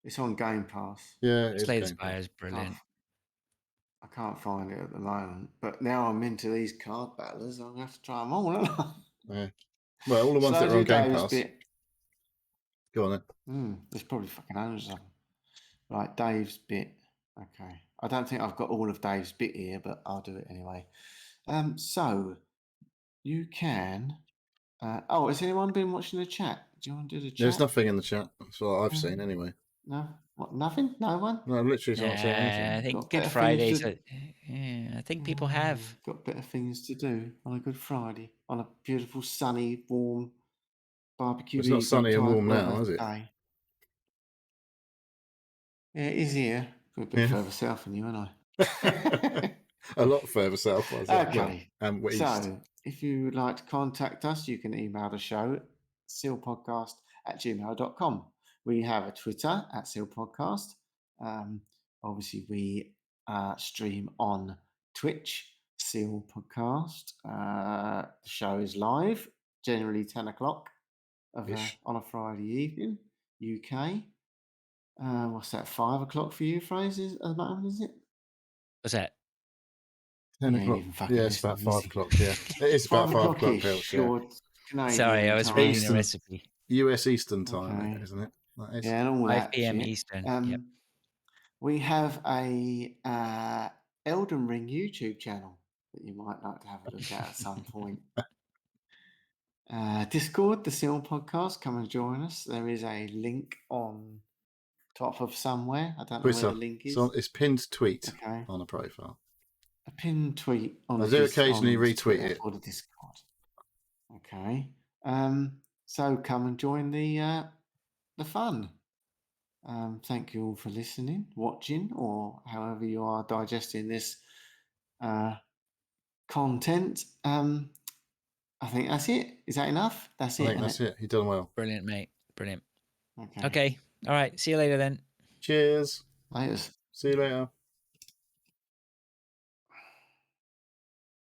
It's on Game Pass. Yeah, Slay the Spire is brilliant. I can't find it at the moment, but now I'm into these card battlers. I'm going to have to try them all, aren't I? Yeah. Well, all the ones that are on Game Pass. Go on then. There's probably fucking hundreds of them. Right, Dave's bit. Okay. I don't think I've got all of Dave's bit here, but I'll do it anyway. So you can. Has anyone been watching the chat? Do you want to do the chat? There's nothing in the chat. That's what I've seen anyway. No, what? Nothing? No one? No, I'm literally not seeing anything. I think Good Friday. I think people have got better things to do on a Good Friday, on a beautiful, sunny, warm barbecue. It's not sunny and warm now, is it? Yeah, it is here. A bit further south than you and I. A lot further south. Okay. So, if you would like to contact us, you can email the show at sealpodcast@gmail.com. We have a Twitter at sealpodcast. Obviously, we stream on Twitch, Seal Podcast. The show is live, generally 10 o'clock on a Friday evening, UK. What's that, 5 o'clock for you, Fraser, at the moment, is it? What's that? 10 o'clock. Yeah, it's about 5 o'clock. Yeah, it is about 5 o'clock. Sorry, I was reading the recipe. US Eastern time, isn't it? That is. Yeah, and all 5 p.m. Eastern. Yep. We have a Elden Ring YouTube channel that you might like to have a look at some point. Discord, the Seal Podcast. Come and join us. There is a link on top of somewhere. I don't know where the link is. It's pinned tweet on a profile. a pinned tweet on. I do occasionally retweet it or the Discord. Okay. So come and join the fun. Thank you all for listening, watching, or however you are digesting this content. I think that's it. Is that enough? That's it. I think that's it. You've done well. Brilliant, mate. Brilliant. Okay. Okay. All right. See you later then. Cheers. Later. See you later.